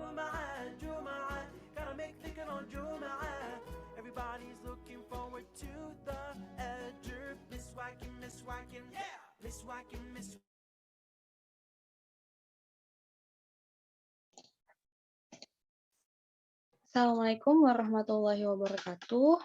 Jum'ah, Jum'ah, gotta make thinking on Jum'ah. Everybody's looking forward to the Edur. Miswhacking, miswhacking, yeah! Miswhacking, miswhacking. Assalamualaikum warahmatullahi wabarakatuh.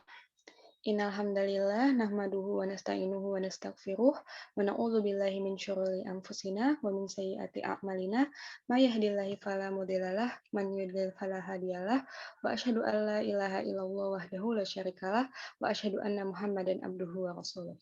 Innal hamdalillah nahmaduhu wa nasta'inuhu wa nastaghfiruh wa na'udzu billahi min syururi anfusina wa min sayyiati a'malina may yahdihillahu fala mudhillalah man yudlil fala hadiyalah wa asyhadu an la ilaha illallah wahdahu la syarikalah wa asyhadu anna muhammadan abduhu wa rasuluh.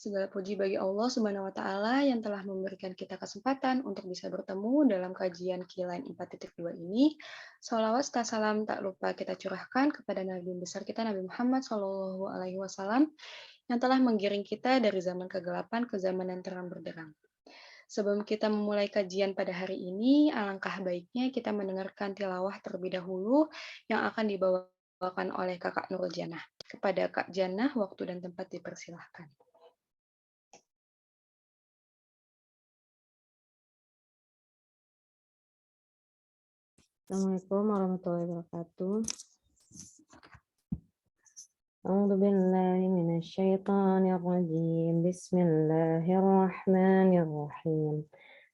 Segala puji bagi Allah Subhanahu wa taala yang telah memberikan kita kesempatan untuk bisa bertemu dalam kajian Q-Line 4.2 ini. Shalawat serta salam tak lupa kita curahkan kepada Nabi besar kita Nabi Muhammad SAW yang telah menggiring kita dari zaman kegelapan ke zaman yang terang benderang. Sebelum kita memulai kajian pada hari ini, alangkah baiknya kita mendengarkan tilawah terlebih dahulu yang akan dibawakan oleh Kakak Nurul Janah. Kepada Kak Janah, waktu dan tempat dipersilahkan. Assalamualaikum warahmatullahi wabarakatuh. A'udzu billahi minasyaitonir rajim. Bismillahirrahmanirrahim.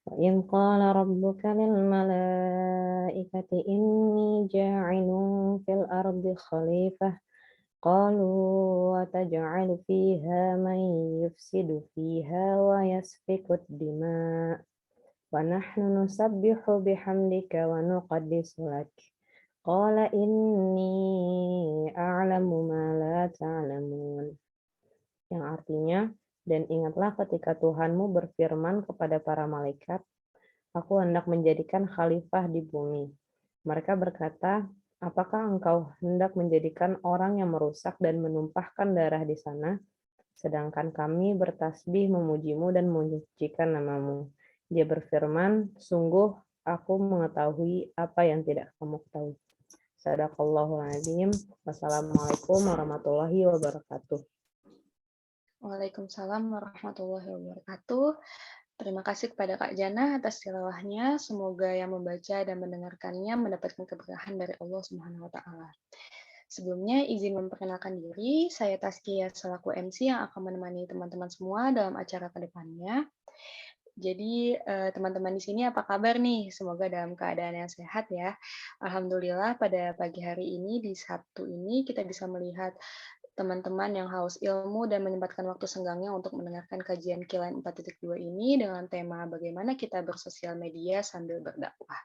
Wa in qala rabbuka lil malaikati inni ja'ilun fil ardi khalifah qalu wa taj'alu fiha man yufsidu fiha wa yasfiku ad-dima' wa nahnu nusabbihu bihamdika wa nuqaddisu lak. Qala inni a'lamu ma la ta'lamun. Yang artinya, dan ingatlah ketika Tuhanmu berfirman kepada para malaikat, aku hendak menjadikan khalifah di bumi. Mereka berkata, apakah engkau hendak menjadikan orang yang merusak dan menumpahkan darah di sana? Sedangkan kami bertasbih memujimu dan menyucikan namamu. Dia berfirman, sungguh aku mengetahui apa yang tidak kamu ketahui. Sadaqallahul azim. Wassalamualaikum warahmatullahi wabarakatuh. Waalaikumsalam warahmatullahi wabarakatuh. Terima kasih kepada Kak Jana atas tilawahnya. Semoga yang membaca dan mendengarkannya mendapatkan keberkahan dari Allah Subhanahu wa taala. Sebelumnya izin memperkenalkan diri, saya Taskia selaku MC yang akan menemani teman-teman semua dalam acara ke depannya. Jadi teman-teman di sini apa kabar nih? Semoga dalam keadaan yang sehat ya. Alhamdulillah pada pagi hari ini di Sabtu ini kita bisa melihat teman-teman yang haus ilmu dan menyempatkan waktu senggangnya untuk mendengarkan kajian Q-Line 4.2 ini dengan tema bagaimana kita bersosial media sambil berdakwah.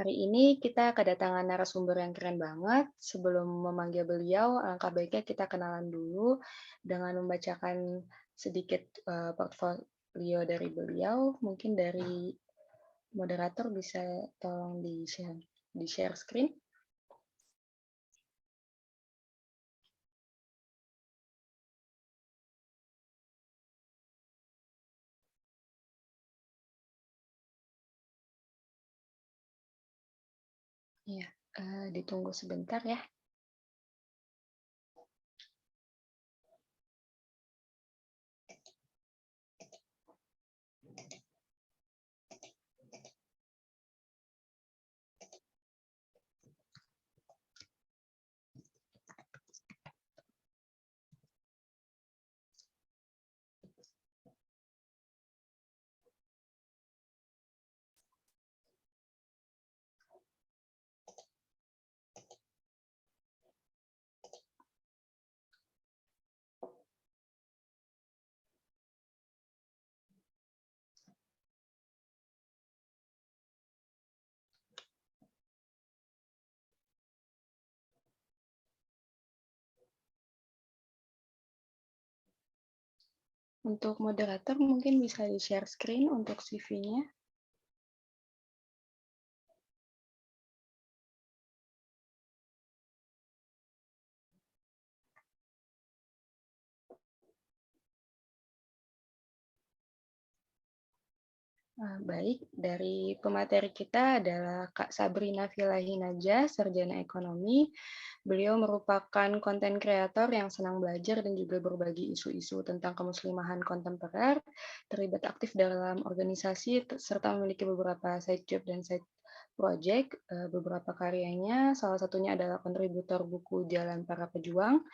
Hari ini kita kedatangan narasumber yang keren banget. Sebelum memanggil beliau, alangkah baiknya kita kenalan dulu dengan membacakan sedikit portfolio dari beliau. Mungkin dari moderator bisa tolong di-share screen. Ya, ditunggu sebentar ya. Untuk moderator mungkin bisa di-share screen untuk CV-nya. Baik, dari pemateri kita adalah Kak Sabrina Filahi Najah, Sarjana Ekonomi. Beliau merupakan konten kreator yang senang belajar dan juga berbagi isu-isu tentang kemuslimahan kontemporer, terlibat aktif dalam organisasi, serta memiliki beberapa side job dan side Project. Beberapa karyanya, salah satunya adalah kontributor buku Jalan Para Pejuang,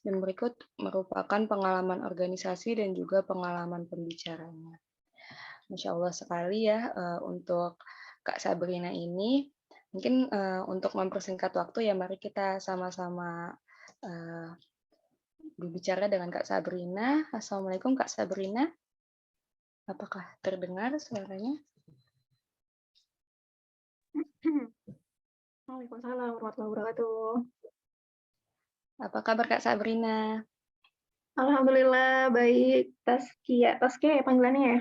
dan berikut merupakan pengalaman organisasi dan juga pengalaman pembicaranya. Masya Allah sekali ya untuk Kak Sabrina ini. Mungkin untuk mempersingkat waktu ya, mari kita sama-sama berbicara dengan Kak Sabrina. Assalamualaikum Kak Sabrina. Apakah terdengar suaranya? Waalaikumsalam warahmatullahi wabarakatuh. Apa kabar Kak Sabrina? Alhamdulillah baik. Taskia ya panggilannya ya?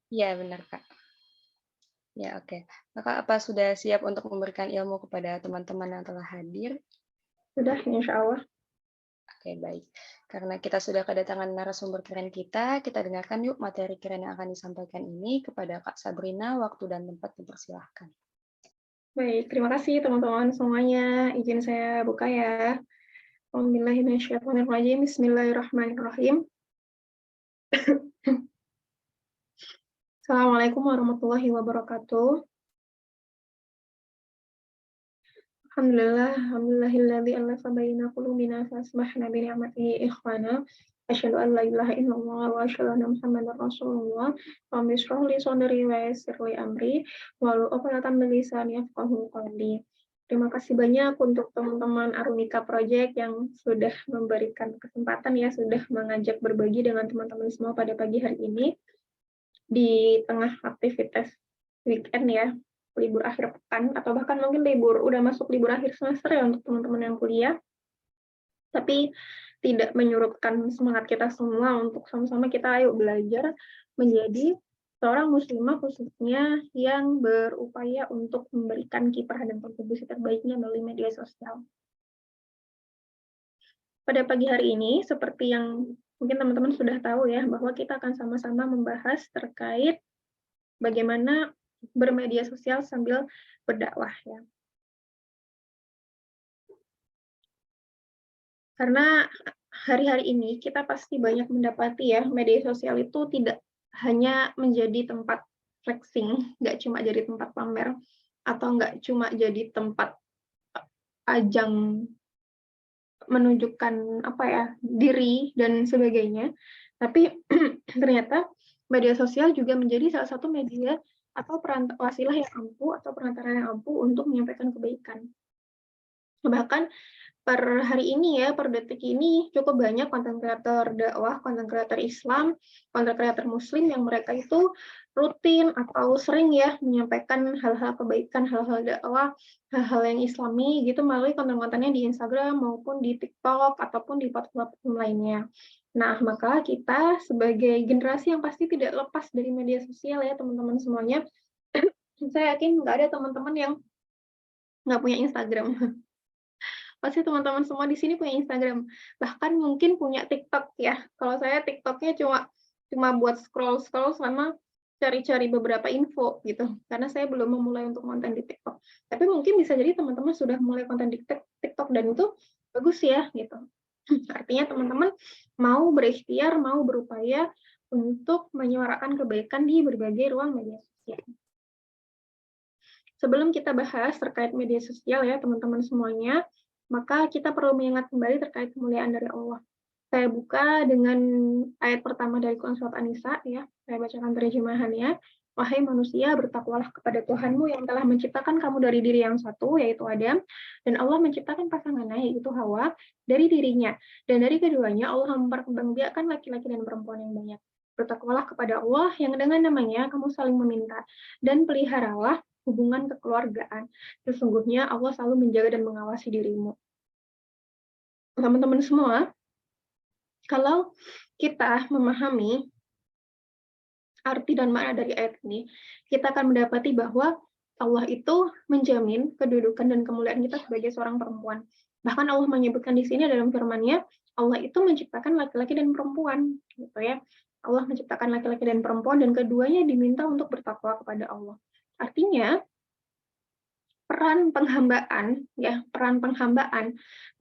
Iya benar Kak. Ya oke. Kakak apa sudah siap untuk memberikan ilmu kepada teman-teman yang telah hadir? Sudah, insya Allah. Oke baik. Karena kita sudah kedatangan narasumber keren kita dengarkan yuk materi keren yang akan disampaikan ini kepada Kak Sabrina. Waktu dan tempat dipersilahkan. Baik, terima kasih teman-teman semuanya. Izin saya buka ya. Bismillahirrahmanirrahim. Bismillahirrahmanirrahim. Assalamualaikum warahmatullahi wabarakatuh. Alhamdulillahilladzi alafa baina qulubina fa asbahna bi ni'matihi ikhwana. Asyhadu an la ilaha illallah wa asyhadu anna Muhammadar Rasulullah. Rabbi shrah li sadri wa yassir li amri wahlul 'uqdatam min lisani yafqahu qawli. Terima kasih banyak untuk teman-teman Arunika Project yang sudah memberikan kesempatan ya, sudah mengajak berbagi dengan teman-teman semua pada pagi hari ini di tengah aktivitas weekend ya, libur akhir pekan atau bahkan mungkin udah masuk libur akhir semester ya untuk teman-teman yang kuliah. Tapi tidak menyurutkan semangat kita semua untuk sama-sama kita ayo belajar menjadi seorang muslimah khususnya yang berupaya untuk memberikan kiprah dan kontribusi terbaiknya melalui media sosial. Pada pagi hari ini, seperti yang mungkin teman-teman sudah tahu ya, bahwa kita akan sama-sama membahas terkait bagaimana bermedia sosial sambil berdakwah ya. Karena hari-hari ini kita pasti banyak mendapati ya, media sosial itu tidak hanya menjadi tempat flexing, nggak cuma jadi tempat pamer, atau nggak cuma jadi tempat ajang menunjukkan diri dan sebagainya, tapi ternyata media sosial juga menjadi salah satu media atau wasilah yang ampuh atau perantara yang ampuh untuk menyampaikan kebaikan. Bahkan per hari ini ya, per detik ini cukup banyak konten kreator dakwah, konten kreator Islam, konten kreator Muslim yang mereka itu rutin atau sering ya menyampaikan hal-hal kebaikan, hal-hal dakwah, hal-hal yang Islami gitu melalui konten-kontennya di Instagram maupun di TikTok ataupun di platform lainnya. Nah, maka kita sebagai generasi yang pasti tidak lepas dari media sosial ya teman-teman semuanya. Saya yakin nggak ada teman-teman yang nggak punya Instagram. Pasti teman-teman semua di sini punya Instagram, bahkan mungkin punya TikTok ya. Kalau saya TikToknya cuma buat scroll sama cari-cari beberapa info gitu, karena saya belum memulai untuk konten di TikTok. Tapi mungkin bisa jadi teman-teman sudah mulai konten di TikTok dan itu bagus ya gitu. Artinya teman-teman mau berikhtiar, mau berupaya untuk menyuarakan kebaikan di berbagai ruang media sosial. Sebelum kita bahas terkait media sosial ya teman-teman semuanya, maka kita perlu mengingat kembali terkait kemuliaan dari Allah. Saya buka dengan ayat pertama dari Quran Surat An-Nisa, ya. Saya bacakan terjemahannya. Wahai manusia, bertakwalah kepada Tuhanmu yang telah menciptakan kamu dari diri yang satu, yaitu Adam, dan Allah menciptakan pasangannya, yaitu Hawa, dari dirinya. Dan dari keduanya, Allah memperkembangbiakkan laki-laki dan perempuan yang banyak. Bertakwalah kepada Allah yang dengan namanya kamu saling meminta, dan peliharalah hubungan kekeluargaan. Sesungguhnya Allah selalu menjaga dan mengawasi dirimu. Teman-teman semua, kalau kita memahami arti dan makna dari ayat ini, kita akan mendapati bahwa Allah itu menjamin kedudukan dan kemuliaan kita sebagai seorang perempuan. Bahkan Allah menyebutkan di sini dalam firman-Nya, Allah itu menciptakan laki-laki dan perempuan, gitu ya. Allah menciptakan laki-laki dan perempuan dan keduanya diminta untuk bertakwa kepada Allah. Artinya, peran penghambaan,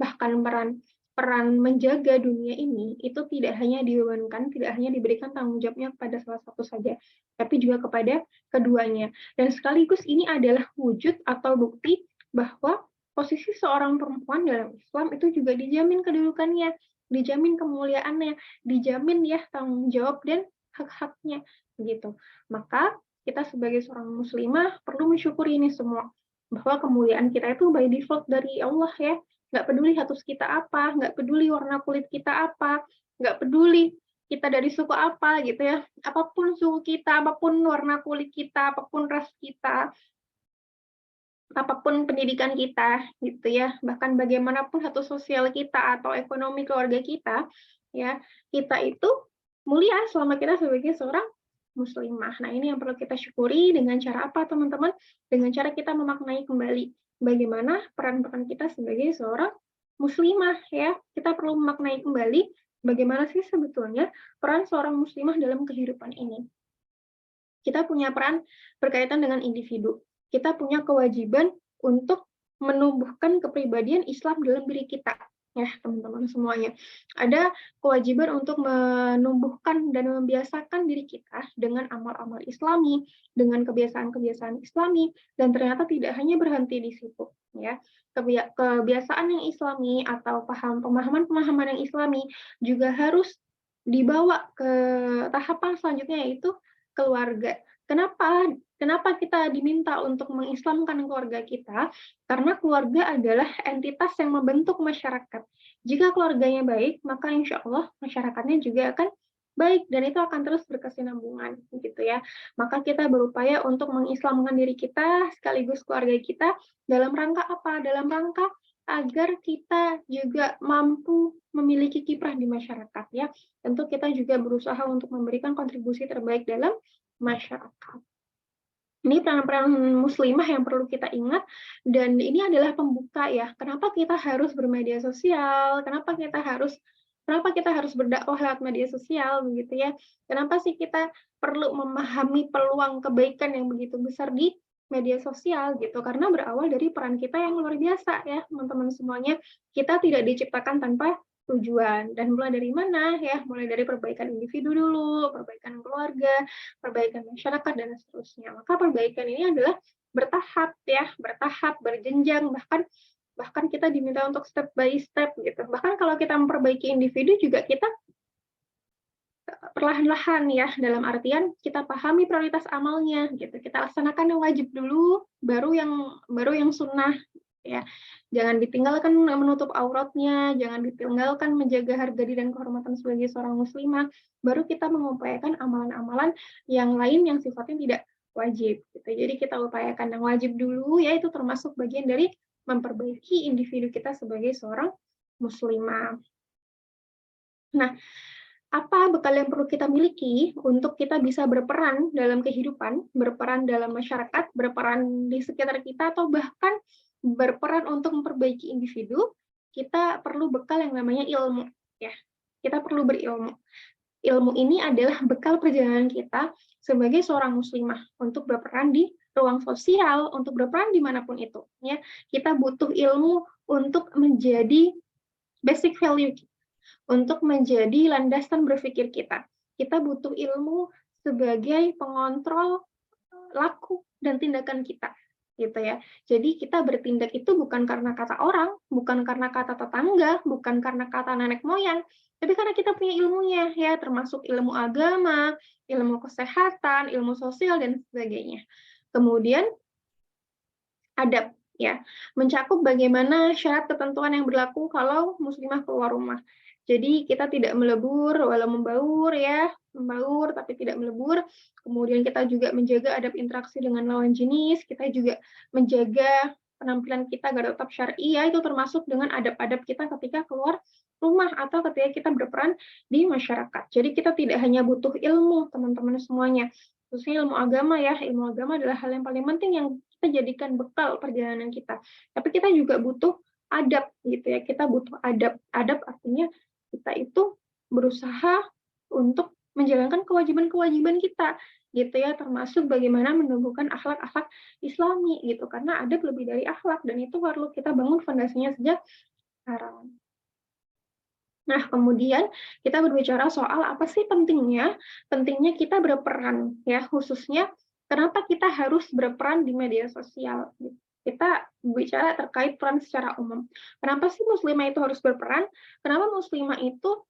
bahkan peran peran menjaga dunia ini itu tidak hanya dibebankan, tidak hanya diberikan tanggung jawabnya kepada salah satu saja, tapi juga kepada keduanya. Dan sekaligus ini adalah wujud atau bukti bahwa posisi seorang perempuan dalam Islam itu juga dijamin kedudukannya, dijamin kemuliaannya, dijamin ya tanggung jawab dan hak-haknya begitu. Maka kita sebagai seorang muslimah perlu mensyukuri ini semua, bahwa kemuliaan kita itu by default dari Allah ya. Nggak peduli status kita apa, nggak peduli warna kulit kita apa, nggak peduli kita dari suku apa gitu ya. Apapun suku kita, apapun warna kulit kita, apapun ras kita, apapun pendidikan kita gitu ya. Bahkan bagaimanapun status sosial kita atau ekonomi keluarga kita, ya, kita itu mulia selama kita sebagai seorang muslimah. Nah, ini yang perlu kita syukuri dengan cara apa, teman-teman? Dengan cara kita memaknai kembali bagaimana peran-peran kita sebagai seorang muslimah ya. Kita perlu memaknai kembali bagaimana sih sebetulnya peran seorang muslimah dalam kehidupan ini. Kita punya peran berkaitan dengan individu. Kita punya kewajiban untuk menumbuhkan kepribadian Islam dalam diri kita. Ya, teman-teman semuanya. Ada kewajiban untuk menumbuhkan dan membiasakan diri kita dengan amal-amal Islami, dengan kebiasaan-kebiasaan Islami, dan ternyata tidak hanya berhenti di situ. Ya, kebiasaan yang Islami atau pemahaman-pemahaman yang Islami juga harus dibawa ke tahapan selanjutnya, yaitu keluarga. Kenapa kita diminta untuk mengislamkan keluarga kita? Karena keluarga adalah entitas yang membentuk masyarakat. Jika keluarganya baik, maka insya Allah masyarakatnya juga akan baik, dan itu akan terus berkesinambungan, gitu ya. Maka kita berupaya untuk mengislamkan diri kita sekaligus keluarga kita dalam rangka apa? Dalam rangka agar kita juga mampu memiliki kiprah di masyarakat, ya. Tentu kita juga berusaha untuk memberikan kontribusi terbaik dalam masyarakat. Ini peran-peran muslimah yang perlu kita ingat, dan ini adalah pembuka ya. Kenapa kita harus bermedia sosial? Kenapa kita harus berdakwah lewat media sosial begitu ya? Kenapa sih kita perlu memahami peluang kebaikan yang begitu besar di media sosial gitu? Karena berawal dari peran kita yang luar biasa ya, teman-teman semuanya. Kita tidak diciptakan tanpa tujuan, dan mulai dari mana ya? Mulai dari perbaikan individu dulu, perbaikan keluarga, perbaikan masyarakat, dan seterusnya. Maka perbaikan ini adalah bertahap ya, bertahap, berjenjang, bahkan kita diminta untuk step by step gitu. Bahkan kalau kita memperbaiki individu juga kita perlahan-lahan ya, dalam artian kita pahami prioritas amalnya gitu. Kita laksanakan yang wajib dulu, baru yang sunnah ya. Jangan ditinggalkan menutup auratnya, jangan ditinggalkan menjaga harga diri dan kehormatan sebagai seorang muslimah, baru kita mengupayakan amalan-amalan yang lain yang sifatnya tidak wajib gitu. Jadi kita upayakan yang wajib dulu ya, itu termasuk bagian dari memperbaiki individu kita sebagai seorang muslimah. Nah, apa bekal yang perlu kita miliki untuk kita bisa berperan dalam kehidupan, berperan dalam masyarakat, berperan di sekitar kita, atau bahkan berperan untuk memperbaiki individu? Kita perlu bekal yang namanya ilmu ya. Kita perlu berilmu. Ilmu ini adalah bekal perjalanan kita sebagai seorang muslimah untuk berperan di ruang sosial, untuk berperan dimanapun itu ya. Kita butuh ilmu untuk menjadi basic value kita, untuk menjadi landasan berpikir kita. Kita butuh ilmu sebagai pengontrol laku dan tindakan kita, gitu ya. Jadi kita bertindak itu bukan karena kata orang, bukan karena kata tetangga, bukan karena kata nenek moyang, tapi karena kita punya ilmunya ya, termasuk ilmu agama, ilmu kesehatan, ilmu sosial, dan sebagainya. Kemudian adab ya, mencakup bagaimana syarat ketentuan yang berlaku kalau muslimah keluar rumah. Jadi kita tidak melebur walau membaur ya, membaur tapi tidak melebur. Kemudian kita juga menjaga adab interaksi dengan lawan jenis, kita juga menjaga penampilan kita agar tetap syar'i ya, itu termasuk dengan adab-adab kita ketika keluar rumah atau ketika kita berperan di masyarakat. Jadi kita tidak hanya butuh ilmu, teman-teman semuanya, khususnya ilmu agama ya. Ilmu agama adalah hal yang paling penting yang kita jadikan bekal perjalanan kita. Tapi kita juga butuh adab gitu ya. Kita butuh adab. Adab artinya kita itu berusaha untuk menjalankan kewajiban-kewajiban kita gitu ya, termasuk bagaimana menumbuhkan akhlak-akhlak Islami gitu, karena adab lebih dari akhlak, dan itu perlu kita bangun fondasinya sejak sekarang. Nah, kemudian kita berbicara soal apa sih pentingnya kita berperan ya, khususnya kenapa kita harus berperan di media sosial. Kita bicara terkait peran secara umum. Kenapa sih muslimah itu harus berperan? Kenapa muslimah itu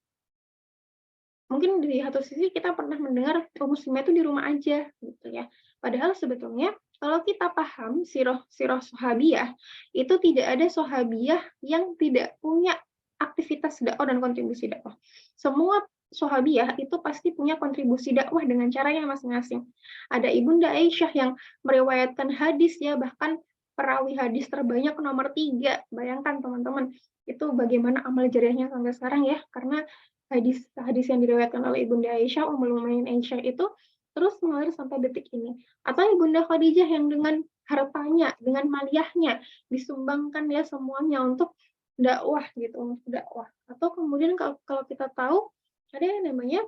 mungkin di satu sisi kita pernah mendengar muslimah itu di rumah aja gitu ya. Padahal sebetulnya kalau kita paham sirah sahabiyah, itu tidak ada sahabiyah yang tidak punya aktivitas dakwah dan kontribusi dakwah. Semua sahabiyah itu pasti punya kontribusi dakwah dengan caranya masing-masing. Ada Ibunda Aisyah yang meriwayatkan hadis ya, bahkan perawi hadis terbanyak nomor 3. Bayangkan teman-teman, itu bagaimana amal jariahnya sampai sekarang ya, karena hadis yang diriwayatkan oleh Ibunda Aisyah, Ummul Mukminin Aisyah itu terus mengalir sampai detik ini. Atau Ibunda Khadijah yang dengan hartanya, dengan maliyahnya disumbangkan ya semuanya untuk dakwah gitu, untuk dakwah. Atau kemudian kalau kita tahu ada yang namanya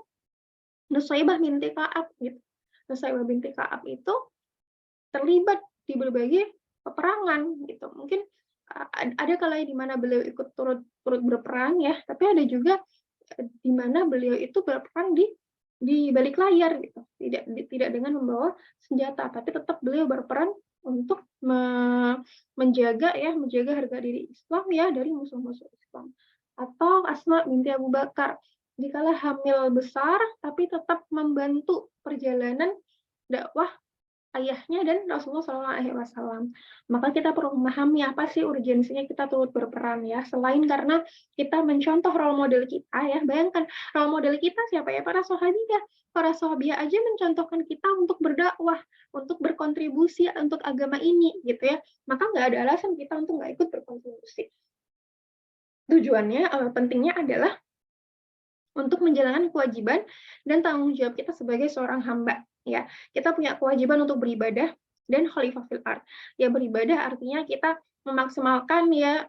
Nusaybah binti Ka'ab gitu. Nusaybah binti Ka'ab itu terlibat di berbagai peperangan gitu. Mungkin ada kalanya di mana beliau ikut turut berperang ya, tapi ada juga di mana beliau itu berperan di balik layar gitu, tidak dengan membawa senjata, tapi tetap beliau berperan untuk menjaga harga diri Islam ya dari musuh-musuh Islam. Atau Asma binti Abu Bakar, dikala hamil besar tapi tetap membantu perjalanan dakwah ayahnya dan Rasulullah SAW. Maka kita perlu memahami apa sih urgensinya kita turut berperan ya. Selain karena kita mencontoh role model kita ya. Bayangkan role model kita siapa ya? Para sahabiah. Para sahabiah aja mencontohkan kita untuk berdakwah, untuk berkontribusi untuk agama ini gitu ya. Maka nggak ada alasan kita untuk nggak ikut berkontribusi. Tujuannya, pentingnya adalah untuk menjalankan kewajiban dan tanggung jawab kita sebagai seorang hamba. Ya, kita punya kewajiban untuk beribadah dan khalifah fil ard. Ya, beribadah artinya kita memaksimalkan ya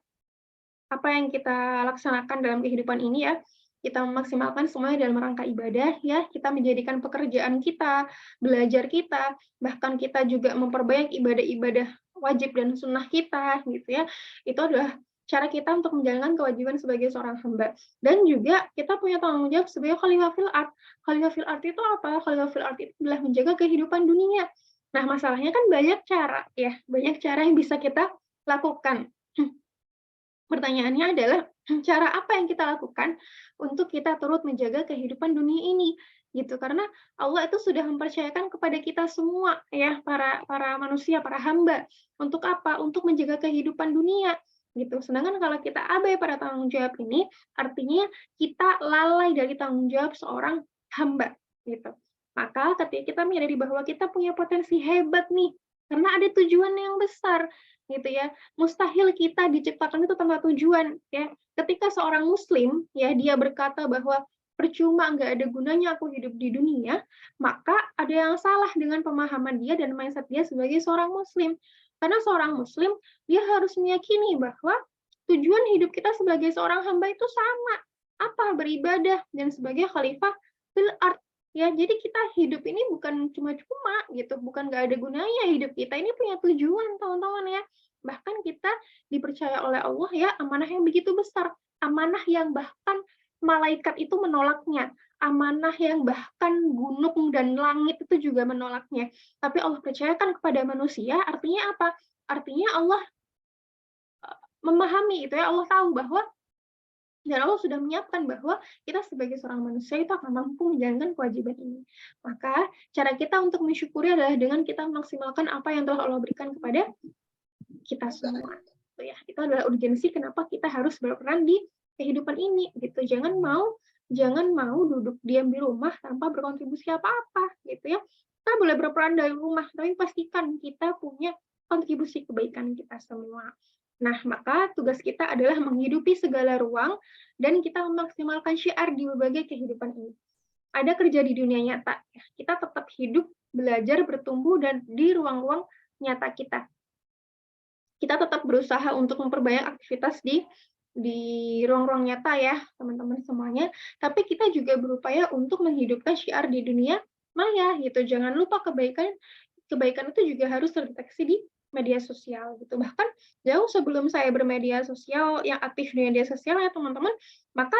apa yang kita laksanakan dalam kehidupan ini ya. Kita memaksimalkan semuanya dalam rangka ibadah ya. Kita menjadikan pekerjaan kita, belajar kita, bahkan kita juga memperbanyak ibadah-ibadah wajib dan sunnah kita gitu ya. Itu adalah cara kita untuk menjalankan kewajiban sebagai seorang hamba. Dan juga kita punya tanggung jawab sebagai khalifah fil ard. Khalifah fil ard itu apa? Khalifah fil ard itu adalah menjaga kehidupan dunia. Nah, masalahnya kan banyak cara ya, banyak cara yang bisa kita lakukan. Pertanyaannya adalah cara apa yang kita lakukan untuk kita turut menjaga kehidupan dunia ini gitu, karena Allah itu sudah mempercayakan kepada kita semua ya, para manusia, para hamba, untuk apa? Untuk menjaga kehidupan dunia gitu. Sedangkan kalau kita abai pada tanggung jawab ini, artinya kita lalai dari tanggung jawab seorang hamba gitu. Maka ketika kita menyadari bahwa kita punya potensi hebat nih, karena ada tujuan yang besar gitu ya. Mustahil kita diciptakan itu tanpa tujuan ya. Ketika seorang muslim ya dia berkata bahwa percuma nggak ada gunanya aku hidup di dunia, maka ada yang salah dengan pemahaman dia dan mindset dia sebagai seorang muslim. Karena seorang muslim, dia harus meyakini bahwa tujuan hidup kita sebagai seorang hamba itu sama. Apa? Beribadah dan sebagai khalifah fil ard. Ya, jadi kita hidup ini bukan cuma-cuma gitu, bukan nggak ada gunanya hidup kita. Ini punya tujuan, teman-teman ya. Bahkan kita dipercaya oleh Allah ya, amanah yang begitu besar. Amanah yang bahkan malaikat itu menolaknya. Amanah yang bahkan gunung dan langit itu juga menolaknya. Tapi Allah percayakan kepada manusia, artinya apa? Artinya Allah memahami itu ya, Allah tahu bahwa dan Allah sudah menyiapkan bahwa kita sebagai seorang manusia itu akan mampu menjalankan kewajiban ini. Maka cara kita untuk mensyukuri adalah dengan kita memaksimalkan apa yang telah Allah berikan kepada kita semua. Itu adalah urgensi kenapa kita harus berperan di kehidupan ini gitu. Jangan mau duduk diam di rumah tanpa berkontribusi apa-apa gitu ya. Kita boleh berperan dari rumah, tapi pastikan kita punya kontribusi kebaikan kita semua. Nah, maka tugas kita adalah menghidupi segala ruang dan kita memaksimalkan syiar di berbagai kehidupan ini. Ada kerja di dunia nyata, kita tetap hidup, belajar, bertumbuh, dan di ruang-ruang nyata kita. Kita tetap berusaha untuk memperbanyak aktivitas di ruang-ruang nyata ya, teman-teman semuanya. Tapi kita juga berupaya untuk menghidupkan syiar di dunia maya gitu. Jangan lupa kebaikan itu juga harus terdeteksi di media sosial gitu. Bahkan jauh sebelum saya bermedia sosial, yang aktif di media sosial ya teman-teman, maka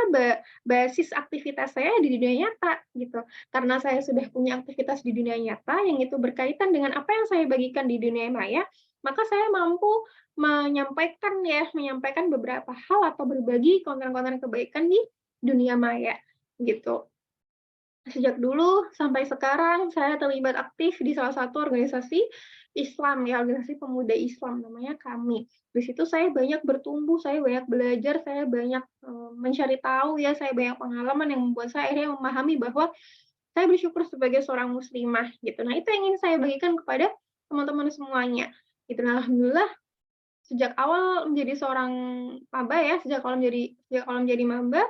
basis aktivitas saya di dunia nyata gitu. Karena saya sudah punya aktivitas di dunia nyata yang itu berkaitan dengan apa yang saya bagikan di dunia maya, maka saya mampu menyampaikan beberapa hal atau berbagi konten-konten kebaikan di dunia maya gitu. Sejak dulu sampai sekarang saya terlibat aktif di salah satu organisasi Islam ya, organisasi pemuda Islam namanya KAMI. Di situ saya banyak bertumbuh, saya banyak belajar, saya banyak mencari tahu ya, saya banyak pengalaman yang membuat saya akhirnya memahami bahwa saya bersyukur sebagai seorang muslimah gitu. Nah, itu yang ingin saya bagikan kepada teman-teman semuanya. Gitu. Nah, alhamdulillah sejak awal menjadi seorang maba ya, sejak awal menjadi maba,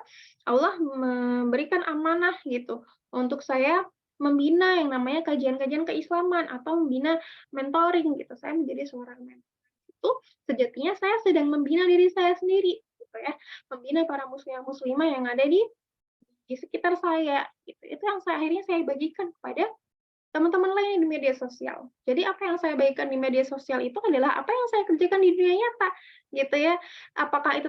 Allah memberikan amanah gitu untuk saya membina yang namanya kajian-kajian keislaman atau membina mentoring gitu. Saya menjadi seorang mentor. Itu sejatinya saya sedang membina diri saya sendiri gitu ya, membina para muslimah yang ada di sekitar saya gitu. Itu yang akhirnya saya bagikan kepada teman-teman lain di media sosial. Jadi apa yang saya bagikan di media sosial itu adalah apa yang saya kerjakan di dunia nyata, gitu ya. Apakah itu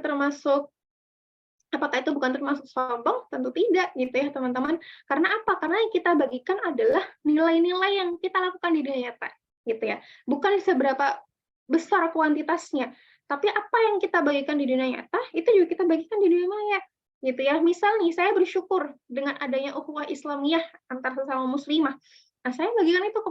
bukan termasuk sombong? Tentu tidak, gitu ya teman-teman. Karena apa? Karena yang kita bagikan adalah nilai-nilai yang kita lakukan di dunia nyata, gitu ya. Bukan seberapa besar kuantitasnya, tapi apa yang kita bagikan di dunia nyata itu juga kita bagikan di dunia maya, gitu ya. Misal nih, saya bersyukur dengan adanya ukhuwah Islamiyah antar sesama muslimah. Nah, saya bagikan itu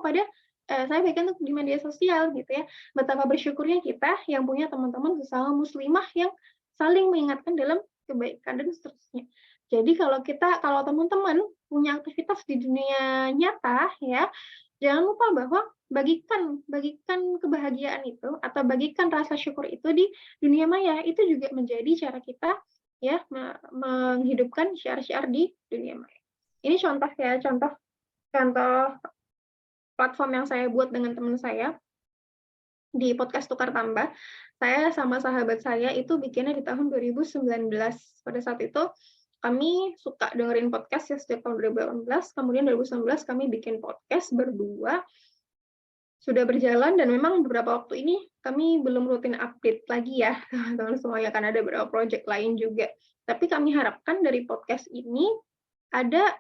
saya bagikan itu di media sosial gitu ya. Betapa bersyukurnya kita yang punya teman-teman sesama muslimah yang saling mengingatkan dalam kebaikan dan seterusnya. Jadi kalau teman-teman punya aktivitas di dunia nyata ya, jangan lupa bahwa bagikan kebahagiaan itu atau bagikan rasa syukur itu di dunia maya. Itu juga menjadi cara kita ya menghidupkan syiar-syiar di dunia maya. Ini contoh platform yang saya buat dengan teman saya di podcast Tukar Tambah. Saya sama sahabat saya itu bikinnya di tahun 2019. Pada saat itu kami suka dengerin podcast ya sejak tahun 2018, kemudian 2019 kami bikin podcast berdua. Sudah berjalan dan memang beberapa waktu ini kami belum rutin update lagi ya, teman-teman semuanya, kan ada beberapa project lain juga. Tapi kami harapkan dari podcast ini ada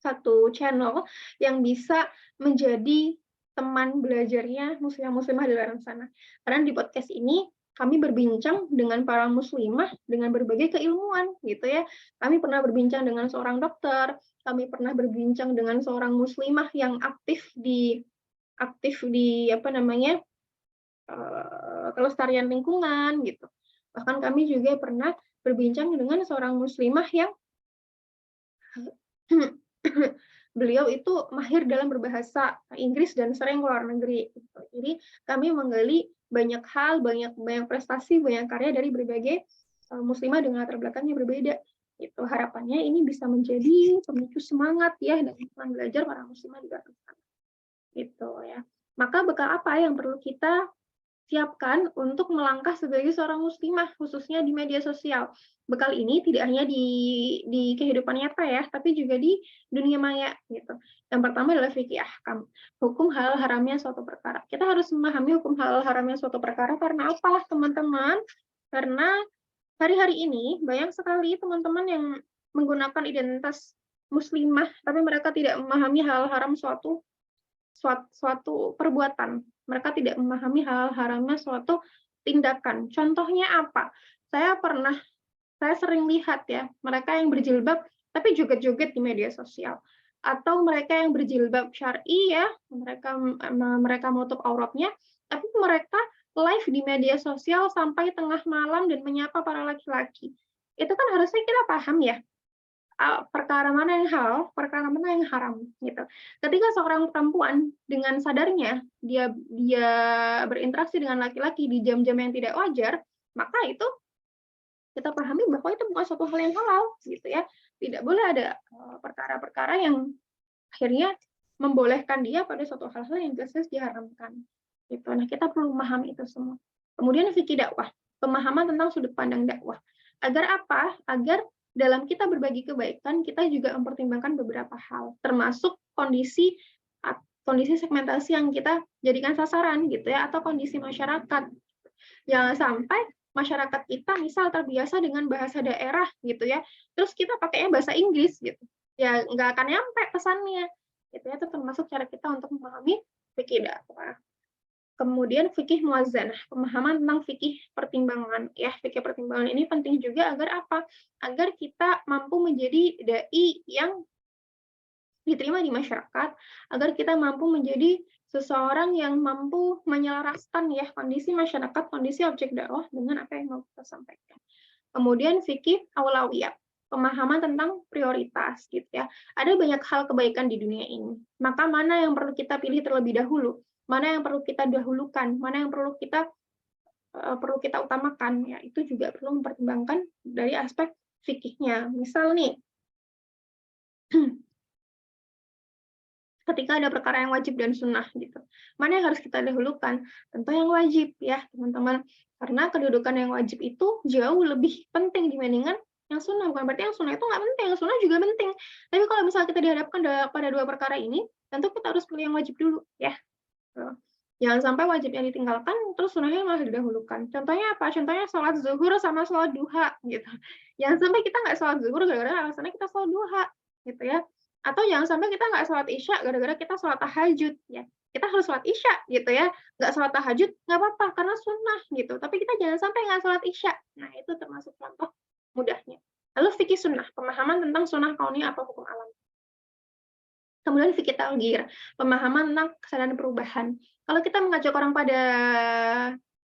satu channel yang bisa menjadi teman belajarnya muslimah-muslimah di luar sana. Karena di podcast ini kami berbincang dengan para muslimah dengan berbagai keilmuan gitu ya. Kami pernah berbincang dengan seorang dokter, kami pernah berbincang dengan seorang muslimah yang aktif di kelestarian lingkungan gitu. Bahkan kami juga pernah berbincang dengan seorang muslimah yang beliau itu mahir dalam berbahasa Inggris dan sering ke luar negeri. Jadi kami menggali banyak hal, banyak prestasi, banyak karya dari berbagai muslimah dengan latar belakang yang berbeda. Itu harapannya ini bisa menjadi pemicu semangat ya dan belajar para muslimah di luar sana. Gitu ya. Maka bekal apa yang perlu kita siapkan untuk melangkah sebagai seorang muslimah, khususnya di media sosial. Bekal ini tidak hanya di kehidupan nyata ya, tapi juga di dunia maya gitu. Yang pertama adalah fikih ahkam, hukum halal haramnya suatu perkara. Kita harus memahami hukum halal haramnya suatu perkara karena apa, teman-teman? Karena hari-hari ini banyak sekali teman-teman yang menggunakan identitas muslimah, tapi mereka tidak memahami halal haram suatu perbuatan. Mereka tidak memahami hal haramnya suatu tindakan. Contohnya apa? Saya sering lihat ya, mereka yang berjilbab tapi joget-joget di media sosial. Atau mereka yang berjilbab syar'i ya, mereka menutup auratnya, tapi mereka live di media sosial sampai tengah malam dan menyapa para laki-laki. Itu kan harusnya kita paham ya, perkara mana yang halal, perkara mana yang haram gitu. Ketika seorang perempuan dengan sadarnya dia berinteraksi dengan laki-laki di jam-jam yang tidak wajar, maka itu kita pahami bahwa itu bukan suatu hal yang halal gitu ya. Tidak boleh ada perkara-perkara yang akhirnya membolehkan dia pada suatu hal-hal yang jelas diharamkan. Gitu. Nah, kita perlu memahami itu semua. Kemudian fikih dakwah, pemahaman tentang sudut pandang dakwah. Agar apa? Agar dalam kita berbagi kebaikan, kita juga mempertimbangkan beberapa hal, termasuk kondisi kondisi segmentasi yang kita jadikan sasaran gitu ya, atau kondisi masyarakat. Jangan sampai masyarakat kita misal terbiasa dengan bahasa daerah gitu ya, terus kita pakainya bahasa Inggris gitu, ya nggak akan nyampe pesannya gitu ya. Itu termasuk cara kita untuk memahami fikih dakwah. Kemudian fikih muwazanah, pemahaman tentang fikih pertimbangan. Ya, fikih pertimbangan ini penting juga agar apa? Agar kita mampu menjadi dai yang diterima di masyarakat, agar kita mampu menjadi seseorang yang mampu menyelaraskan ya kondisi masyarakat, kondisi objek dakwah dengan apa yang mau kita sampaikan. Kemudian fikih aulawiyah, pemahaman tentang prioritas gitu ya. Ada banyak hal kebaikan di dunia ini. Maka mana yang perlu kita pilih terlebih dahulu? Mana yang perlu kita dahulukan? Mana yang perlu kita utamakan? Ya, itu juga perlu mempertimbangkan dari aspek fikihnya. Misal nih, ketika ada perkara yang wajib dan sunnah gitu, mana yang harus kita dahulukan? Tentu yang wajib ya teman-teman, karena kedudukan yang wajib itu jauh lebih penting dibandingkan yang sunnah. Bukan berarti yang sunnah itu nggak penting, yang sunnah juga penting. Tapi kalau misalnya kita dihadapkan pada dua perkara ini, tentu kita harus pilih yang wajib dulu ya. Jangan sampai wajib yang ditinggalkan terus sunnahnya malah didahulukan. Contohnya apa? Contohnya sholat zuhur sama sholat duha gitu. Jangan sampai kita nggak sholat zuhur gara-gara alasannya kita sholat duha gitu ya. Atau jangan sampai kita nggak sholat isya gara-gara kita sholat tahajud ya. Kita harus sholat isya gitu ya. Nggak sholat tahajud nggak apa-apa karena sunnah gitu. Tapi kita jangan sampai nggak sholat isya. Nah itu termasuk contoh mudahnya. Lalu fikih sunnah, pemahaman tentang sunnah kauniyah atau hukum alam. Kemudian fikih talgir, pemahaman tentang kesadaran perubahan. Kalau kita mengajak orang pada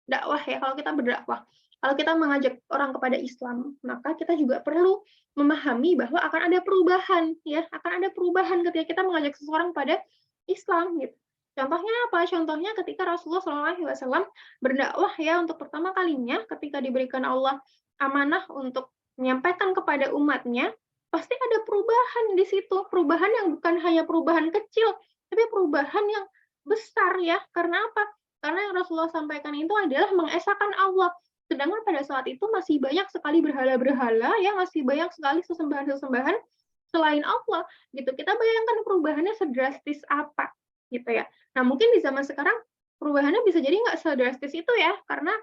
dakwah ya, kalau kita berdakwah, kalau kita mengajak orang kepada Islam, maka kita juga perlu memahami bahwa akan ada perubahan ya, akan ada perubahan ketika kita mengajak seseorang pada Islam gitu. Contohnya apa? Contohnya ketika Rasulullah SAW berdakwah ya untuk pertama kalinya ketika diberikan Allah amanah untuk menyampaikan kepada umatnya, pasti ada perubahan di situ, perubahan yang bukan hanya perubahan kecil, tapi perubahan yang besar ya. Karena apa? Karena yang Rasulullah sampaikan itu adalah mengesahkan Allah. Sedangkan pada saat itu masih banyak sekali berhala-berhala, ya masih banyak sekali sesembahan-sesembahan selain Allah. Gitu. Kita bayangkan perubahannya sedrastis apa, gitu ya. Nah mungkin di zaman sekarang perubahannya bisa jadi nggak sedrastis itu ya, karena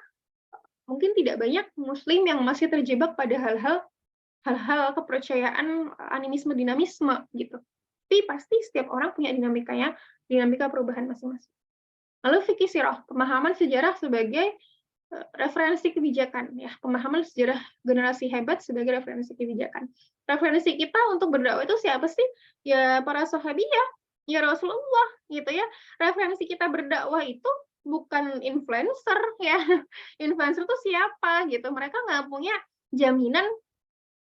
mungkin tidak banyak Muslim yang masih terjebak pada hal-hal kepercayaan animisme dinamisme gitu. Tapi pasti setiap orang punya dinamika perubahan masing-masing. Lalu fikih sirah, pemahaman sejarah sebagai referensi kebijakan ya, pemahaman sejarah generasi hebat sebagai referensi kebijakan. Referensi kita untuk berdakwah itu siapa sih? Ya para sahabiah, ya Rasulullah gitu ya. Referensi kita berdakwah itu bukan influencer ya. Influencer itu siapa gitu? Mereka nggak punya jaminan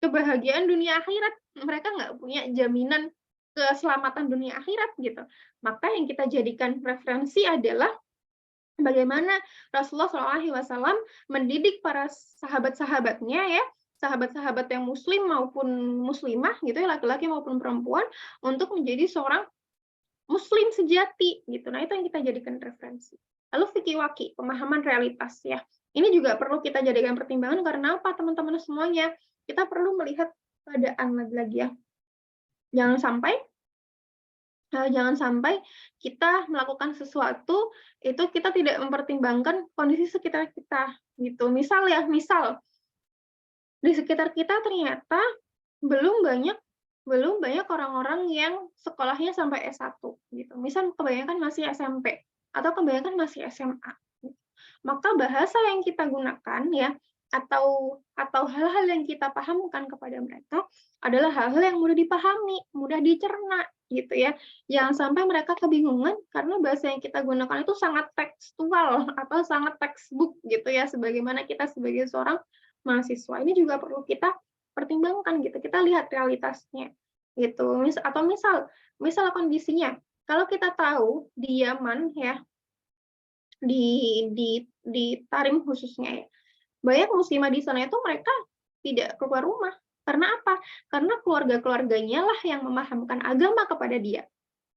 kebahagiaan dunia akhirat, mereka nggak punya jaminan keselamatan dunia akhirat gitu. Maka yang kita jadikan referensi adalah bagaimana Rasulullah SAW mendidik para sahabat-sahabatnya ya, sahabat-sahabat yang muslim maupun muslimah gitu ya, laki-laki maupun perempuan, untuk menjadi seorang muslim sejati gitu. Nah, itu yang kita jadikan referensi. Lalu fikih waqi, pemahaman realitas ya. Ini juga perlu kita jadikan pertimbangan karena apa teman-teman semuanya? Kita perlu melihat keadaan lagi-lagi ya. Jangan sampai kita melakukan sesuatu itu kita tidak mempertimbangkan kondisi sekitar kita gitu. Misal di sekitar kita ternyata belum banyak orang-orang yang sekolahnya sampai S1 gitu. Misal kebanyakan masih SMP atau kebanyakan masih SMA. Maka bahasa yang kita gunakan ya atau hal-hal yang kita pahamkan kepada mereka adalah hal-hal yang mudah dipahami, mudah dicerna gitu ya. Jangan sampai mereka kebingungan karena bahasa yang kita gunakan itu sangat tekstual atau sangat textbook gitu ya, sebagaimana kita sebagai seorang mahasiswa. Ini juga perlu kita pertimbangkan gitu. Kita lihat realitasnya gitu. Misal kondisinya, kalau kita tahu di Yaman ya, di Tarim khususnya ya, banyak muslimah di sana itu mereka tidak keluar rumah. Karena apa? Karena keluarga-keluarganya lah yang memahamkan agama kepada dia.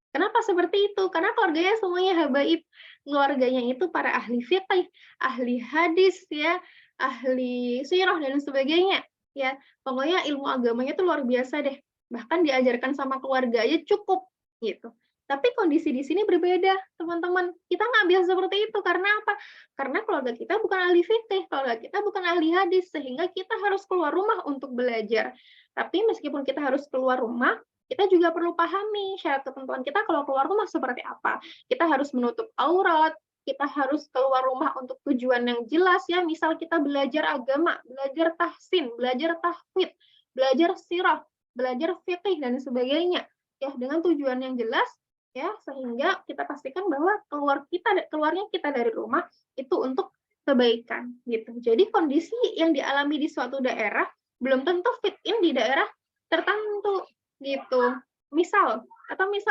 Kenapa seperti itu? Karena keluarganya semuanya habaib. Keluarganya itu para ahli fiqh, ahli hadis ya, ahli sirah dan sebagainya. Ya, pokoknya ilmu agamanya itu luar biasa deh. Bahkan diajarkan sama keluarga aja cukup gitu. Tapi kondisi di sini berbeda, teman-teman. Kita nggak bisa seperti itu. Karena apa? Karena keluarga kita bukan ahli fikih, keluarga kita bukan ahli hadis, sehingga kita harus keluar rumah untuk belajar. Tapi meskipun kita harus keluar rumah, kita juga perlu pahami syarat ketentuan kita kalau keluar rumah seperti apa. Kita harus menutup aurat, kita harus keluar rumah untuk tujuan yang jelas ya. Misal kita belajar agama, belajar tahsin, belajar tahfidz, belajar sirah, belajar fikih dan sebagainya. Ya, dengan tujuan yang jelas ya, sehingga kita pastikan bahwa keluarnya kita dari rumah itu untuk kebaikan gitu. Jadi kondisi yang dialami di suatu daerah belum tentu fit in di daerah tertentu gitu. Misal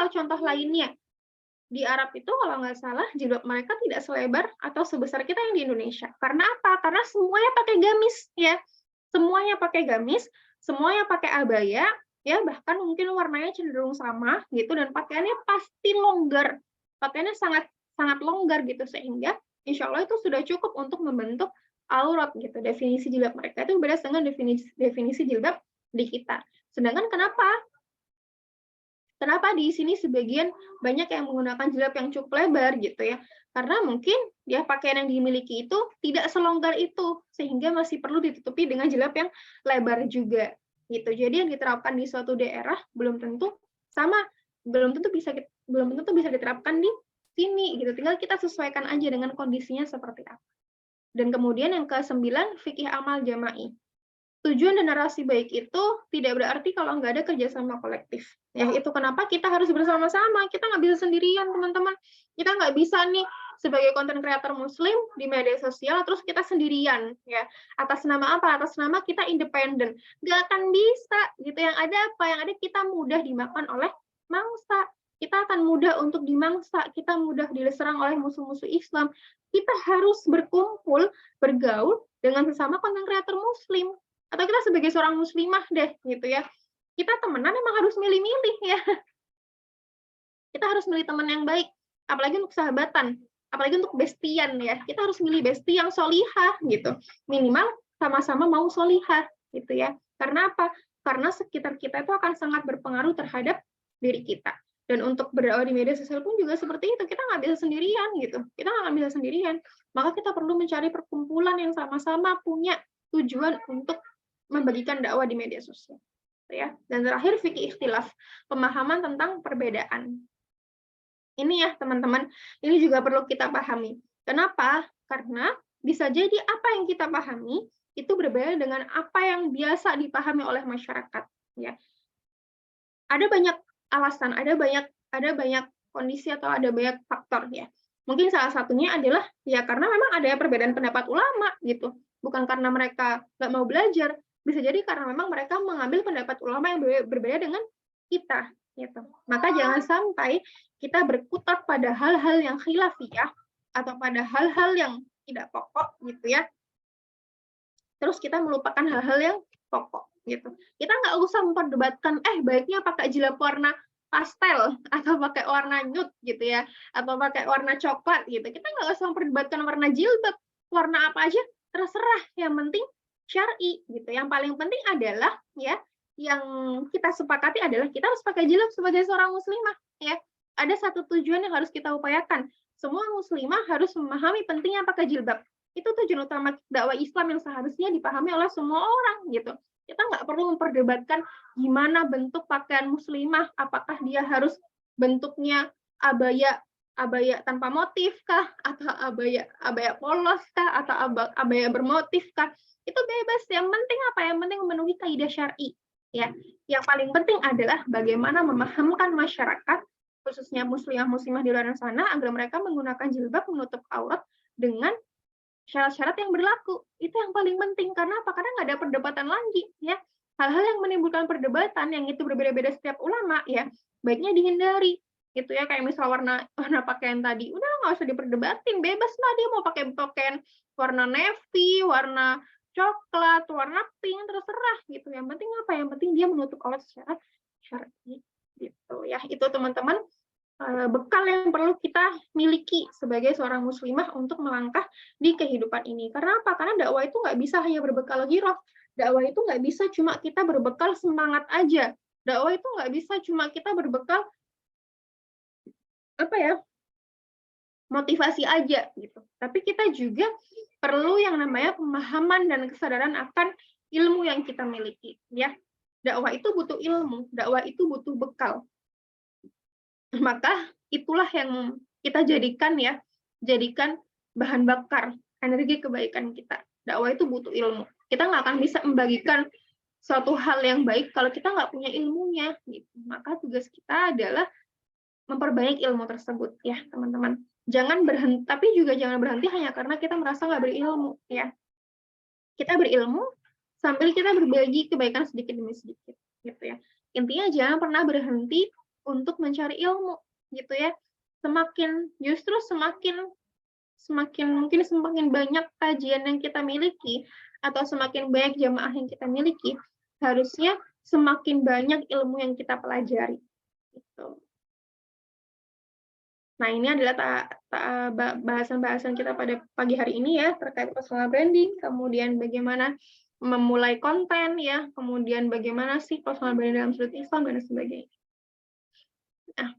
contoh lainnya, di Arab itu kalau nggak salah jilbab mereka tidak selebar atau sebesar kita yang di Indonesia. Karena apa? Karena semuanya pakai gamis ya. Semuanya pakai gamis, semuanya pakai abaya, ya bahkan mungkin warnanya cenderung sama gitu, dan pakaiannya pasti longgar, pakaiannya sangat longgar gitu, sehingga insya Allah itu sudah cukup untuk membentuk aurat gitu. Definisi jilbab mereka itu berbeda dengan definisi jilbab di kita. Sedangkan kenapa di sini sebagian banyak yang menggunakan jilbab yang cukup lebar gitu ya, karena mungkin ya pakaian yang dimiliki itu tidak selonggar itu, sehingga masih perlu ditutupi dengan jilbab yang lebar juga gitu. Jadi yang diterapkan di suatu daerah belum tentu bisa diterapkan di sini gitu. Tinggal kita sesuaikan aja dengan kondisinya seperti apa. Dan kemudian yang ke-9, fikih amal jama'i. Tujuan dan narasi baik itu tidak berarti kalau nggak ada kerjasama kolektif. Ya, itu kenapa kita harus bersama-sama. Kita nggak bisa sendirian, teman-teman. Kita nggak bisa nih sebagai konten kreator muslim di media sosial terus kita sendirian ya, atas nama apa? Atas nama kita independen. Nggak akan bisa gitu. Yang ada apa? Yang ada kita mudah dimakan oleh mangsa. Kita akan mudah untuk dimangsa, kita mudah diserang oleh musuh-musuh Islam. Kita harus berkumpul, bergaul dengan sesama konten kreator muslim. Atau kita sebagai seorang muslimah deh gitu ya. Kita temenan emang harus milih-milih ya. Kita harus milih teman yang baik, apalagi untuk sahabatan, apalagi untuk bestian ya. Kita harus milih besti yang solihah gitu. Minimal sama-sama mau solihah gitu ya. Karena apa? Karena sekitar kita itu akan sangat berpengaruh terhadap diri kita. Dan untuk berdakwah di media sosial pun juga seperti itu. Kita nggak bisa sendirian gitu. Kita nggak bisa sendirian. Maka kita perlu mencari perkumpulan yang sama-sama punya tujuan untuk membagikan dakwah di media sosial. Ya. Dan terakhir fikih ikhtilaf, pemahaman tentang perbedaan. Ini ya teman-teman, ini juga perlu kita pahami. Kenapa? Karena bisa jadi apa yang kita pahami itu berbeda dengan apa yang biasa dipahami oleh masyarakat. Ya. Ada banyak alasan, ada banyak kondisi atau ada banyak faktor ya. Mungkin salah satunya adalah ya karena memang ada perbedaan pendapat ulama gitu. Bukan karena mereka nggak mau belajar, bisa jadi karena memang mereka mengambil pendapat ulama yang berbeda dengan kita gitu. Maka jangan sampai kita berkutat pada hal-hal yang khilafiyah atau pada hal-hal yang tidak pokok gitu ya. Terus kita melupakan hal-hal yang pokok gitu. Kita nggak usah memperdebatkan baiknya pakai jilbab warna pastel atau pakai warna nude gitu ya, atau pakai warna coklat gitu. Kita nggak usah memperdebatkan warna jilbab, warna apa aja terserah, yang penting syar'i gitu. Yang paling penting adalah ya, yang kita sepakati adalah kita harus pakai jilbab sebagai seorang muslimah ya. Ada satu tujuan yang harus kita upayakan. Semua muslimah harus memahami pentingnya pakai jilbab. Itu tujuan utama dakwah Islam yang seharusnya dipahami oleh semua orang gitu. Kita nggak perlu memperdebatkan gimana bentuk pakaian muslimah, apakah dia harus bentuknya abaya tanpa motif kah, atau abaya polos kah, atau abaya bermotif kah. Itu bebas. Yang penting apa? Yang penting memenuhi kaidah syar'i. Ya, yang paling penting adalah bagaimana memahamkan masyarakat, khususnya muslimah di luar sana, agar mereka menggunakan jilbab menutup aurat dengan syarat-syarat yang berlaku. Itu yang paling penting. Karena apa? Karena nggak ada perdebatan lagi ya. Hal-hal yang menimbulkan perdebatan yang itu berbeda-beda setiap ulama ya, baiknya dihindari gitu ya. Kayak misal warna pakaian tadi, udah nggak usah diperdebatin, bebas lah dia mau pakai pakaian warna navy, warna coklat, warna pink, terserah gitu. Yang penting apa? Yang penting dia menutup aurat secara syar'i gitu ya. Itu teman-teman bekal yang perlu kita miliki sebagai seorang muslimah untuk melangkah di kehidupan ini. Karena apa? Karena dakwah itu nggak bisa hanya berbekal ghirah. Dakwah itu nggak bisa cuma kita berbekal semangat aja. Dakwah itu nggak bisa cuma kita berbekal motivasi aja gitu. Tapi kita juga perlu yang namanya pemahaman dan kesadaran akan ilmu yang kita miliki, ya. Dakwah itu butuh ilmu, dakwah itu butuh bekal. Maka itulah yang kita jadikan bahan bakar energi kebaikan kita. Dakwah itu butuh ilmu. Kita nggak akan bisa membagikan suatu hal yang baik kalau kita nggak punya ilmunya. Gitu. Maka tugas kita adalah memperbanyak ilmu tersebut, ya teman-teman. Jangan berhenti, tapi juga jangan berhenti hanya karena kita merasa nggak berilmu, ya. Kita berilmu sambil kita berbagi kebaikan sedikit demi sedikit, gitu ya. Intinya jangan pernah berhenti untuk mencari ilmu, gitu ya. Semakin mungkin semakin banyak kajian yang kita miliki atau semakin banyak jamaah yang kita miliki, harusnya semakin banyak ilmu yang kita pelajari. Gitu. Nah, ini adalah bahasan-bahasan kita pada pagi hari ini ya, terkait personal branding, kemudian bagaimana memulai konten ya, kemudian bagaimana sih personal branding dalam sudut Islam dan sebagainya. Nah,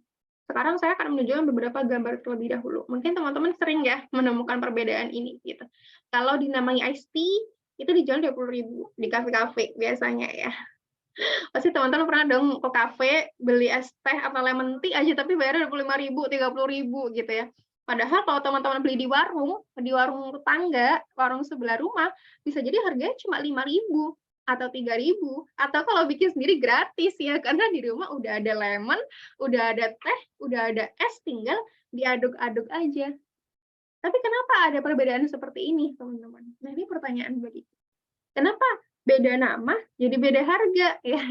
sekarang saya akan menunjukkan beberapa gambar terlebih dahulu. Mungkin teman-teman sering ya menemukan perbedaan ini gitu. Kalau dinamai iced tea itu dijual 20.000 di kafe-kafe biasanya ya. Pasti teman-teman pernah dong ke kafe beli es teh atau lemon tea aja tapi bayarnya 25.000, 30.000 gitu ya. Padahal kalau teman-teman beli di warung tetangga, warung sebelah rumah, bisa jadi harganya cuma 5.000 atau 3.000, atau kalau bikin sendiri gratis ya, karena di rumah udah ada lemon, udah ada teh, udah ada es, tinggal diaduk-aduk aja. Tapi kenapa ada perbedaan seperti ini, teman-teman? Nah, ini pertanyaan bagi kita. Kenapa beda nama jadi beda harga ya?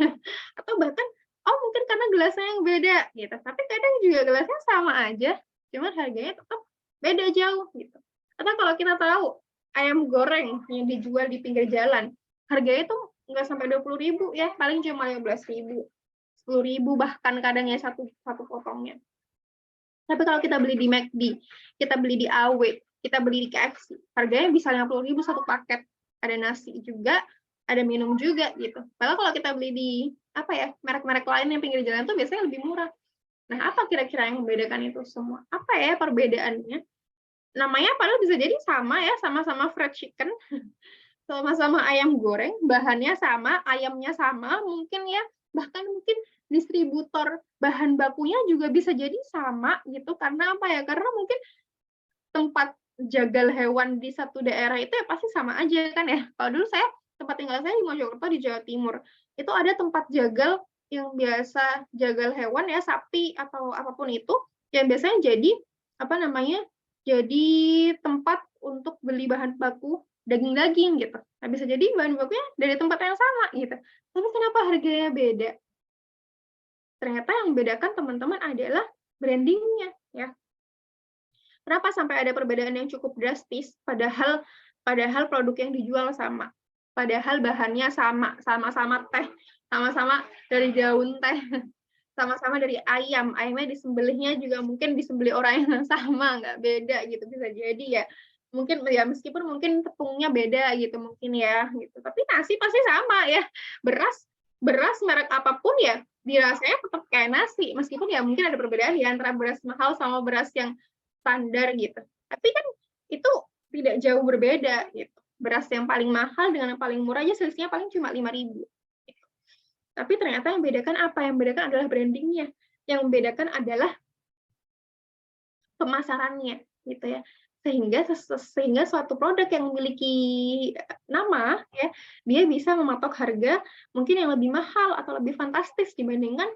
Atau bahkan mungkin karena gelasnya yang beda gitu. Tapi kadang juga gelasnya sama aja, cuman harganya tetap beda jauh gitu. Atau kalau kita tahu ayam goreng yang dijual di pinggir jalan, harganya tuh nggak sampai 20.000 ya, paling cuma 15.000, 10.000 bahkan kadang ya satu potongnya. Tapi kalau kita beli di McD, kita beli di AW, kita beli di KFC, harganya bisa 50.000 satu paket. Ada nasi juga, ada minum juga gitu. Padahal kalau kita beli di merek-merek lain yang pinggir jalan tuh biasanya lebih murah. Nah, apa kira-kira yang membedakan itu semua? Apa ya perbedaannya? Namanya padahal bisa jadi sama ya, sama-sama fried chicken, sama-sama ayam goreng, bahannya sama, ayamnya sama, mungkin ya, bahkan mungkin distributor bahan bakunya juga bisa jadi sama gitu. Karena apa ya? Karena mungkin tempat jagal hewan di satu daerah itu ya pasti sama aja kan ya. Kalau dulu tempat tinggal saya di Mojokerto di Jawa Timur, itu ada tempat jagal yang biasa jagal hewan ya, sapi atau apapun itu, yang biasanya jadi jadi tempat untuk beli bahan baku daging-daging gitu. Nah, bisa jadi bahan bakunya dari tempat yang sama gitu. Tapi kenapa harganya beda? Ternyata yang membedakan teman-teman adalah brandingnya ya. Kenapa sampai ada perbedaan yang cukup drastis, padahal produk yang dijual sama, padahal bahannya sama-sama teh, sama-sama dari daun teh, sama-sama dari ayam, ayamnya disembelihnya juga mungkin disembelih orang yang sama, nggak beda gitu, bisa jadi ya, mungkin ya meskipun mungkin tepungnya beda gitu mungkin ya, gitu, tapi nasi pasti sama ya, beras merek apapun ya, dirasanya tetap kayak nasi, meskipun ya mungkin ada perbedaan ya antara beras mahal sama beras yang standar gitu. Tapi kan itu tidak jauh berbeda gitu. Beras yang paling mahal dengan yang paling murah aja selisihnya paling cuma 5.000. Gitu. Tapi ternyata yang membedakan apa? Yang membedakan adalah brandingnya. Yang membedakan adalah pemasarannya gitu ya. Sehingga suatu produk yang memiliki nama ya, dia bisa mematok harga mungkin yang lebih mahal atau lebih fantastis dibandingkan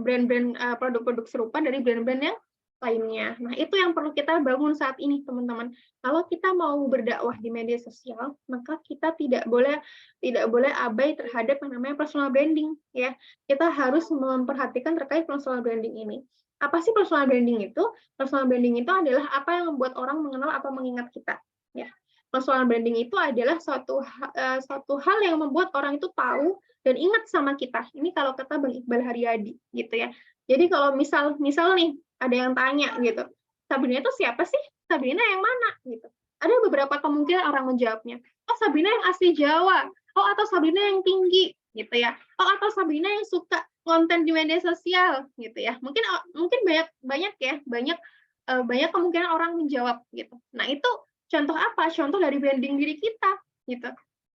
brand-brand produk-produk serupa dari brand-brand yang lainnya. Nah, itu yang perlu kita bangun saat ini, teman-teman. Kalau kita mau berdakwah di media sosial, maka kita tidak boleh abai terhadap yang namanya personal branding, ya. Kita harus memperhatikan terkait personal branding ini. Apa sih personal branding itu? Personal branding itu adalah apa yang membuat orang mengenal atau mengingat kita, ya. Personal branding itu adalah suatu hal yang membuat orang itu tahu dan ingat sama kita. Ini kalau kata Bang Iqbal Haryadi, gitu ya. Jadi kalau misal nih ada yang tanya gitu, Sabrina itu siapa sih? Sabrina yang mana gitu? Ada beberapa kemungkinan orang menjawabnya. Oh, Sabrina yang asli Jawa. Oh, atau Sabrina yang tinggi gitu ya. Oh, atau Sabrina yang suka konten di media sosial gitu ya. Mungkin banyak kemungkinan orang menjawab gitu. Nah, itu contoh apa? Contoh dari branding diri kita gitu.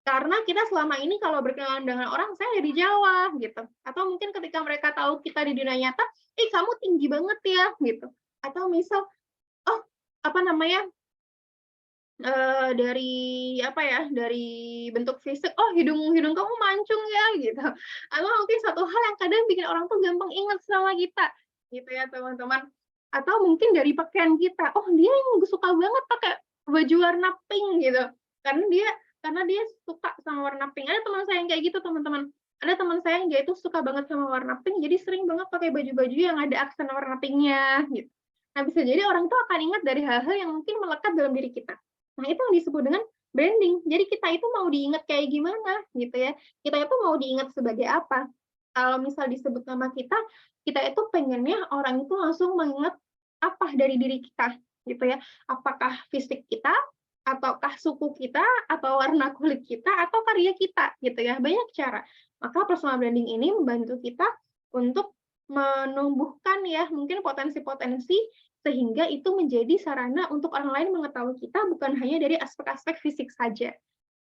Karena kita selama ini kalau berkenalan dengan orang, saya dari Jawa gitu. Atau mungkin ketika mereka tahu kita di dunia nyata, kamu tinggi banget ya gitu. Atau misal, oh apa namanya, dari bentuk fisik, oh hidung kamu mancung ya gitu. Atau mungkin satu hal yang kadang bikin orang tuh gampang ingat sama kita gitu ya teman-teman. Atau mungkin dari pakaian kita, oh dia yang suka banget pakai baju warna pink gitu. Karena dia suka sama warna pink. Ada teman saya yang kayak gitu teman-teman. Ada teman saya yang dia itu suka banget sama warna pink, jadi sering banget pakai baju-baju yang ada aksen warna pinknya gitu. Nah, bisa jadi orang tuh akan ingat dari hal-hal yang mungkin melekat dalam diri kita. Nah, itu yang disebut dengan branding. Jadi kita itu mau diingat kayak gimana gitu ya. Kita itu mau diingat sebagai apa. Kalau misal disebut nama kita itu pengennya orang itu langsung mengingat apa dari diri kita gitu ya. Apakah fisik kita, ataukah suku kita, atau warna kulit kita, atau karya kita gitu ya. Banyak cara. Maka personal branding ini membantu kita untuk menumbuhkan ya mungkin potensi-potensi sehingga itu menjadi sarana untuk orang lain mengetahui kita bukan hanya dari aspek-aspek fisik saja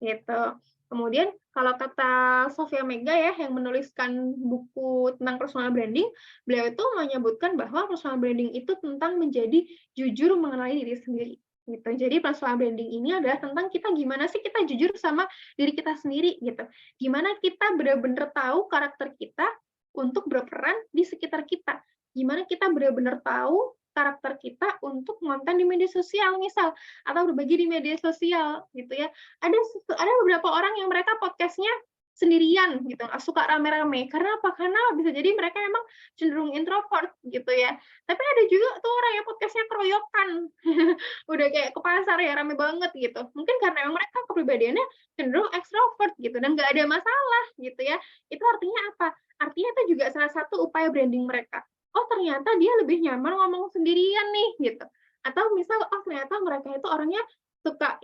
gitu. Kemudian kalau kata Sofia Mega ya yang menuliskan buku tentang personal branding, beliau itu menyebutkan bahwa personal branding itu tentang menjadi jujur mengenali diri sendiri gitu. Jadi personal branding ini adalah tentang kita gimana sih kita jujur sama diri kita sendiri gitu. Gimana kita benar-benar tahu karakter kita untuk berperan di sekitar kita. Gimana kita benar-benar tahu karakter kita untuk konten di media sosial misal atau berbagi di media sosial gitu ya. Ada beberapa orang yang mereka podcastnya sendirian gitu, suka rame-rame. Karena apa? Karena bisa jadi mereka memang cenderung introvert gitu ya. Tapi ada juga tuh orang yang podcastnya keroyokan. Udah kayak ke pasar ya rame banget gitu. Mungkin karena memang mereka kepribadiannya cenderung ekstrovert gitu dan nggak ada masalah gitu ya. Itu artinya apa? Artinya itu juga salah satu upaya branding mereka. Oh ternyata dia lebih nyaman ngomong sendirian nih gitu. Atau misal oh ternyata mereka itu orangnya suka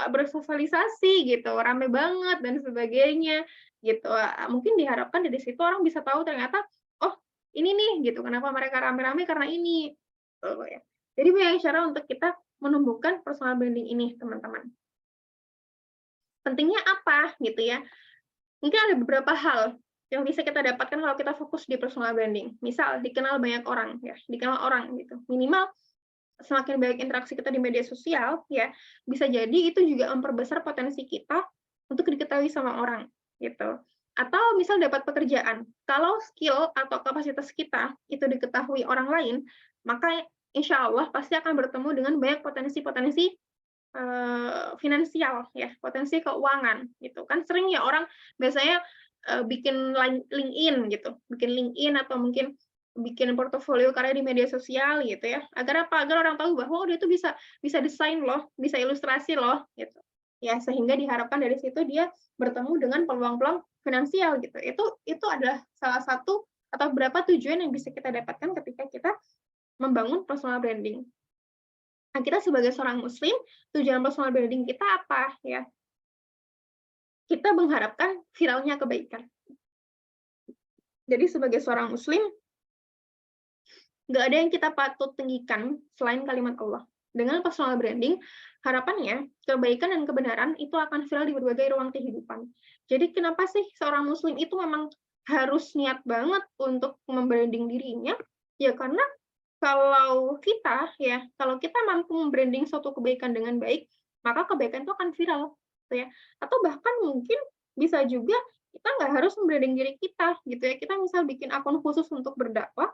bersosialisasi gitu, rame banget dan sebagainya gitu. Mungkin diharapkan dari situ orang bisa tahu ternyata oh ini nih gitu kenapa mereka rame-rame karena ini. Gitu, ya. Jadi banyak cara untuk kita menumbuhkan personal branding ini teman-teman. Pentingnya apa gitu ya? Mungkin ada beberapa hal yang bisa kita dapatkan kalau kita fokus di personal branding. Misal, dikenal banyak orang, ya, dikenal orang gitu. Minimal semakin banyak interaksi kita di media sosial, ya, bisa jadi itu juga memperbesar potensi kita untuk diketahui sama orang, gitu. Atau misal dapat pekerjaan, kalau skill atau kapasitas kita itu diketahui orang lain, maka insya Allah pasti akan bertemu dengan banyak potensi-potensi finansial, ya, potensi keuangan, gitu. Kan sering ya orang biasanya bikin LinkedIn gitu, bikin LinkedIn atau mungkin bikin portofolio karya di media sosial gitu ya. Agar apa? Agar orang tahu bahwa dia tuh bisa desain loh, bisa ilustrasi loh gitu. Ya, sehingga diharapkan dari situ dia bertemu dengan peluang-peluang finansial gitu. Itu adalah salah satu atau beberapa tujuan yang bisa kita dapatkan ketika kita membangun personal branding. Nah, kita sebagai seorang muslim, tujuan personal branding kita apa ya? Kita mengharapkan viralnya kebaikan. Jadi sebagai seorang muslim, nggak ada yang kita patut tinggikan selain kalimat Allah. Dengan personal branding, harapannya kebaikan dan kebenaran itu akan viral di berbagai ruang kehidupan. Jadi kenapa sih seorang muslim itu memang harus niat banget untuk membranding dirinya? Ya karena kalau kita mampu membranding suatu kebaikan dengan baik, maka kebaikan itu akan viral. Ya. Atau bahkan mungkin bisa juga kita nggak harus membranding diri kita gitu ya. Kita misal bikin akun khusus untuk berdakwah,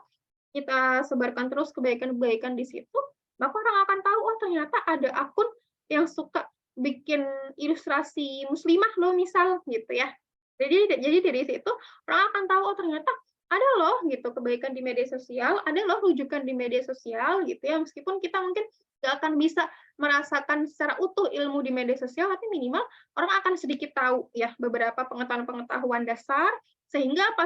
kita sebarkan terus kebaikan-kebaikan di situ, maka orang akan tahu oh ternyata ada akun yang suka bikin ilustrasi muslimah loh misal gitu ya. Jadi dari situ orang akan tahu oh ternyata ada loh gitu kebaikan di media sosial, ada loh rujukan di media sosial gitu ya. Meskipun kita mungkin nggak akan bisa merasakan secara utuh ilmu di media sosial, tapi minimal orang akan sedikit tahu ya beberapa pengetahuan dasar sehingga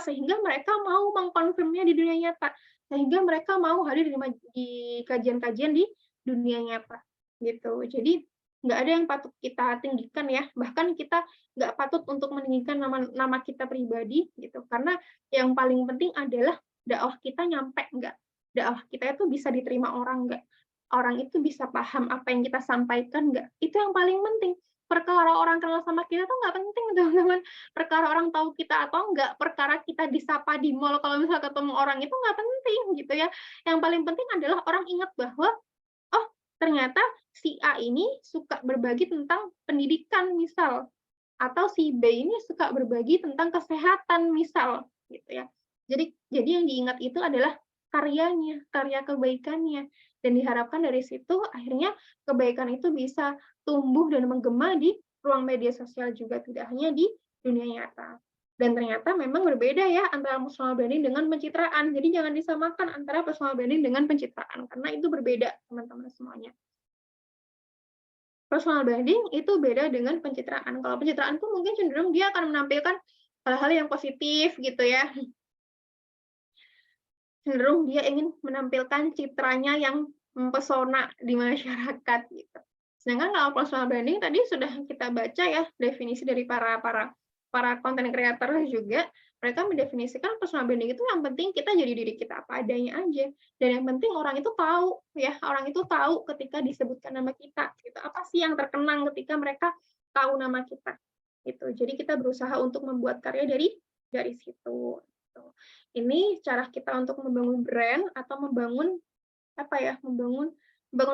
mereka mau mengkonfirmnya di dunia nyata, sehingga mereka mau hadir di kajian-kajian di dunia nyata gitu. Jadi nggak ada yang patut kita tinggikan ya, bahkan kita nggak patut untuk meninggikan nama kita pribadi gitu, karena yang paling penting adalah dakwah kita nyampe nggak, dakwah kita itu bisa diterima orang nggak, orang itu bisa paham apa yang kita sampaikan nggak, itu yang paling penting. Perkara orang kenal sama kita tuh nggak penting teman-teman, perkara orang tahu kita atau enggak, perkara kita disapa di mall kalau misal ketemu orang itu nggak penting gitu ya. Yang paling penting adalah orang ingat bahwa oh ternyata si A ini suka berbagi tentang pendidikan misal, atau si B ini suka berbagi tentang kesehatan misal gitu ya. Jadi yang diingat itu adalah karyanya, karya kebaikannya, dan diharapkan dari situ akhirnya kebaikan itu bisa tumbuh dan menggema di ruang media sosial juga, tidak hanya di dunia nyata. Dan ternyata memang berbeda ya antara personal branding dengan pencitraan. Jadi jangan disamakan antara personal branding dengan pencitraan, karena itu berbeda teman-teman semuanya. Personal branding itu beda dengan pencitraan. Kalau pencitraan itu mungkin cenderung dia akan menampilkan hal-hal yang positif gitu ya. Cenderung dia ingin menampilkan citranya yang mempesona di masyarakat gitu. Sedangkan kalau personal branding tadi sudah kita baca ya definisi dari para content creator juga, mereka mendefinisikan personal branding itu yang penting kita jadi diri kita apa adanya aja, dan yang penting orang itu tahu ya, orang itu tahu ketika disebutkan nama kita gitu, apa sih yang terkenang ketika mereka tahu nama kita gitu. Jadi kita berusaha untuk membuat karya dari situ gitu. Ini cara kita untuk membangun brand atau membangun membangun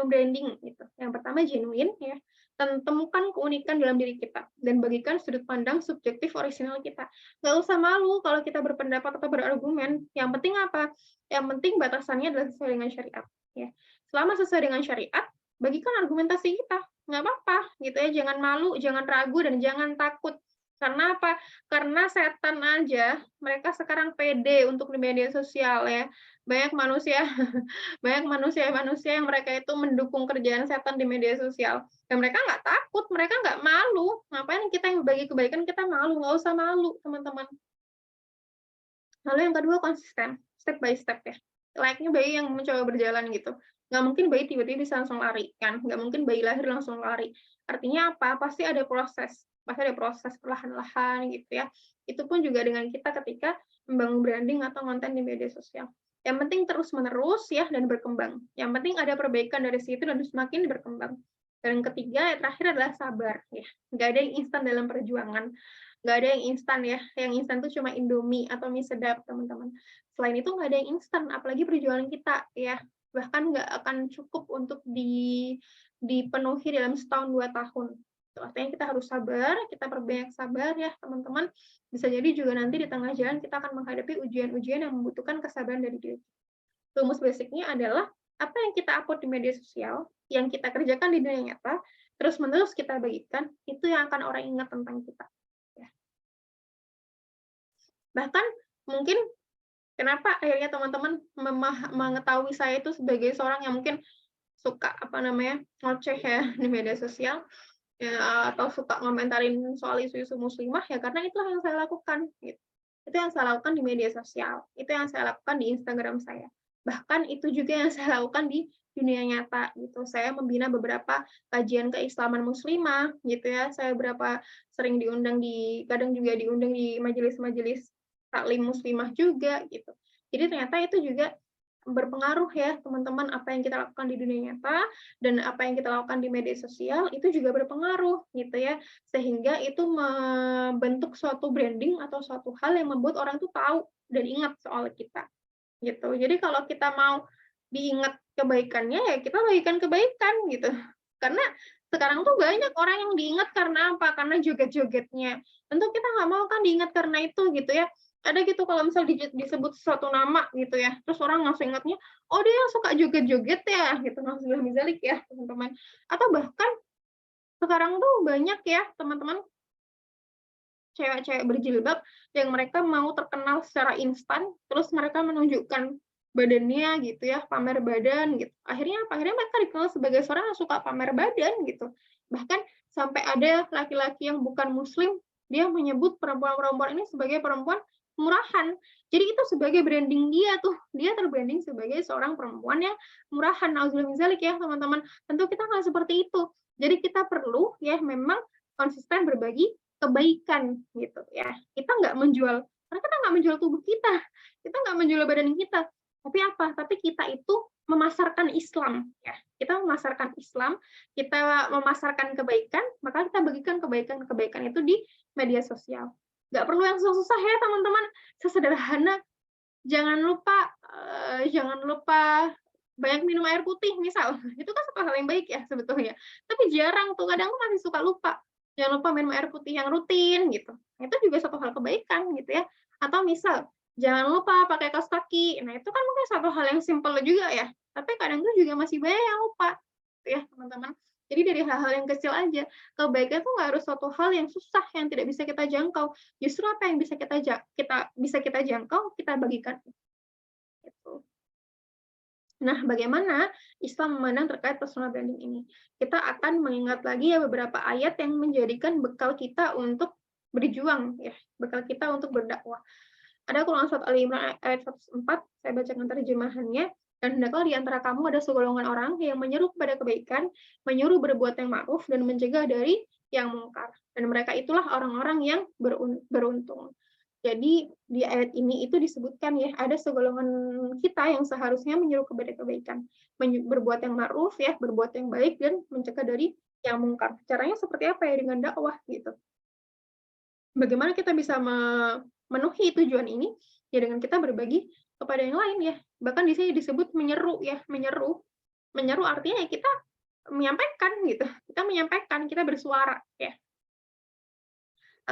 branding gitu. Yang pertama genuine ya, dan temukan keunikan dalam diri kita dan bagikan sudut pandang subjektif orisinal kita. Nggak usah malu kalau kita berpendapat atau berargumen. Yang penting apa? Yang penting batasannya adalah sesuai dengan syariat ya. Selama sesuai dengan syariat, bagikan argumentasi kita. Nggak apa-apa gitu ya, jangan malu, jangan ragu, dan jangan takut. Karena apa? Karena setan aja mereka sekarang pede untuk di media sosial ya. Banyak manusia yang mereka itu mendukung kerjaan setan di media sosial. Dan mereka nggak takut, mereka nggak malu. Ngapain kita yang berbagi kebaikan kita malu? Nggak usah malu, teman-teman. Lalu yang kedua, konsisten, step by step ya. Layaknya bayi yang mencoba berjalan gitu. Nggak mungkin bayi tiba-tiba bisa langsung lari, kan? Nggak mungkin bayi lahir langsung lari. Artinya apa? Pasti ada proses perlahan-lahan gitu ya. Itu pun juga dengan kita ketika membangun branding atau konten di media sosial. Yang penting terus-menerus ya, dan berkembang. Yang penting ada perbaikan dari situ dan semakin berkembang. Dan yang ketiga, yang terakhir adalah sabar ya. Nggak ada yang instan dalam perjuangan. Nggak ada yang instan ya. Yang instan itu cuma Indomie atau mie sedap, teman-teman. Selain itu nggak ada yang instan, apalagi perjuangan kita ya. Bahkan nggak akan cukup untuk dipenuhi dalam setahun 2 tahun. Artinya kita harus sabar, kita perbanyak sabar ya teman-teman. Bisa jadi juga nanti di tengah jalan kita akan menghadapi ujian-ujian yang membutuhkan kesabaran dari diri. Rumus basicnya adalah apa yang kita upload di media sosial, yang kita kerjakan di dunia nyata, terus-menerus kita bagikan, itu yang akan orang ingat tentang kita. Ya. Bahkan mungkin kenapa akhirnya teman-teman mengetahui saya itu sebagai seorang yang mungkin suka ngoceh ya di media sosial, ya, atau suka ngomentarin soal isu-isu muslimah ya, karena itulah yang saya lakukan gitu. Itu yang saya lakukan di media sosial, itu yang saya lakukan di Instagram saya, bahkan itu juga yang saya lakukan di dunia nyata gitu. Saya membina beberapa kajian keislaman muslimah gitu ya, saya sering diundang kadang juga diundang di majelis-majelis taklim muslimah juga gitu. Jadi ternyata itu juga berpengaruh ya teman-teman, apa yang kita lakukan di dunia nyata dan apa yang kita lakukan di media sosial itu juga berpengaruh gitu ya, sehingga itu membentuk suatu branding atau suatu hal yang membuat orang tuh tahu dan ingat soal kita gitu. Jadi kalau kita mau diingat kebaikannya ya kita bagikan kebaikan gitu, karena sekarang tuh banyak orang yang diingat karena apa? Karena joget-jogetnya. Tentu kita nggak mau kan diingat karena itu gitu ya. Ada gitu kalau misal disebut suatu nama gitu ya, terus orang langsung ingatnya, oh dia yang suka joget-joget ya, gitu, langsung mizalik ya teman-teman. Atau bahkan sekarang tuh banyak ya teman-teman cewek-cewek berjilbab yang mereka mau terkenal secara instan, terus mereka menunjukkan badannya gitu ya, pamer badan gitu. Akhirnya apa? Akhirnya mereka dikenal sebagai seorang yang suka pamer badan gitu. Bahkan sampai ada laki-laki yang bukan muslim, dia menyebut perempuan-perempuan ini sebagai perempuan murahan. Jadi itu sebagai branding dia tuh, dia terbranding sebagai seorang perempuan yang murahan. Nauzubillah min dzalik ya teman-teman. Tentu kita nggak seperti itu. Jadi kita perlu ya memang konsisten berbagi kebaikan gitu ya. Kita nggak menjual, karena kita nggak menjual tubuh kita nggak menjual badan kita. Tapi apa? Tapi kita itu memasarkan Islam ya. Kita memasarkan Islam, kita memasarkan kebaikan, maka kita bagikan kebaikan-kebaikan itu di media sosial. Nggak perlu yang susah-susah ya teman-teman, sesederhana jangan lupa banyak minum air putih misal, itu kan satu hal yang baik ya sebetulnya, tapi jarang tuh, kadang tuh masih suka lupa. Jangan lupa minum air putih yang rutin gitu, itu juga satu hal kebaikan gitu ya. Atau misal jangan lupa pakai kaos kaki, nah itu kan mungkin satu hal yang simple juga ya, tapi kadang tuh juga masih banyak yang lupa gitu ya teman-teman. Jadi dari hal-hal yang kecil aja, kebaikan itu nggak harus suatu hal yang susah, yang tidak bisa kita jangkau. Justru apa yang bisa kita jangkau, kita bagikan. Gitu. Nah, bagaimana Islam memandang terkait personal branding ini? Kita akan mengingat lagi ya beberapa ayat yang menjadikan bekal kita untuk berjuang, ya, bekal kita untuk berdakwah. Ada Quran Surat Ali Imran ayat 104, saya bacakan terjemahannya. Dan hendaklah di antara kamu ada segolongan orang yang menyeru kepada kebaikan, menyuruh berbuat yang ma'ruf, dan mencegah dari yang mungkar. Dan mereka itulah orang-orang yang beruntung. Jadi di ayat ini itu disebutkan ya, ada segolongan kita yang seharusnya menyuruh kepada kebaikan, berbuat yang ma'ruf ya, berbuat yang baik, dan mencegah dari yang mungkar. Caranya seperti apa ya? Dengan dakwah gitu. Bagaimana kita bisa memenuhi tujuan ini? Ya dengan kita berbagi kepada yang lain ya. Bahkan di sini disebut menyeru ya, menyeru. Menyeru artinya ya kita menyampaikan gitu. Kita menyampaikan, kita bersuara ya.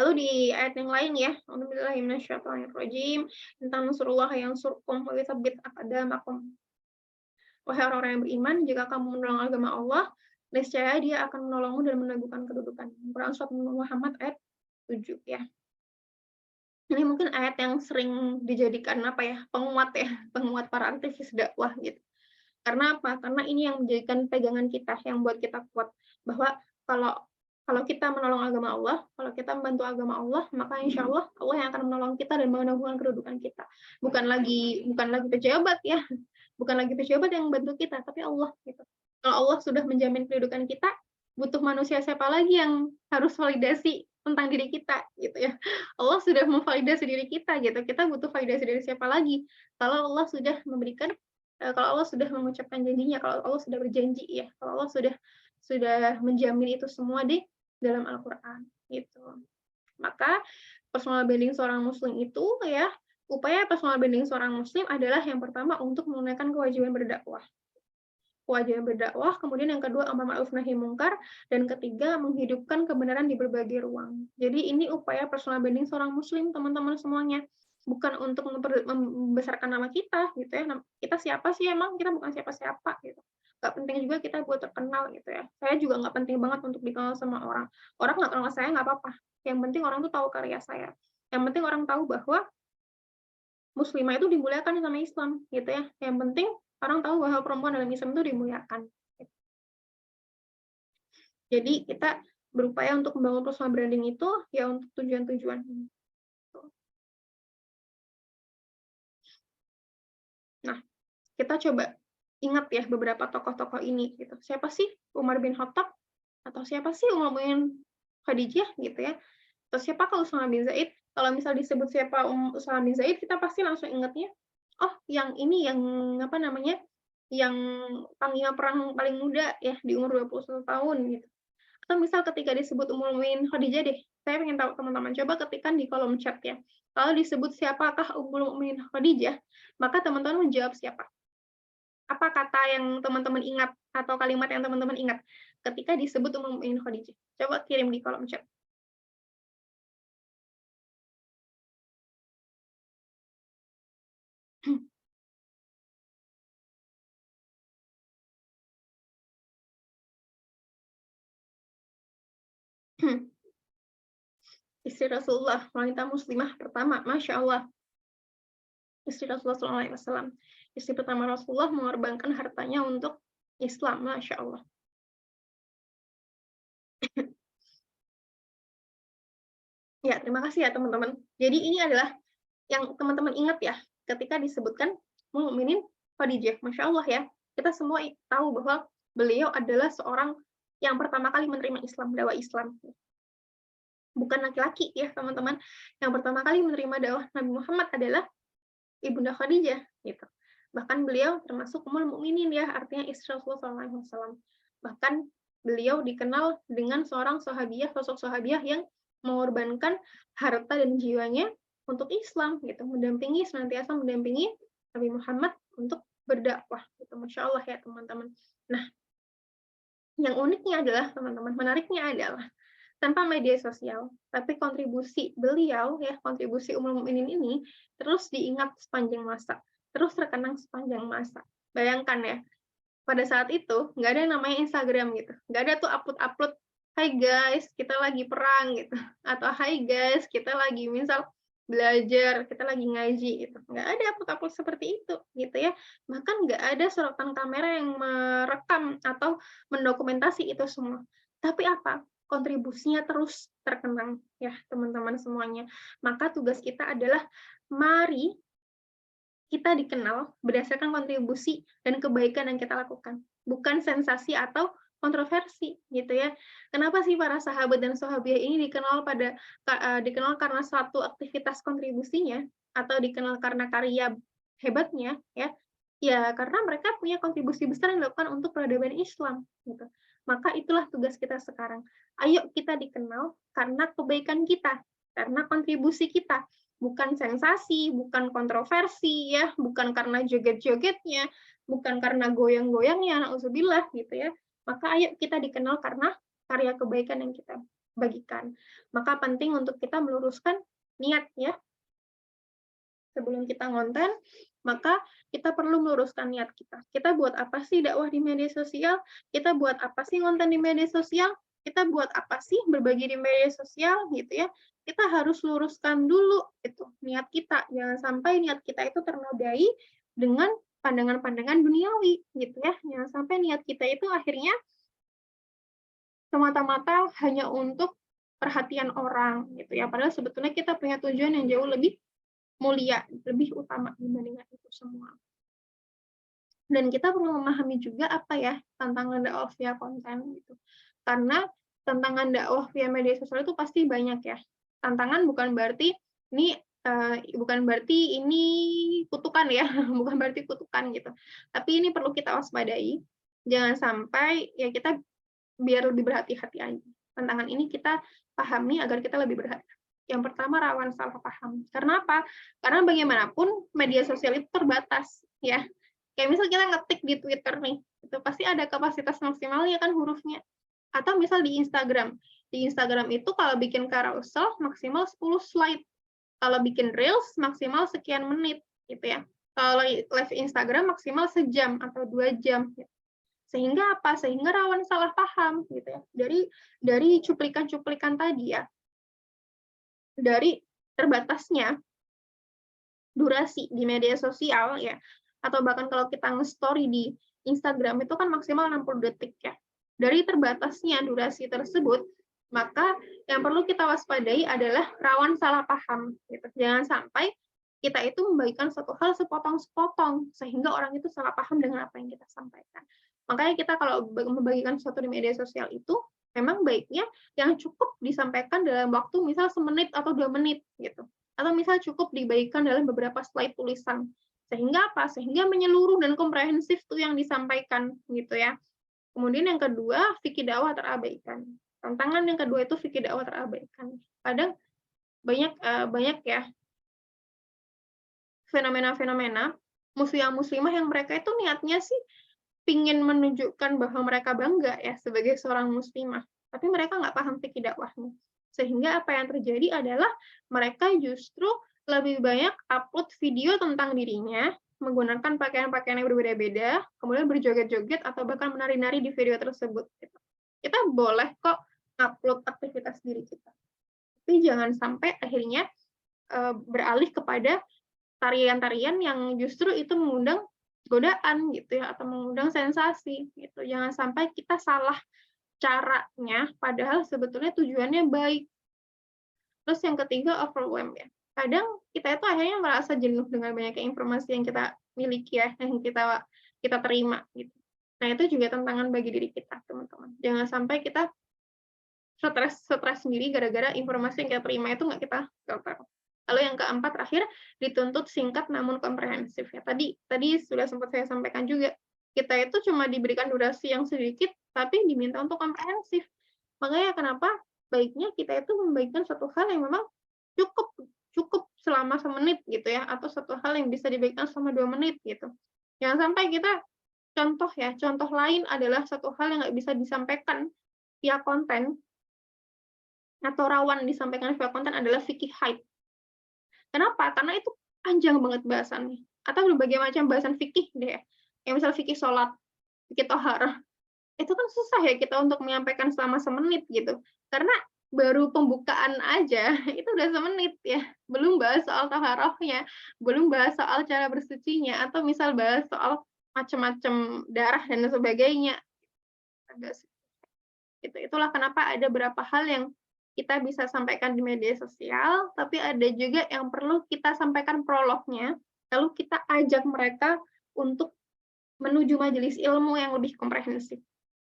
Lalu di ayat yang lain ya, Alhamdulillah minasyaitonirrajim, tentang Nasrullah yang surkum wa yutsabbit aqdamakum. Wahai orang-orang yang beriman, jika kamu menolong agama Allah, niscaya Dia akan menolongmu dan meneguhkan kedudukan. Quran Surat Muhammad ayat 7 ya. Ini mungkin ayat yang sering dijadikan penguat para aktivis dakwah gitu. Karena apa? Karena ini yang menjadikan pegangan kita, yang buat kita kuat bahwa kalau kita menolong agama Allah, kalau kita membantu agama Allah, maka insya Allah Allah yang akan menolong kita dan meneguhkan kedudukan kita. Bukan lagi pejabat ya, bukan lagi pejabat yang membantu kita, tapi Allah gitu. Kalau Allah sudah menjamin kedudukan kita, butuh manusia siapa lagi yang harus validasi tentang diri kita gitu ya. Allah sudah memvalidasi diri kita gitu. Kita butuh validasi dari siapa lagi? Kalau Allah sudah memberikan, kalau Allah sudah mengucapkan janjinya, kalau Allah sudah berjanji ya, kalau Allah sudah menjamin itu semua di dalam Al-Qur'an gitu. Maka personal branding seorang muslim itu ya, upaya personal branding seorang muslim adalah yang pertama untuk menunaikan kewajiban berdakwah. Kemudian yang kedua amar ma'ruf nahi mungkar, dan ketiga menghidupkan kebenaran di berbagai ruang. Jadi ini upaya personal branding seorang muslim, teman-teman semuanya. Bukan untuk membesarkan nama kita gitu ya. Kita siapa sih emang? Kita bukan siapa-siapa gitu. Gak penting juga kita buat terkenal gitu ya. Saya juga nggak penting banget untuk dikenal sama orang. Orang nggak kenal saya nggak apa-apa. Yang penting orang tuh tahu karya saya. Yang penting orang tahu bahwa muslimah itu dimuliakan sama Islam gitu ya. Yang penting orang tahu bahwa perempuan dalam Islam itu dimuliakan. Jadi kita berupaya untuk membangun personal branding itu ya untuk tujuan-tujuan. Nah, kita coba ingat ya beberapa tokoh-tokoh ini gitu. Siapa sih Umar bin Khattab? Atau siapa sih Umar bin Khadijah gitu ya? Atau siapa kalau Usama bin Zaid? Kalau misal disebut siapa Usama bin Zaid, kita pasti langsung ingatnya, oh yang ini yang apa namanya? Yang panglima perang paling muda ya di umur 21 tahun gitu. Atau misal ketika disebut Ummul Mukminin Khadijah deh. Saya pengen tahu teman-teman, coba ketikkan di kolom chat ya. Kalau disebut siapakah Ummul Mukminin Khadijah, maka teman-teman menjawab siapa? Apa kata yang teman-teman ingat atau kalimat yang teman-teman ingat ketika disebut Ummul Mukminin Khadijah? Coba kirim di kolom chat. Istri Rasulullah, wanita muslimah pertama, Masya Allah. Istri Rasulullah SAW. Istri pertama Rasulullah mengorbankan hartanya untuk Islam, Masya Allah. Ya, terima kasih ya teman-teman. Jadi ini adalah yang teman-teman ingat ya, ketika disebutkan Ummul Mukminin Khadijah, Masya Allah ya, kita semua tahu bahwa beliau adalah seorang yang pertama kali menerima Islam, dakwah Islam. Bukan laki-laki ya teman-teman, yang pertama kali menerima dakwah Nabi Muhammad adalah Ibunda Khadijah gitu. Bahkan beliau termasuk Ummul Mukminin ya, artinya istri Rasulullah SAW. Bahkan beliau dikenal dengan seorang sahabiah, sosok sahabiah yang mengorbankan harta dan jiwanya untuk Islam gitu, senantiasa mendampingi Nabi Muhammad untuk berdakwah gitu. Masya Allah ya teman-teman. Nah, yang uniknya adalah teman-teman, menariknya adalah tanpa media sosial, tapi kontribusi beliau ya, kontribusi Ummul Mukminin ini terus diingat sepanjang masa, terus terkenang sepanjang masa. Bayangkan ya, pada saat itu nggak ada yang namanya Instagram gitu, nggak ada tuh upload, "Hai guys, kita lagi perang" gitu, atau "Hai guys, kita lagi misal belajar, kita lagi ngaji" gitu. Nggak ada upload seperti itu gitu ya. Bahkan nggak ada sorotan kamera yang merekam atau mendokumentasi itu semua. Tapi apa? Kontribusinya terus terkenang ya teman-teman semuanya. Maka tugas kita adalah mari kita dikenal berdasarkan kontribusi dan kebaikan yang kita lakukan, bukan sensasi atau kontroversi gitu ya. Kenapa sih para sahabat dan sahabiah ini dikenal karena suatu aktivitas kontribusinya atau dikenal karena karya hebatnya ya? Ya karena mereka punya kontribusi besar yang dilakukan untuk peradaban Islam gitu. Maka itulah tugas kita sekarang. Ayo kita dikenal karena kebaikan kita, karena kontribusi kita, bukan sensasi, bukan kontroversi ya, bukan karena joget-jogetnya, bukan karena goyang-goyangnya, na'udzubillah gitu ya. Maka ayo kita dikenal karena karya kebaikan yang kita bagikan. Maka penting untuk kita meluruskan niat ya. Sebelum kita ngonten, maka kita perlu meluruskan niat kita. Kita buat apa sih dakwah di media sosial? Kita buat apa sih ngonten di media sosial? Kita buat apa sih berbagi di media sosial gitu ya? Kita harus luruskan dulu itu niat kita. Jangan sampai niat kita itu ternodai dengan pandangan-pandangan duniawi gitu ya. Jangan sampai niat kita itu akhirnya semata-mata hanya untuk perhatian orang gitu ya. Padahal sebetulnya kita punya tujuan yang jauh lebih mulia, lebih utama dibandingkan itu semua. Dan kita perlu memahami juga apa ya tantangan dakwah via konten gitu. Karena tantangan dakwah via media sosial itu pasti banyak ya. Tantangan bukan berarti ini kutukan ya, bukan berarti kutukan gitu. Tapi ini perlu kita waspadai. Jangan sampai ya kita biar lebih berhati-hati aja. Tantangan ini kita pahami agar kita lebih berhati-hati. Yang pertama rawan salah paham. Karena apa? Karena bagaimanapun media sosial itu terbatas ya. Kayak misal kita ngetik di Twitter nih, itu pasti ada kapasitas maksimalnya kan hurufnya. Atau misal di Instagram. Di Instagram itu kalau bikin carousel maksimal 10 slide. Kalau bikin reels maksimal sekian menit gitu ya. Kalau live Instagram maksimal sejam atau 2 jam. Sehingga apa? Sehingga rawan salah paham gitu ya. Dari cuplikan-cuplikan tadi ya. Dari terbatasnya durasi di media sosial ya, atau bahkan kalau kita nge-story di Instagram itu kan maksimal 60 detik ya. Dari terbatasnya durasi tersebut, maka yang perlu kita waspadai adalah rawan salah paham gitu. Jangan sampai kita itu membagikan suatu hal sepotong-sepotong sehingga orang itu salah paham dengan apa yang kita sampaikan. Makanya kita kalau membagikan sesuatu di media sosial itu memang baiknya yang cukup disampaikan dalam waktu misal semenit atau 2 menit gitu. Atau misal cukup dibagikan dalam beberapa slide tulisan. Sehingga apa? Sehingga menyeluruh dan komprehensif tuh yang disampaikan gitu ya. Kemudian yang kedua, fikih dakwah terabaikan. Tantangan yang kedua itu fikih dakwah terabaikan. Kadang banyak ya fenomena-fenomena muslimah yang mereka itu niatnya sih pingin menunjukkan bahwa mereka bangga ya sebagai seorang muslimah, tapi mereka nggak paham fikih dakwahnya. Sehingga apa yang terjadi adalah mereka justru lebih banyak upload video tentang dirinya, menggunakan pakaian-pakaian yang berbeda-beda, kemudian berjoget-joget atau bahkan menari-nari di video tersebut. Kita boleh kok upload aktivitas diri kita, tapi jangan sampai akhirnya beralih kepada tarian-tarian yang justru itu mengundang godaan gitu ya, atau mengundang sensasi gitu. Jangan sampai kita salah caranya padahal sebetulnya tujuannya baik. Terus yang ketiga overwhelm ya. kadang kita itu akhirnya merasa jenuh dengan banyaknya informasi yang kita miliki ya, yang kita terima gitu. Nah, itu juga tantangan bagi diri kita, teman-teman. Jangan sampai kita stres sendiri gara-gara informasi yang kita terima itu nggak kita filter. Lalu yang keempat terakhir, dituntut singkat namun komprehensif ya. Tadi sudah sempat saya sampaikan juga, kita itu cuma diberikan durasi yang sedikit tapi diminta untuk komprehensif. Makanya kenapa baiknya kita itu membagikan satu hal yang memang cukup selama 1 menit gitu ya, atau satu hal yang bisa dibagikan selama 2 menit gitu. Jangan sampai kita contoh lain adalah satu hal yang nggak bisa disampaikan via konten atau rawan disampaikan via konten adalah fikih haid. Kenapa? Karena itu panjang banget bahasannya. Atau berbagai macam bahasan fikih deh. Yang misal fikih sholat, fikih toharah. Itu kan susah ya kita untuk menyampaikan selama 1 menit gitu. Karena baru pembukaan aja itu udah 1 menit ya. Belum bahas soal toharahnya, belum bahas soal cara bersucinya, atau misal bahas soal macam-macam darah dan sebagainya. Itulah kenapa ada beberapa hal yang kita bisa sampaikan di media sosial, tapi ada juga yang perlu kita sampaikan prolognya, lalu kita ajak mereka untuk menuju majelis ilmu yang lebih komprehensif.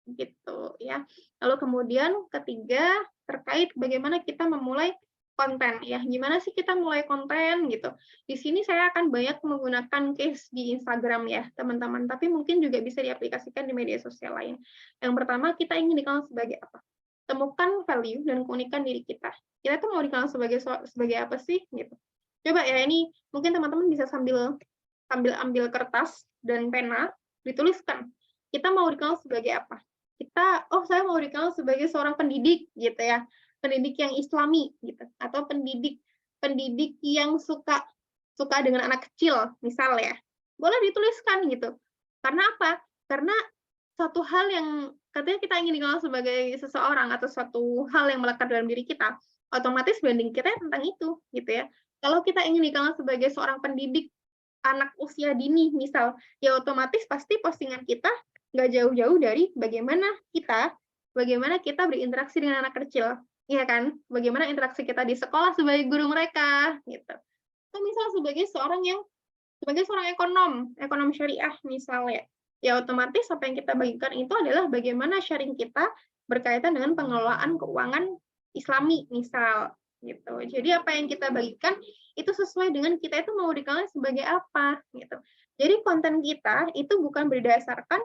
Gitu ya. Lalu kemudian ketiga, terkait bagaimana kita memulai konten ya. Gimana sih kita mulai konten gitu. Di sini saya akan banyak menggunakan case di Instagram ya, teman-teman, tapi mungkin juga bisa diaplikasikan di media sosial lain. Yang pertama, kita ingin dikenal sebagai apa? Temukan value dan keunikan diri kita. Kita tuh mau dikenal sebagai apa sih gitu. Coba ya, ini mungkin teman-teman bisa sambil ambil kertas dan pena, dituliskan. Kita mau dikenal sebagai apa? Saya mau dikenal sebagai seorang pendidik gitu ya. Pendidik yang islami gitu, atau pendidik yang suka dengan anak kecil misal ya. Boleh dituliskan gitu. Karena apa? Karena satu hal yang katanya kita ingin dikenal sebagai seseorang atau suatu hal yang melekat dalam diri kita, otomatis branding kita tentang itu gitu ya. Kalau kita ingin dikenal sebagai seorang pendidik anak usia dini misal, ya otomatis pasti postingan kita nggak jauh-jauh dari bagaimana kita berinteraksi dengan anak kecil, ya kan? Bagaimana interaksi kita di sekolah sebagai guru mereka gitu. Atau misal sebagai seorang ekonom syariah misalnya. Ya otomatis apa yang kita bagikan itu adalah bagaimana sharing kita berkaitan dengan pengelolaan keuangan Islami misal gitu. Jadi apa yang kita bagikan itu sesuai dengan kita itu mau dikenal sebagai apa gitu. Jadi konten kita itu bukan berdasarkan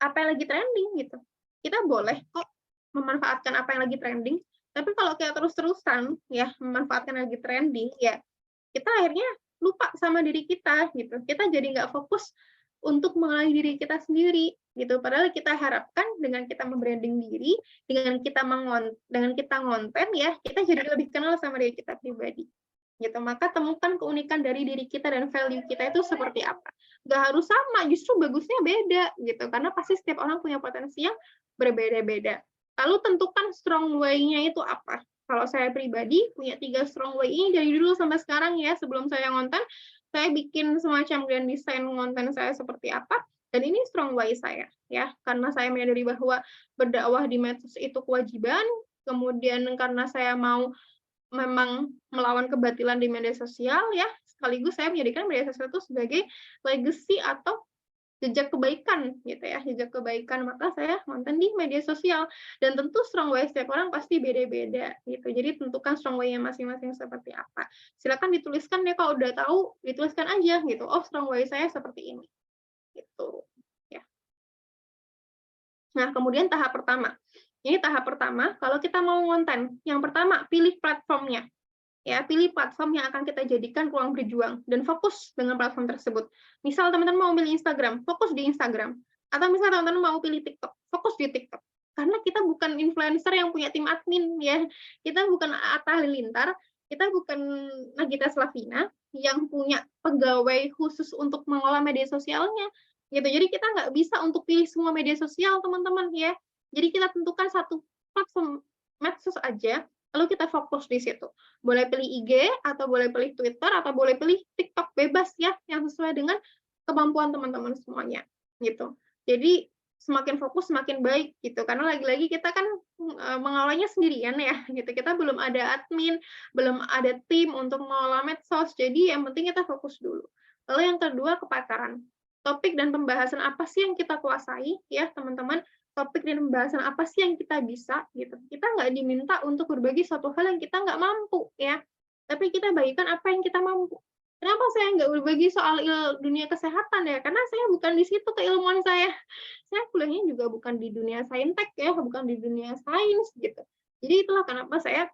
apa yang lagi trending gitu. Kita boleh kok memanfaatkan apa yang lagi trending, tapi kalau kita terus-terusan ya memanfaatkan yang lagi trending ya kita akhirnya lupa sama diri kita gitu. Kita jadi nggak fokus untuk mengenali diri kita sendiri gitu. Padahal kita harapkan dengan kita membranding diri, dengan kita ngonten ya, kita jadi lebih kenal sama diri kita pribadi. Gitu. Maka temukan keunikan dari diri kita dan value kita itu seperti apa. Nggak harus sama, justru bagusnya beda gitu. Karena pasti setiap orang punya potensi yang berbeda-beda. Lalu tentukan strong way-nya itu apa. Kalau saya pribadi punya 3 strong way ini dari dulu sampai sekarang ya, sebelum saya ngonten, saya bikin semacam grand design konten saya seperti apa, dan ini strong way saya ya, karena saya menyadari bahwa berdakwah di medsos itu kewajiban, kemudian karena saya mau memang melawan kebatilan di media sosial ya, sekaligus saya menjadikan media sosial itu sebagai legacy atau jejak kebaikan gitu ya, jejak kebaikan, maka saya konten di media sosial. Dan tentu strong way setiap orang pasti beda-beda gitu. Jadi tentukan strong way-nya masing-masing seperti apa. Silakan dituliskan deh, kalau udah tahu dituliskan aja gitu. Oh, strong way saya seperti ini. Gitu ya. Nah, kemudian tahap pertama. Ini tahap pertama kalau kita mau konten. Yang pertama, pilih platformnya. Ya, pilih platform yang akan kita jadikan ruang berjuang dan fokus dengan platform tersebut. Misal teman-teman mau pilih Instagram, fokus di Instagram. Atau misal teman-teman mau pilih TikTok, fokus di TikTok. Karena kita bukan influencer yang punya tim admin ya. Kita bukan Atta Halilintar, kita bukan Nagita Slavina yang punya pegawai khusus untuk mengolah media sosialnya. Gitu. Jadi kita nggak bisa untuk pilih semua media sosial, teman-teman ya. Jadi kita tentukan satu platform medsos aja. Lalu kita fokus di situ. Boleh pilih IG, atau boleh pilih Twitter, atau boleh pilih TikTok, bebas ya, yang sesuai dengan kemampuan teman-teman semuanya. Gitu. Jadi semakin fokus semakin baik gitu, karena lagi-lagi kita kan mengolahnya sendirian ya gitu, kita belum ada admin, belum ada tim untuk mengolah medsos, jadi yang penting kita fokus dulu. Lalu yang kedua, kepakaran. Topik dan pembahasan apa sih yang kita kuasai ya teman-teman, topik dan pembahasan apa sih yang kita bisa gitu. Kita nggak diminta untuk berbagi suatu hal yang kita nggak mampu ya, tapi kita bagikan apa yang kita mampu. Kenapa saya nggak berbagi soal dunia kesehatan ya? Karena saya bukan di situ keilmuan saya. Saya kuliahnya juga bukan di dunia saintek ya, bukan di dunia sains gitu. Jadi itulah kenapa saya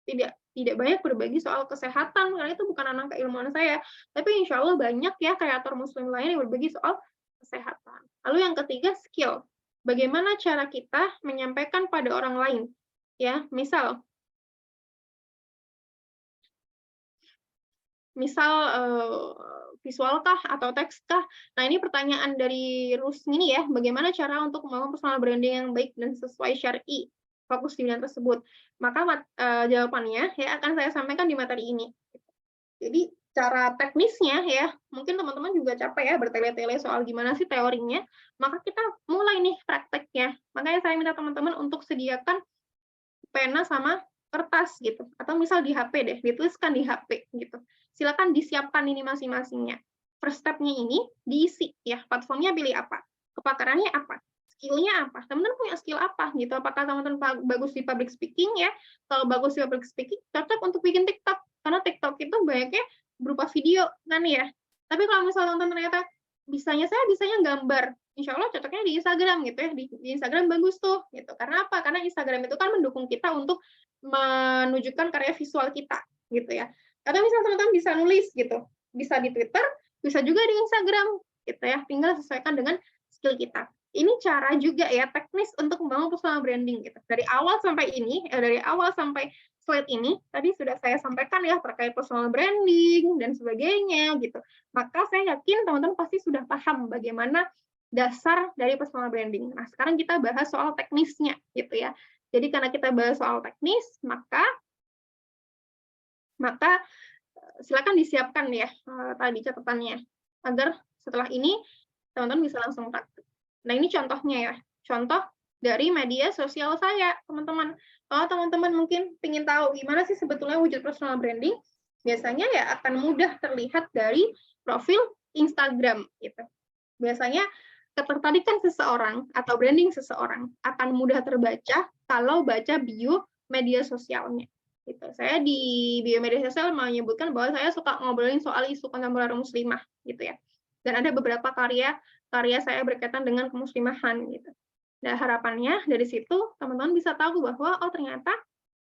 tidak banyak berbagi soal kesehatan, karena itu bukan ranah keilmuan saya. Tapi insya Allah banyak ya kreator muslim lain yang berbagi soal kesehatan. Lalu yang ketiga, skill. Bagaimana cara kita menyampaikan pada orang lain? Ya, misal visualkah atau tekskah? Nah, ini pertanyaan dari Rusmini ya, bagaimana cara untuk membangun personal branding yang baik dan sesuai syar'i, fokus di bidang tersebut. Maka jawabannya ya akan saya sampaikan di materi ini. Jadi cara teknisnya ya, mungkin teman-teman juga capek ya bertele-tele soal gimana sih teorinya, maka kita mulai nih prakteknya. Makanya saya minta teman-teman untuk sediakan pena sama kertas gitu, atau misal di HP deh, dituliskan di HP gitu. Silakan disiapkan ini masing-masingnya. First step-nya ini diisi ya, platformnya pilih apa, kepakarannya apa, skill-nya apa, teman-teman punya skill apa gitu. Apakah teman-teman bagus di public speaking ya? Kalau bagus di public speaking, cocok untuk bikin TikTok, karena TikTok itu banyaknya berupa video kan ya. Tapi kalau misalnya teman-teman ternyata bisanya gambar, insya Allah cocoknya di Instagram gitu ya, di Instagram bagus tuh gitu. Karena apa? Karena Instagram itu kan mendukung kita untuk menunjukkan karya visual kita gitu ya. Atau misalnya teman-teman bisa nulis gitu, bisa di Twitter, bisa juga di Instagram gitu ya, tinggal sesuaikan dengan skill kita. Ini cara juga ya teknis untuk membangun personal branding gitu. Dari awal sampai slide ini tadi sudah saya sampaikan ya terkait personal branding dan sebagainya gitu. Maka saya yakin teman-teman pasti sudah paham bagaimana dasar dari personal branding. Nah, sekarang kita bahas soal teknisnya gitu ya. Jadi karena kita bahas soal teknis, maka silakan disiapkan ya tadi catatannya agar setelah ini teman-teman bisa langsung praktik. Nah, ini contohnya ya. Contoh dari media sosial saya, teman-teman. Kalau teman-teman mungkin ingin tahu gimana sih sebetulnya wujud personal branding, biasanya ya akan mudah terlihat dari profil Instagram gitu. Biasanya ketertarikan seseorang atau branding seseorang akan mudah terbaca kalau baca bio media sosialnya. Gitu. Saya di bio media sosial menyebutkan bahwa saya suka ngobrolin soal isu kontemporer muslimah gitu ya. Dan ada beberapa karya saya berkaitan dengan kemuslimahan gitu. Nah, harapannya dari situ teman-teman bisa tahu bahwa oh ternyata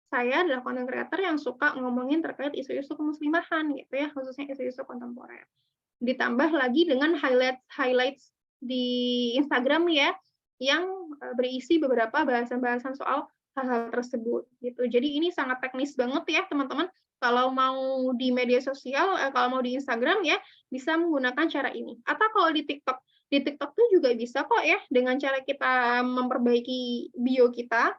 saya adalah content creator yang suka ngomongin terkait isu-isu kemuslimahan gitu ya, khususnya isu-isu kontemporer. Ditambah lagi dengan highlights di Instagram ya yang berisi beberapa bahasan-bahasan soal hal-hal tersebut gitu. Jadi ini sangat teknis banget ya teman-teman. Kalau mau di media sosial, kalau mau di Instagram ya bisa menggunakan cara ini. Atau kalau di TikTok tuh juga bisa kok ya dengan cara kita memperbaiki bio kita,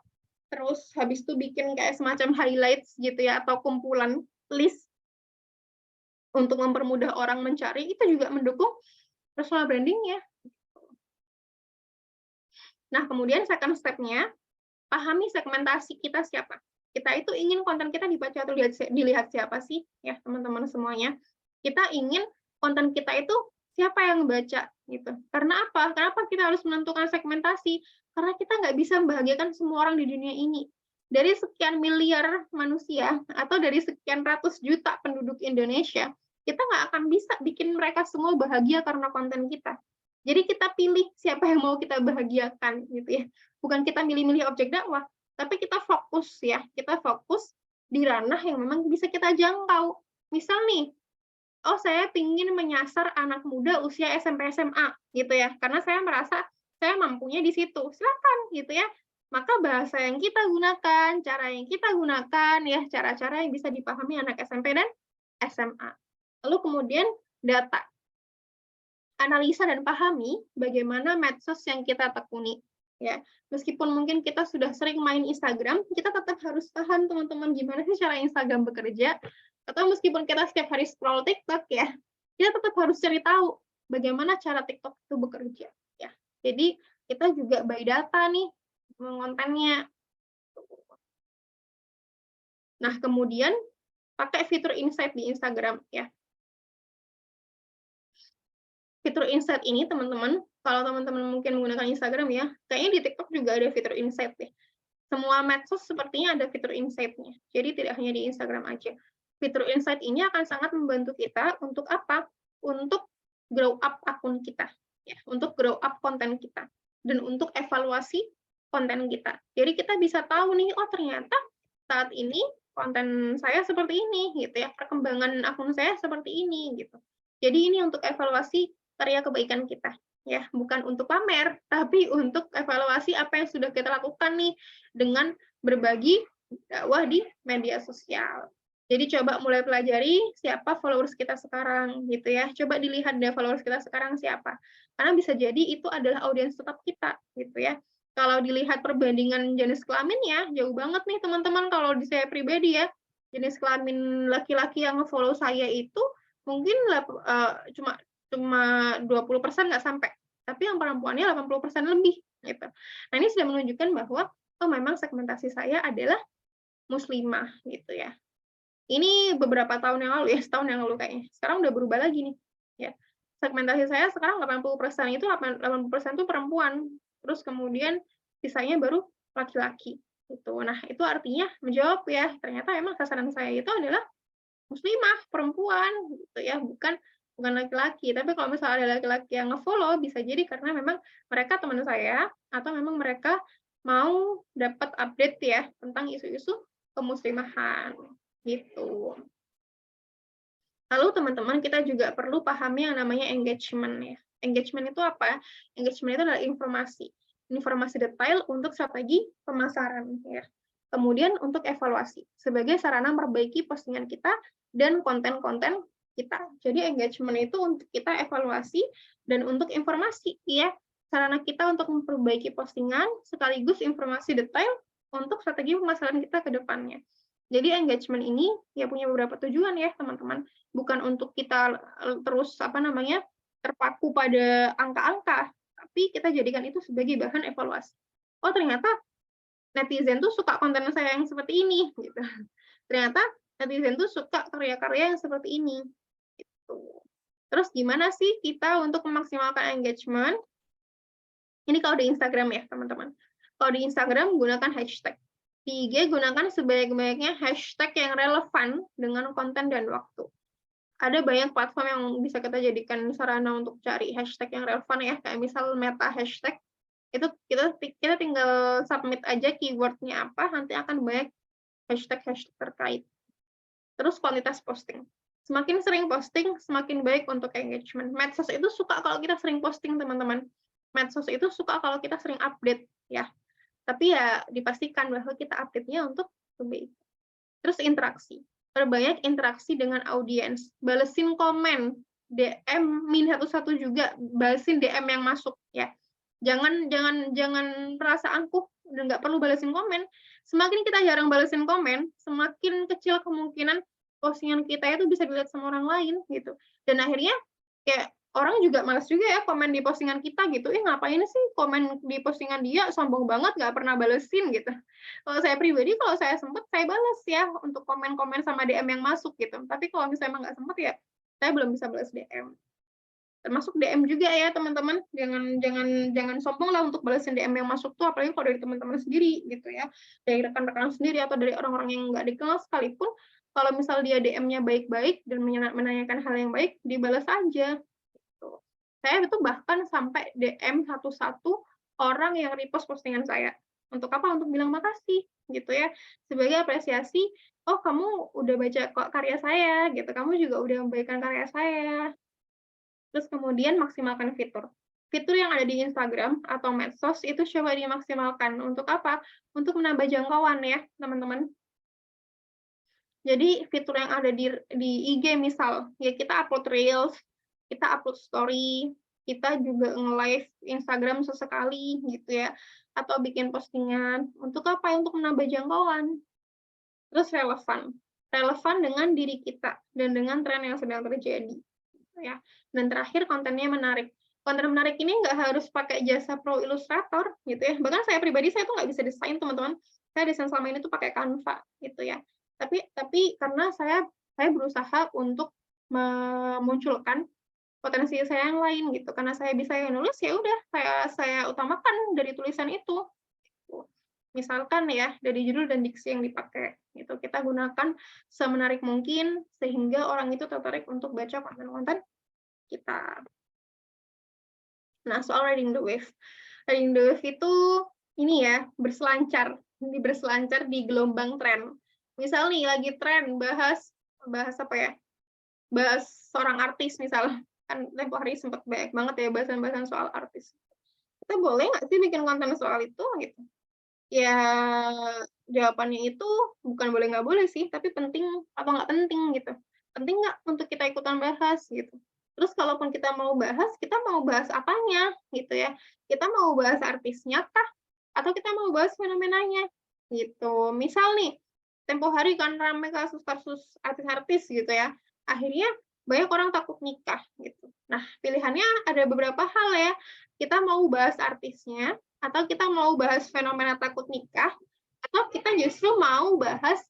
terus habis itu bikin kayak semacam highlights gitu ya atau kumpulan list untuk mempermudah orang mencari, itu juga mendukung personal branding-nya. Nah, kemudian second step-nya, pahami segmentasi kita siapa. Kita itu ingin konten kita dibaca atau dilihat siapa sih, ya teman-teman semuanya. Kita ingin konten kita itu siapa yang baca, gitu. Karena apa? Kenapa kita harus menentukan segmentasi? Karena kita nggak bisa membahagiakan semua orang di dunia ini. Dari sekian miliar manusia, atau dari sekian ratus juta penduduk Indonesia, kita nggak akan bisa bikin mereka semua bahagia karena konten kita. Jadi kita pilih siapa yang mau kita bahagiakan, gitu ya. Bukan kita milih-milih objek dakwah, tapi kita fokus ya, kita fokus di ranah yang memang bisa kita jangkau. Misal nih, oh saya ingin menyasar anak muda usia SMP SMA, gitu ya, karena saya merasa saya mampunya di situ. Silakan, gitu ya. Maka bahasa yang kita gunakan, cara yang kita gunakan, ya cara-cara yang bisa dipahami anak SMP dan SMA. Lalu kemudian data. Analisa dan pahami bagaimana medsos yang kita tekuni. Ya, meskipun mungkin kita sudah sering main Instagram, kita tetap harus paham teman-teman gimana sih cara Instagram bekerja. Atau meskipun kita setiap hari scroll TikTok ya, kita tetap harus cari tahu bagaimana cara TikTok itu bekerja. Ya, jadi kita juga by data nih kontennya. Nah, kemudian pakai fitur insight di Instagram ya. Fitur insight ini teman-teman, kalau teman-teman mungkin menggunakan Instagram ya, kayaknya di TikTok juga ada fitur insight deh. Semua medsos sepertinya ada fitur insight-nya. Jadi tidak hanya di Instagram aja. Fitur insight ini akan sangat membantu kita untuk apa? Untuk grow up akun kita, ya, untuk grow up konten kita, dan untuk evaluasi konten kita. Jadi kita bisa tahu nih, oh ternyata saat ini konten saya seperti ini, gitu ya, perkembangan akun saya seperti ini, gitu. Jadi ini untuk evaluasi karya kebaikan kita, ya, bukan untuk pamer, tapi untuk evaluasi apa yang sudah kita lakukan nih dengan berbagi dakwah di media sosial. Jadi coba mulai pelajari siapa followers kita sekarang, gitu ya. Coba dilihat deh followers kita sekarang siapa. Karena bisa jadi itu adalah audiens tetap kita, gitu ya. Kalau dilihat perbandingan jenis kelaminnya, jauh banget nih teman-teman kalau di saya pribadi ya. Jenis kelamin laki-laki yang follow saya itu mungkin cuma 20% nggak sampai. Tapi yang perempuannya 80% lebih. Gitu. Nah ini sudah menunjukkan bahwa oh memang segmentasi saya adalah muslimah gitu ya. Ini beberapa tahun yang lalu ya, setahun yang lalu kayaknya. Sekarang udah berubah lagi nih. Ya. Segmentasi saya sekarang 80% itu 80% itu perempuan. Terus kemudian sisanya baru laki-laki gitu. Nah, itu artinya menjawab ya, ternyata emang sasaran saya itu adalah muslimah, perempuan gitu ya, bukan laki-laki. Tapi kalau misalnya ada laki-laki yang nge-follow bisa jadi karena memang mereka teman saya atau memang mereka mau dapat update ya tentang isu-isu kemuslimahan gitu. Lalu teman-teman kita juga perlu pahami yang namanya engagement ya. Engagement itu apa? Engagement itu adalah informasi detail untuk strategi pemasaran ya. Kemudian untuk evaluasi sebagai sarana memperbaiki postingan kita dan konten-konten kita. Jadi engagement itu untuk kita evaluasi dan untuk informasi ya. Sarana kita untuk memperbaiki postingan sekaligus informasi detail untuk strategi pemasaran kita ke depannya. Jadi engagement ini ya punya beberapa tujuan ya teman-teman. Bukan untuk kita terus terpaku pada angka-angka, tapi kita jadikan itu sebagai bahan evaluasi. Oh ternyata netizen tuh suka konten saya yang seperti ini, gitu. Ternyata netizen tuh suka karya-karya yang seperti ini. Gitu. Terus gimana sih kita untuk memaksimalkan engagement? Ini kalau di Instagram ya teman-teman. Kalau di Instagram gunakan hashtag. Di IG gunakan sebanyak-banyaknya hashtag yang relevan dengan konten dan waktu. Ada banyak platform yang bisa kita jadikan sarana untuk cari hashtag yang relevan ya, kayak misal meta hashtag. Itu kita tinggal submit aja keywordnya apa, nanti akan banyak hashtag terkait. Terus kualitas posting. Semakin sering posting, semakin baik untuk engagement. Medsos itu suka kalau kita sering posting, teman-teman. Medsos itu suka kalau kita sering update ya. Tapi ya dipastikan bahwa kita update-nya untuk kebaikan. Terus interaksi. Perbanyak interaksi dengan audiens. Balesin komen, DM -11 juga, balesin DM yang masuk ya. Jangan merasa angkuh dan nggak perlu balesin komen. Semakin kita jarang balesin komen, semakin kecil kemungkinan postingan kita itu bisa dilihat sama orang lain gitu. Dan akhirnya kayak orang juga malas juga ya komen di postingan kita gitu. Ngapain sih komen di postingan dia, sombong banget nggak pernah balesin gitu. Kalau saya pribadi, kalau saya sempat saya balas ya untuk komen-komen sama DM yang masuk gitu. Tapi kalau misalnya emang nggak sempat ya saya belum bisa balas DM. Termasuk DM juga ya teman-teman. Jangan sombong lah untuk balesin DM yang masuk tuh, apalagi kalau dari teman-teman sendiri gitu ya, dari rekan-rekan sendiri atau dari orang-orang yang nggak dikenal sekalipun. Kalau misal dia DM-nya baik-baik dan menanyakan hal yang baik, dibalas aja. Saya itu bahkan sampai DM satu-satu orang yang repost postingan saya. Untuk apa? Untuk bilang makasih, gitu ya. Sebagai apresiasi, oh kamu udah baca karya saya, gitu. Kamu juga udah membaikkan karya saya. Terus kemudian maksimalkan fitur. Fitur yang ada di Instagram atau medsos itu coba dimaksimalkan. Untuk apa? Untuk menambah jangkauan ya, teman-teman. Jadi fitur yang ada di IG misal, ya kita upload reels, kita upload story, kita juga nge-live Instagram sesekali gitu ya, atau bikin postingan. Untuk apa? Untuk menambah jangkauan. Terus relevan dengan diri kita dan dengan tren yang sedang terjadi. Ya. Dan terakhir kontennya menarik. konten menarik ini nggak harus pakai jasa pro ilustrator gitu ya. Bahkan saya pribadi saya tuh nggak bisa desain, teman-teman. Saya desain selama ini tuh pakai Canva gitu ya. Tapi karena saya berusaha untuk memunculkan potensi saya yang lain gitu. Karena saya bisa nulis, ya udah saya utamakan dari tulisan itu. Misalkan ya dari judul dan diksi yang dipakai gitu, kita gunakan semenarik mungkin sehingga orang itu tertarik untuk baca konten-konten kita. Nah, soal riding the wave itu ini ya, berselancar di gelombang tren. Misal nih lagi tren bahas apa ya, bahas seorang artis misal, kan tempo hari sempat banyak banget ya bahasan-bahasan soal artis. Kita boleh nggak sih bikin konten soal itu gitu? Ya, jawabannya itu bukan boleh nggak boleh sih, tapi penting atau nggak penting gitu. Penting nggak untuk kita ikutan bahas gitu. Terus kalaupun kita mau bahas apanya gitu ya. Kita mau bahas artisnya kah? Atau kita mau bahas fenomenanya gitu. Misal nih, tempo hari kan ramai kasus-kasus artis-artis gitu ya. Akhirnya banyak orang takut nikah gitu. Nah, pilihannya ada beberapa hal ya. Kita mau bahas artisnya, atau kita mau bahas fenomena takut nikah, atau kita justru mau bahas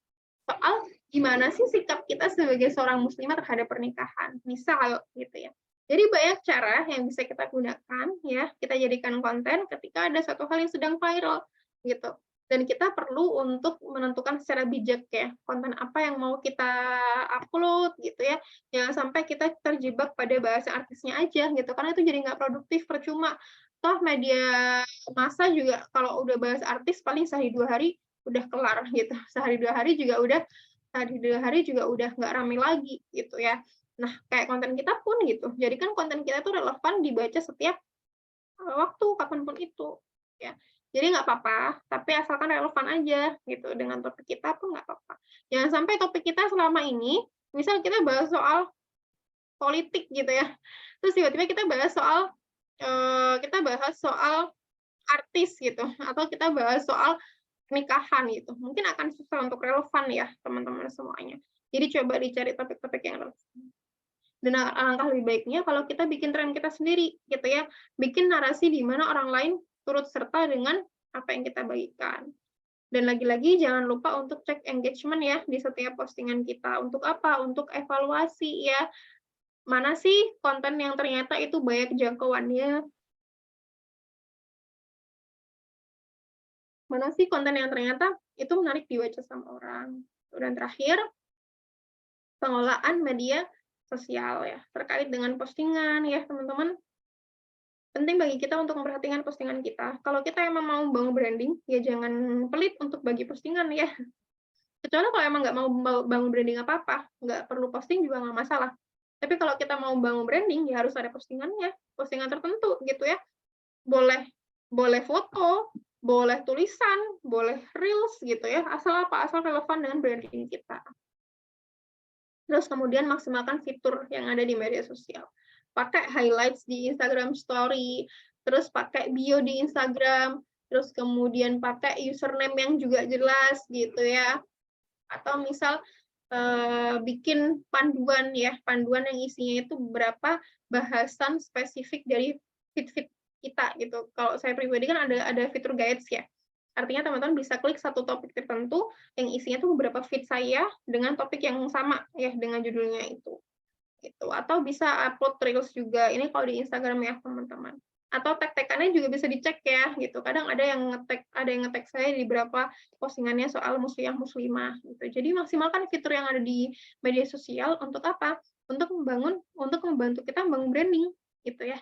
soal gimana sih sikap kita sebagai seorang muslimah terhadap pernikahan, misal gitu ya. Jadi banyak cara yang bisa kita gunakan ya, kita jadikan konten ketika ada satu hal yang sedang viral gitu. Dan kita perlu untuk menentukan secara bijak ya, konten apa yang mau kita upload gitu ya. Jangan sampai kita terjebak pada bahasa artisnya aja gitu, karena itu jadi nggak produktif, percuma. Toh media massa juga kalau udah bahas artis paling sehari 2 hari udah kelar gitu. Sehari 2 hari juga udah nggak ramai lagi gitu ya. Nah, kayak konten kita pun gitu. Jadi kan konten kita tuh relevan dibaca setiap waktu kapanpun itu ya. Jadi nggak apa-apa, tapi asalkan relevan aja gitu dengan topik kita pun nggak apa-apa. Jangan sampai topik kita selama ini, misal kita bahas soal politik gitu ya, terus tiba-tiba kita bahas soal artis gitu, atau kita bahas soal pernikahan gitu. Mungkin akan susah untuk relevan ya teman-teman semuanya. Jadi coba dicari topik-topik yang relevan. Dan alangkah lebih baiknya kalau kita bikin tren kita sendiri gitu ya, bikin narasi di mana orang lain turut serta dengan apa yang kita bagikan. Dan lagi-lagi jangan lupa untuk cek engagement ya di setiap postingan kita. Untuk apa? Untuk evaluasi ya. Mana sih konten yang ternyata itu banyak jangkauannya? Mana sih konten yang ternyata itu menarik dibaca sama orang? Dan terakhir, pengelolaan media sosial ya, terkait dengan postingan ya, teman-teman. Penting bagi kita untuk memperhatikan postingan kita. Kalau kita emang mau bangun branding, ya jangan pelit untuk bagi postingan ya. Kecuali kalau emang nggak mau bangun branding apa-apa, nggak perlu posting juga nggak masalah. Tapi kalau kita mau bangun branding, ya harus ada postingannya, postingan tertentu gitu ya. Boleh foto, boleh tulisan, boleh reels gitu ya, asal apa? Asal relevan dengan branding kita. Terus kemudian maksimalkan fitur yang ada di media sosial. Pakai highlights di Instagram Story, terus pakai bio di Instagram, terus kemudian pakai username yang juga jelas gitu ya. Atau misal bikin panduan ya, panduan yang isinya itu beberapa bahasan spesifik dari feed kita gitu. Kalau saya pribadi kan ada fitur guides ya. Artinya teman-teman bisa klik satu topik tertentu yang isinya tuh beberapa feed saya dengan topik yang sama ya dengan judulnya itu. Gitu. Atau bisa upload reels juga. Ini kalau di Instagram ya, teman-teman. Atau tag-tagannya juga bisa dicek ya gitu. Kadang ada yang nge-tag saya di beberapa postingannya soal muslimah gitu. Jadi maksimalkan fitur yang ada di media sosial untuk apa? Untuk membantu kita membangun branding gitu ya.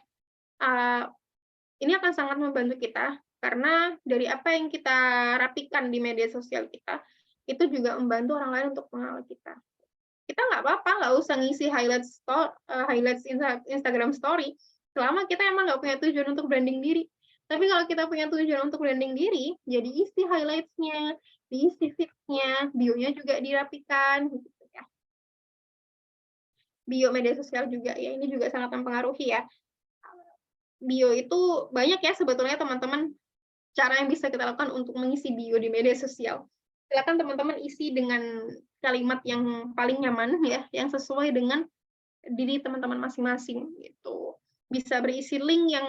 Ini akan sangat membantu kita karena dari apa yang kita rapikan di media sosial kita, itu juga membantu orang lain untuk mengenal kita. Kita nggak apa-apa, nggak usah ngisi highlights Instagram Story, selama kita emang nggak punya tujuan untuk branding diri. Tapi kalau kita punya tujuan untuk branding diri, jadi isi highlights-nya, diisi feed-nya, bio-nya juga dirapikan. Gitu ya. Bio media sosial juga, ya ini juga sangat mempengaruhi ya. Bio itu banyak ya sebetulnya teman-teman cara yang bisa kita lakukan untuk mengisi bio di media sosial. Silakan teman-teman isi dengan kalimat yang paling nyaman ya, yang sesuai dengan diri teman-teman masing-masing gitu. bisa berisi link yang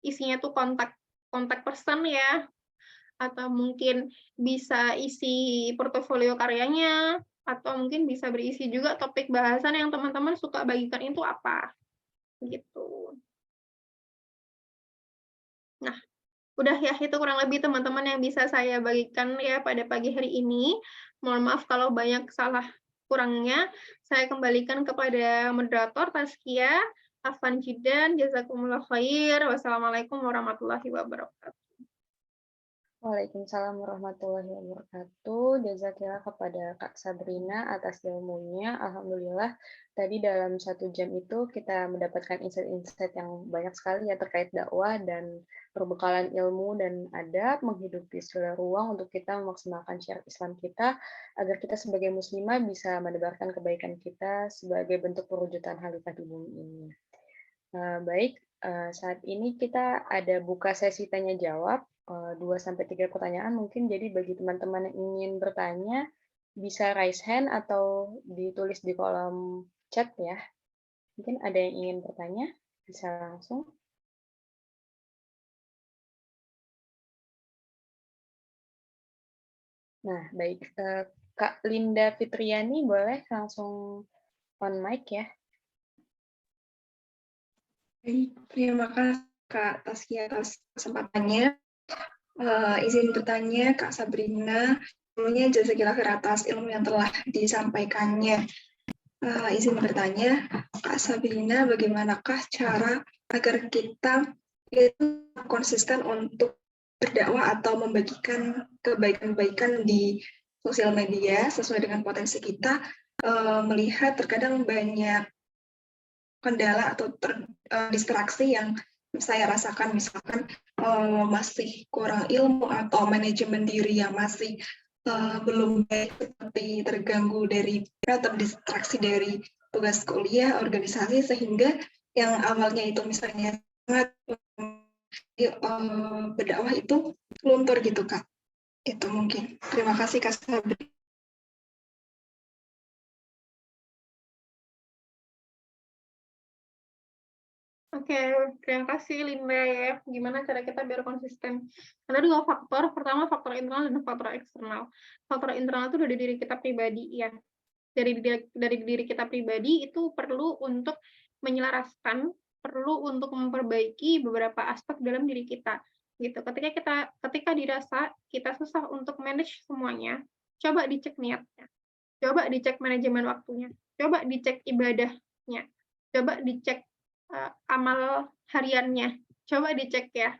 isinya tuh kontak person ya, atau mungkin bisa isi portofolio karyanya, atau mungkin bisa berisi juga topik bahasan yang teman-teman suka bagikan itu apa, gitu. Nah, udah ya, itu kurang lebih teman-teman yang bisa saya bagikan ya pada pagi hari ini. Mohon maaf kalau banyak salah kurangnya. Saya kembalikan kepada moderator Taskia, Afwan Jidan, jazakumullah khair. Wassalamualaikum warahmatullahi wabarakatuh. Waalaikumsalam warahmatullahi wabarakatuh. Jazakillah kepada Kak Sabrina atas ilmunya. Alhamdulillah, tadi dalam 1 jam itu kita mendapatkan insight-insight yang banyak sekali ya terkait dakwah dan perbekalan ilmu dan adab, menghidupi segala ruang untuk kita memaksimalkan syiar Islam kita, agar kita sebagai muslimah bisa menebarkan kebaikan kita sebagai bentuk perwujudan khalifah di bumi ini. Baik, saat ini kita ada buka sesi tanya-jawab, 2-3 pertanyaan mungkin, jadi bagi teman-teman yang ingin bertanya, bisa raise hand atau ditulis di kolom chat ya. Mungkin ada yang ingin bertanya, bisa langsung. Nah, baik, Kak Linda Fitriani boleh langsung on mic ya. Baik, terima kasih Kak Taskia atas kesempatannya. Izin bertanya Kak Sabrina, sebelumnya jazakillah khair atas ilmu yang telah disampaikannya. Izin bertanya, Kak Sabrina, bagaimanakah cara agar kita itu konsisten untuk berdakwah atau membagikan kebaikan-kebaikan di sosial media sesuai dengan potensi kita, melihat terkadang banyak kendala atau distraksi yang saya rasakan, misalkan masih kurang ilmu atau manajemen diri yang masih belum baik, seperti terganggu dari atau distraksi dari tugas kuliah, organisasi, sehingga yang awalnya itu misalnya sangat berdakwah itu luntur gitu Kak. Itu mungkin. Terima kasih Kak Sabri. Oke, terima kasih Linda ya. Gimana cara kita biar konsisten? Ada 2 faktor. Pertama, faktor internal dan faktor eksternal. Faktor internal itu dari diri kita pribadi ya. Dari diri kita pribadi itu perlu untuk menyelaraskan, perlu untuk memperbaiki beberapa aspek dalam diri kita. Gitu. Ketika dirasa kita susah untuk manage semuanya, coba dicek niatnya. Coba dicek manajemen waktunya. Coba dicek ibadahnya. Coba dicek amal hariannya, coba dicek ya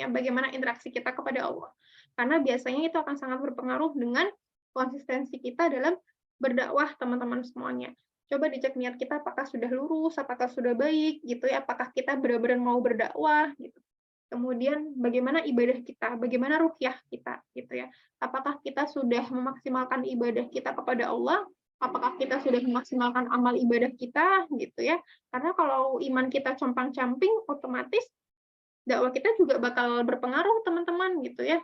bagaimana interaksi kita kepada Allah, karena biasanya itu akan sangat berpengaruh dengan konsistensi kita dalam berdakwah teman-teman semuanya. Coba dicek niat kita apakah sudah lurus, apakah sudah baik gitu ya, apakah kita benar-benar mau berdakwah gitu. Kemudian bagaimana ibadah kita, bagaimana ruhyah kita gitu ya, apakah kita sudah memaksimalkan ibadah kita kepada Allah, apakah kita sudah memaksimalkan amal ibadah kita gitu ya. Karena kalau iman kita compang-camping, otomatis dakwah kita juga bakal berpengaruh teman-teman gitu ya.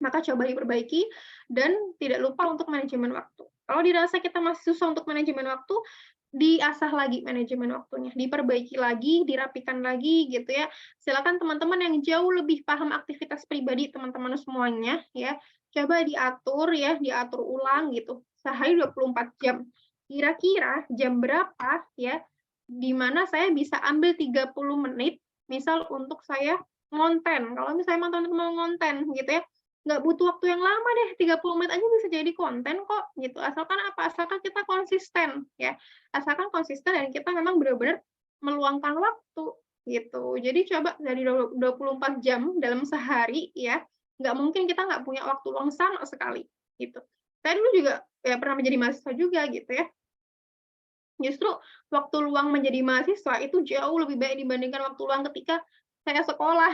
Maka coba diperbaiki dan tidak lupa untuk manajemen waktu. Kalau dirasa kita masih susah untuk manajemen waktu, diasah lagi manajemen waktunya, diperbaiki lagi, dirapikan lagi gitu ya. Silakan teman-teman yang jauh lebih paham aktivitas pribadi teman-teman semuanya ya, coba diatur ulang gitu. Sehari 24 jam. Kira-kira jam berapa ya di mana saya bisa ambil 30 menit misal untuk saya ngonten. Kalau misalnya teman-teman mau ngonten gitu ya, nggak butuh waktu yang lama deh, 30 menit aja bisa jadi konten kok gitu. Asalkan apa? Asalkan kita konsisten ya. Asalkan konsisten dan kita memang benar-benar meluangkan waktu gitu. Jadi coba dari 24 jam dalam sehari ya, nggak mungkin kita nggak punya waktu luang sama sekali gitu. Saya dulu juga ya pernah menjadi mahasiswa juga gitu ya. Justru waktu luang menjadi mahasiswa itu jauh lebih baik dibandingkan waktu luang ketika saya sekolah.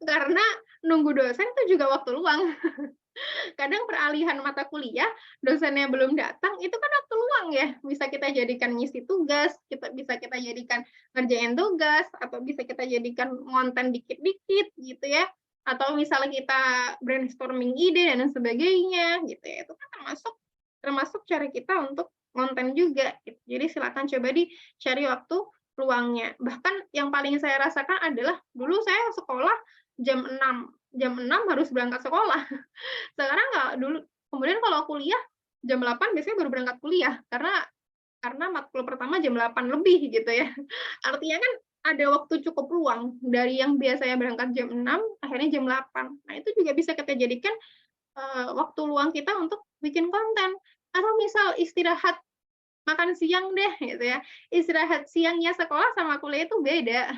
Karena nunggu dosen itu juga waktu luang. Kadang peralihan mata kuliah, dosennya belum datang, itu kan waktu luang ya. Bisa kita jadikan ngisi tugas, bisa kita jadikan ngerjain tugas, atau bisa kita jadikan ngonten dikit-dikit gitu ya. Atau misalnya kita brainstorming ide dan sebagainya gitu ya. Itu kan termasuk cara kita untuk ngonten juga gitu. Jadi silakan coba dicari waktu luangnya. Bahkan yang paling saya rasakan adalah dulu saya sekolah jam 6 harus berangkat sekolah. Sekarang nggak dulu. Kemudian kalau kuliah jam 8 biasanya baru berangkat kuliah karena matkul pertama jam 8 lebih gitu ya. Artinya kan ada waktu cukup luang dari yang biasanya berangkat jam 6 akhirnya jam 8. Nah, itu juga bisa kita jadikan waktu luang kita untuk bikin konten. Atau misal istirahat makan siang deh gitu ya. Istirahat siangnya sekolah sama kuliah itu beda.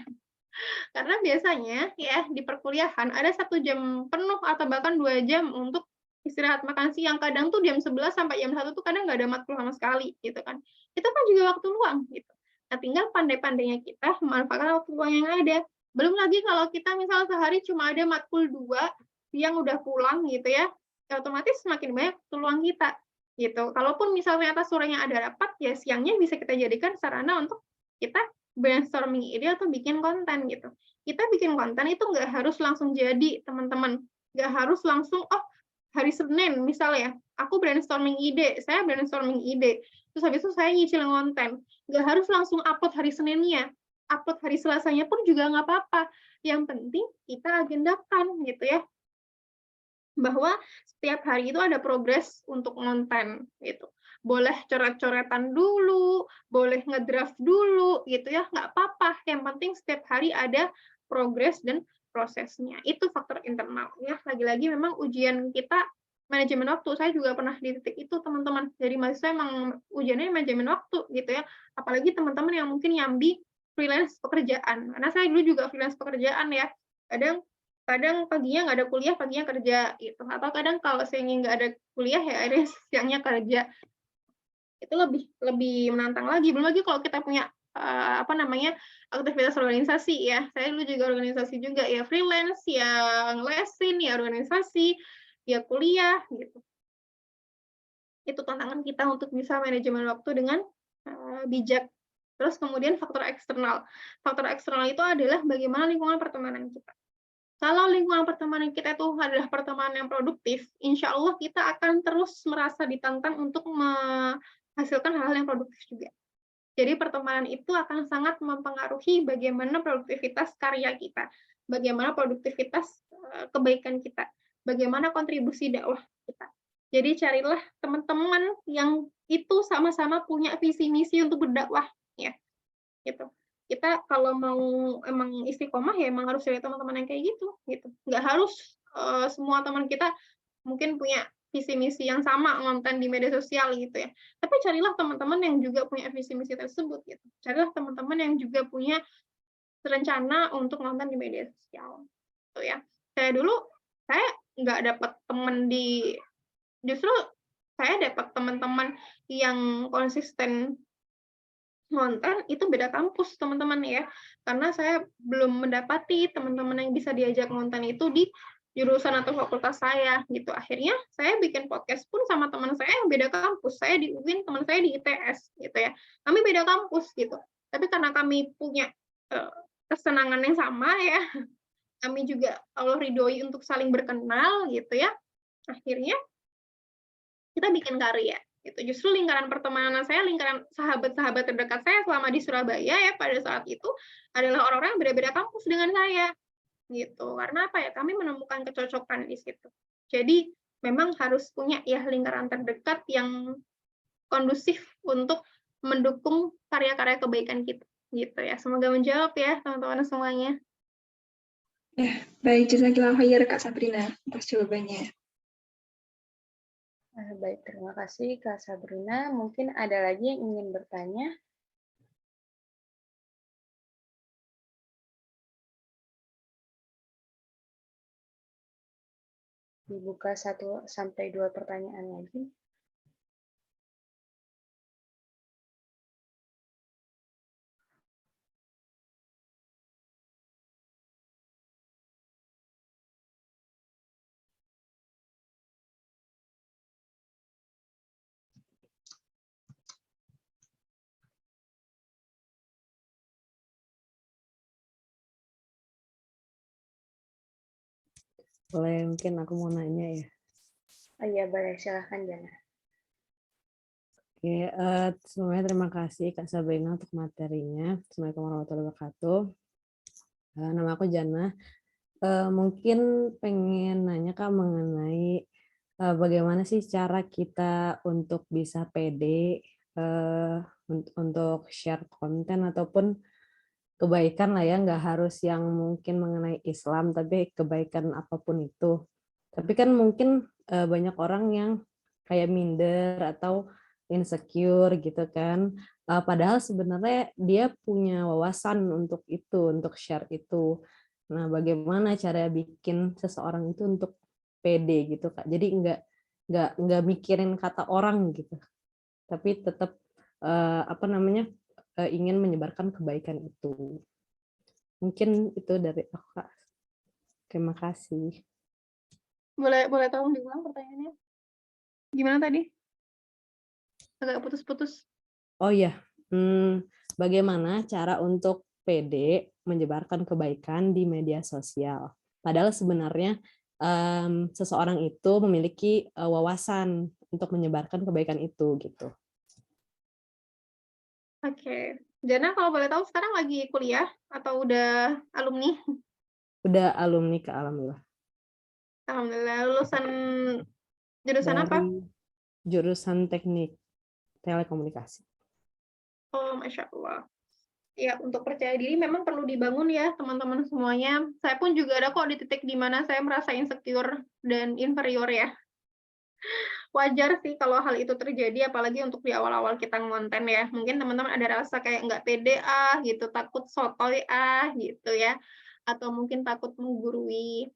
Karena biasanya ya di perkuliahan ada 1 jam penuh atau bahkan 2 jam untuk istirahat makan siang. Kadang tuh jam 11 sampai jam 1 tuh kadang nggak ada matkul sama sekali gitu kan. Itu kan juga waktu luang gitu. Nah, tinggal pandai-pandainya kita memanfaatkan waktu luang yang ada. Belum lagi kalau kita misal sehari cuma ada matkul 2 yang udah pulang gitu ya, otomatis semakin banyak waktu luang kita gitu. Kalaupun misal ternyata sorenya ada rapat, ya siangnya bisa kita jadikan sarana untuk kita brainstorming ide atau bikin konten gitu. Kita bikin konten itu nggak harus langsung jadi, teman-teman. Nggak harus langsung, oh hari Senin misalnya, aku brainstorming ide, terus habis itu saya nyicil konten. Nggak harus langsung upload hari Seninnya. Upload hari Selasanya pun juga nggak apa-apa. Yang penting kita agendakan gitu ya, bahwa setiap hari itu ada progres untuk konten gitu. Boleh coret-coretan dulu, boleh ngedraft dulu gitu ya, nggak apa-apa. Yang penting setiap hari ada progres dan prosesnya. Itu faktor internal ya. Lagi-lagi memang ujian kita manajemen waktu. Saya juga pernah di titik itu, teman-teman. Jadi mahasiswa emang ujiannya manajemen waktu gitu ya. Apalagi teman-teman yang mungkin nyambi freelance pekerjaan. Karena saya dulu juga freelance pekerjaan ya. Kadang paginya nggak ada kuliah, paginya kerja gitu. Atau kadang kalau siangnya nggak ada kuliah ya akhirnya siangnya kerja. Itu lebih menantang lagi. Belum lagi kalau kita punya aktivitas organisasi ya. Saya dulu juga organisasi juga ya, freelance, ya ngelesin, ya organisasi, ya kuliah gitu. Itu tantangan kita untuk bisa manajemen waktu dengan bijak. Terus kemudian faktor eksternal. Faktor eksternal itu adalah bagaimana lingkungan pertemanan kita. Kalau lingkungan pertemanan kita itu adalah pertemanan yang produktif, insya Allah kita akan terus merasa ditantang untuk menghasilkan hal-hal yang produktif juga. Jadi pertemanan itu akan sangat mempengaruhi bagaimana produktivitas karya kita, bagaimana produktivitas kebaikan kita, bagaimana kontribusi dakwah kita. Jadi carilah teman-teman yang itu sama-sama punya visi misi untuk berdakwah, ya, gitu. Kita kalau mau emang istiqomah ya emang harus cari teman-teman yang kayak gitu. Nggak harus semua teman kita mungkin punya visi misi yang sama ngonten di media sosial gitu ya. Tapi carilah teman-teman yang juga punya visi misi tersebut gitu. Carilah teman-teman yang juga punya rencana untuk nonton di media sosial. Gitu ya. Saya nggak dapat teman justru saya dapat teman-teman yang konsisten ngonten itu beda kampus teman-teman ya, karena saya belum mendapati teman-teman yang bisa diajak ngonten itu di jurusan atau fakultas saya gitu. Akhirnya saya bikin podcast pun sama teman saya yang beda kampus. Saya di UIN, teman saya di ITS gitu ya. Kami beda kampus gitu. Tapi karena kami punya kesenangan yang sama ya, kami juga Allah ridhoi untuk saling berkenal gitu ya. Akhirnya kita bikin karya. Gitu. Justru lingkaran pertemanan saya, lingkaran sahabat-sahabat terdekat saya selama di Surabaya ya pada saat itu adalah orang-orang yang beda-beda kampus dengan saya. Gitu. Karena apa ya? Kami menemukan kecocokan di situ. Jadi memang harus punya ya lingkaran terdekat yang kondusif untuk mendukung karya-karya kebaikan kita. Gitu ya. Semoga menjawab ya teman-teman semuanya. Ya, baik, jazakallah khair Kak Sabrina atas jawabannya. Baik, terima kasih Kak Sabrina. Mungkin ada lagi yang ingin bertanya? Dibuka 1 sampai 2 pertanyaan lagi. Boleh, mungkin aku mau nanya ya. Oh iya, boleh. Silahkan, Jana. Oke, semuanya terima kasih Kak Sabrina untuk materinya. Assalamualaikum warahmatullahi wabarakatuh. Nama aku Jannah. Mungkin pengen nanya Kak mengenai bagaimana sih cara kita untuk bisa pede untuk share konten ataupun kebaikan lah ya, nggak harus yang mungkin mengenai Islam, tapi kebaikan apapun itu. Tapi kan mungkin banyak orang yang kayak minder atau insecure gitu kan. Padahal sebenarnya dia punya wawasan untuk itu, untuk share itu. Nah, bagaimana cara bikin seseorang itu untuk pede gitu Kak. Jadi nggak mikirin kata orang gitu. Tapi tetap ingin menyebarkan kebaikan itu. Mungkin itu dari aku, Kak. Terima kasih. Boleh tolong diulang pertanyaannya? Gimana tadi? Agak putus-putus. Oh iya, bagaimana cara untuk pede menyebarkan kebaikan di media sosial? Padahal sebenarnya seseorang itu memiliki wawasan untuk menyebarkan kebaikan itu gitu. Oke. Jana, kalau boleh tahu sekarang lagi kuliah atau udah alumni? Udah alumni Kak, alhamdulillah. Alhamdulillah. Lulusan jurusan apa? Dari jurusan teknik telekomunikasi. Oh, Masya Allah. Ya, untuk percaya diri memang perlu dibangun ya, teman-teman semuanya. Saya pun juga ada kok di titik di mana saya merasa insecure dan inferior ya. Wajar sih kalau hal itu terjadi, apalagi untuk di awal-awal kita ngonten ya. Mungkin teman-teman ada rasa kayak nggak pede gitu, takut sotoy gitu ya. Atau mungkin takut menggurui.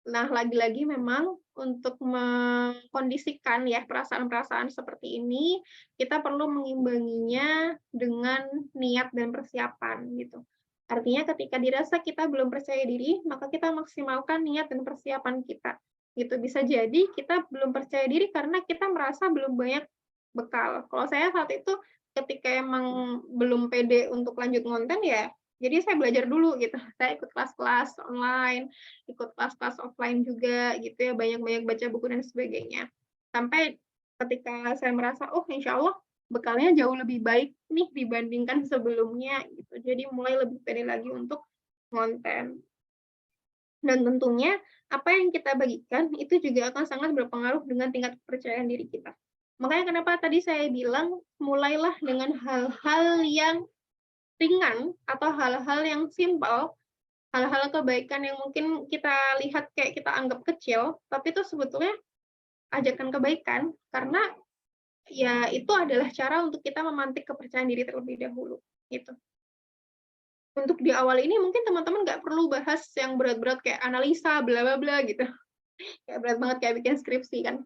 Nah, lagi-lagi memang untuk mengkondisikan ya perasaan-perasaan seperti ini, kita perlu mengimbanginya dengan niat dan persiapan gitu. Artinya ketika dirasa kita belum percaya diri, maka kita maksimalkan niat dan persiapan kita. Gitu, bisa jadi kita belum percaya diri karena kita merasa belum banyak bekal. Kalau saya saat itu ketika emang belum pede untuk lanjut konten ya, jadi saya belajar dulu gitu. Saya ikut kelas-kelas online, ikut kelas-kelas offline juga gitu ya, banyak-banyak baca buku dan sebagainya. Sampai ketika saya merasa, oh insya Allah bekalnya jauh lebih baik nih dibandingkan sebelumnya gitu. Jadi mulai lebih pede lagi untuk konten. Dan tentunya apa yang kita bagikan itu juga akan sangat berpengaruh dengan tingkat kepercayaan diri kita. Makanya kenapa tadi saya bilang mulailah dengan hal-hal yang ringan atau hal-hal yang simpel, hal-hal kebaikan yang mungkin kita lihat kayak kita anggap kecil, tapi itu sebetulnya ajakan kebaikan karena ya itu adalah cara untuk kita memantik kepercayaan diri terlebih dahulu gitu. Untuk di awal ini mungkin teman-teman nggak perlu bahas yang berat-berat kayak analisa bla bla bla gitu. Kayak berat banget kayak bikin skripsi kan.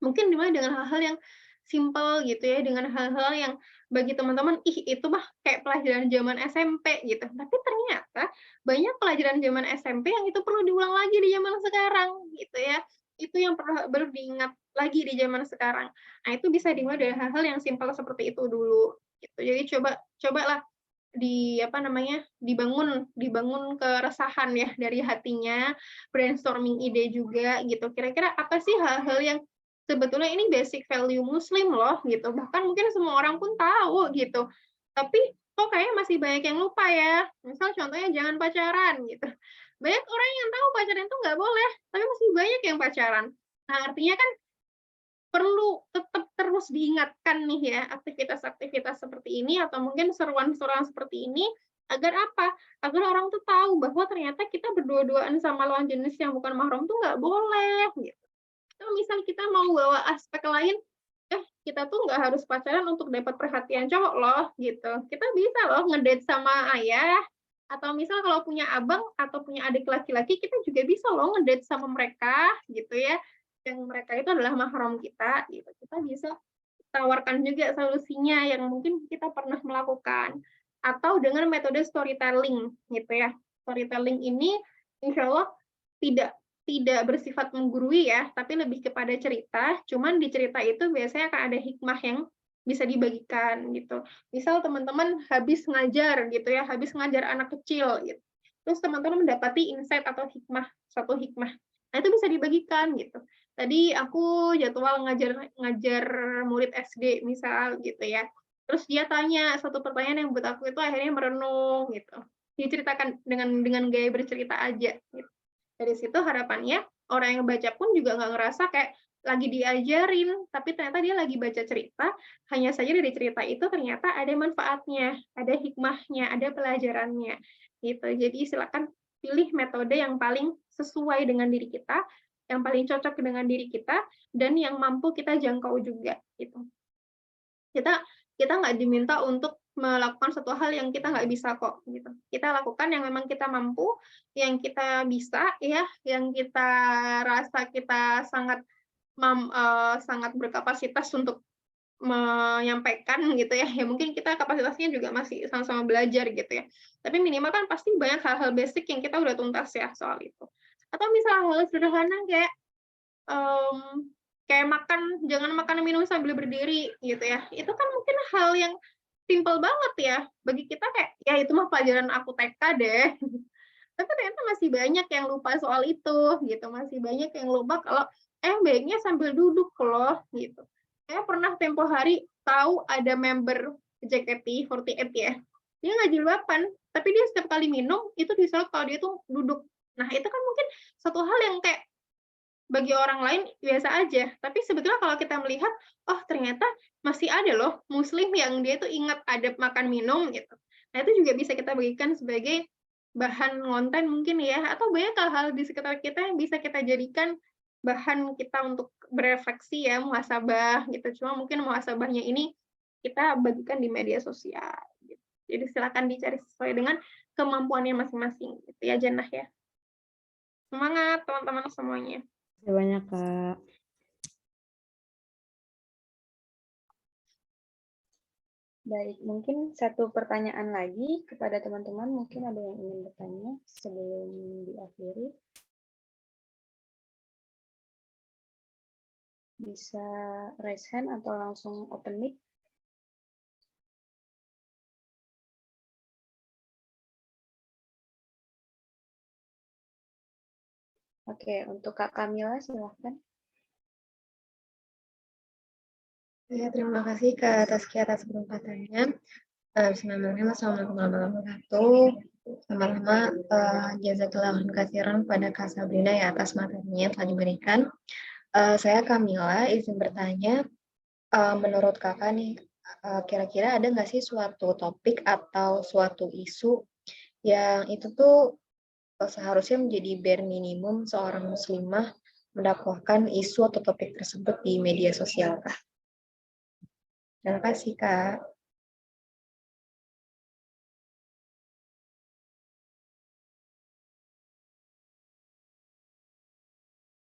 Mungkin dimulai dengan hal-hal yang simple gitu ya, dengan hal-hal yang bagi teman-teman, ih itu mah kayak pelajaran zaman SMP gitu. Tapi ternyata banyak pelajaran zaman SMP yang itu perlu diulang lagi di zaman sekarang gitu ya. Itu yang perlu diingat lagi di zaman sekarang. Nah, itu bisa dimulai dari hal-hal yang simpel seperti itu dulu gitu. Jadi cobalah dibangun keresahan ya dari hatinya, brainstorming ide juga gitu. Kira-kira apa sih hal-hal yang sebetulnya ini basic value muslim loh gitu. Bahkan mungkin semua orang pun tahu gitu. Tapi kok kayaknya masih banyak yang lupa ya. Misal contohnya jangan pacaran gitu. Banyak orang yang tahu pacaran itu nggak boleh, tapi masih banyak yang pacaran. Nah, artinya kan perlu tetap terus diingatkan nih ya aktivitas-aktivitas seperti ini atau mungkin seruan-seruan seperti ini agar apa? Agar orang tuh tahu bahwa ternyata kita berdua-duaan sama lawan jenis yang bukan mahram tuh nggak boleh gitu. Kalau misal kita mau bawa aspek lain, kita tuh nggak harus pacaran untuk dapat perhatian cowok loh gitu. Kita bisa loh ngedate sama ayah atau misal kalau punya abang atau punya adik laki-laki kita juga bisa loh ngedate sama mereka gitu ya. Yang mereka itu adalah mahram kita gitu. Kita bisa tawarkan juga solusinya yang mungkin kita pernah melakukan atau dengan metode storytelling gitu ya. Storytelling ini insya Allah tidak bersifat menggurui ya, tapi lebih kepada cerita. Cuman di cerita itu biasanya akan ada hikmah yang bisa dibagikan gitu. Misal teman-teman habis ngajar gitu ya, habis ngajar anak kecil gitu. Terus teman-teman mendapati insight atau hikmah, satu hikmah. Nah, itu bisa dibagikan gitu. tadi aku jadwal ngajar murid SD misal gitu ya. Terus dia tanya satu pertanyaan yang buat aku itu akhirnya merenung gitu. Diceritakan dengan gaya bercerita aja gitu. Dari situ harapannya orang yang baca pun juga nggak ngerasa kayak lagi diajarin, tapi ternyata dia lagi baca cerita, hanya saja dari cerita itu ternyata ada manfaatnya, ada hikmahnya, ada pelajarannya gitu. Jadi silakan pilih metode yang paling sesuai dengan diri kita, yang paling cocok dengan diri kita, dan yang mampu kita jangkau juga gitu. Kita nggak diminta untuk melakukan suatu hal yang kita nggak bisa kok gitu. Kita lakukan yang memang kita mampu, yang kita bisa ya, yang kita rasa kita sangat sangat berkapasitas untuk menyampaikan gitu ya. Ya mungkin kita kapasitasnya juga masih sama-sama belajar gitu ya. Tapi minimal kan pasti banyak hal-hal basic yang kita udah tuntas ya soal itu. Atau misal hal sederhana kayak kayak jangan makan minum sambil berdiri gitu ya. Itu kan mungkin hal yang simple banget ya. Bagi kita kayak ya itu mah pelajaran aku TK deh. Tapi ternyata masih banyak yang lupa soal itu gitu. Masih banyak yang lupa kalau baiknya sambil duduk loh gitu. Saya pernah tempo hari tahu ada member JKT48 ya. Dia nggak jilbaban, tapi dia setiap kali minum itu disuruh kalau dia tuh duduk. Nah, itu kan mungkin satu hal yang kayak bagi orang lain biasa aja, tapi sebetulnya kalau kita melihat, oh ternyata masih ada loh muslim yang dia tuh ingat adab makan minum gitu. Nah, itu juga bisa kita bagikan sebagai bahan konten mungkin ya, atau banyak hal-hal di sekitar kita yang bisa kita jadikan bahan kita untuk berefleksi ya, muhasabah gitu. Cuma mungkin muhasabahnya ini kita bagikan di media sosial gitu. Jadi silakan dicari sesuai dengan kemampuannya masing-masing gitu ya Jannah ya. Semangat teman-teman semuanya. Terima kasih banyak, Kak. Baik, mungkin satu pertanyaan lagi kepada teman-teman. Mungkin ada yang ingin bertanya sebelum diakhiri. Bisa raise hand atau langsung open mic. Oke, untuk Kak Kamila silahkan. Ya, terima kasih Kak Taskia atas kesempatannya. Bismillahirrahmanirrahim. Assalamualaikum warahmatullahi wabarakatuh. Sama-sama jazakallahu khairan pada Kak Sabrina ya atas materinya yang telah diberikan. Saya Kamila, izin bertanya, menurut Kakak nih, kira-kira ada nggak sih suatu topik atau suatu isu yang itu tuh seharusnya menjadi bare minimum seorang muslimah mendakwahkan isu atau topik tersebut di media sosial, Kak? Terima kasih, Kak.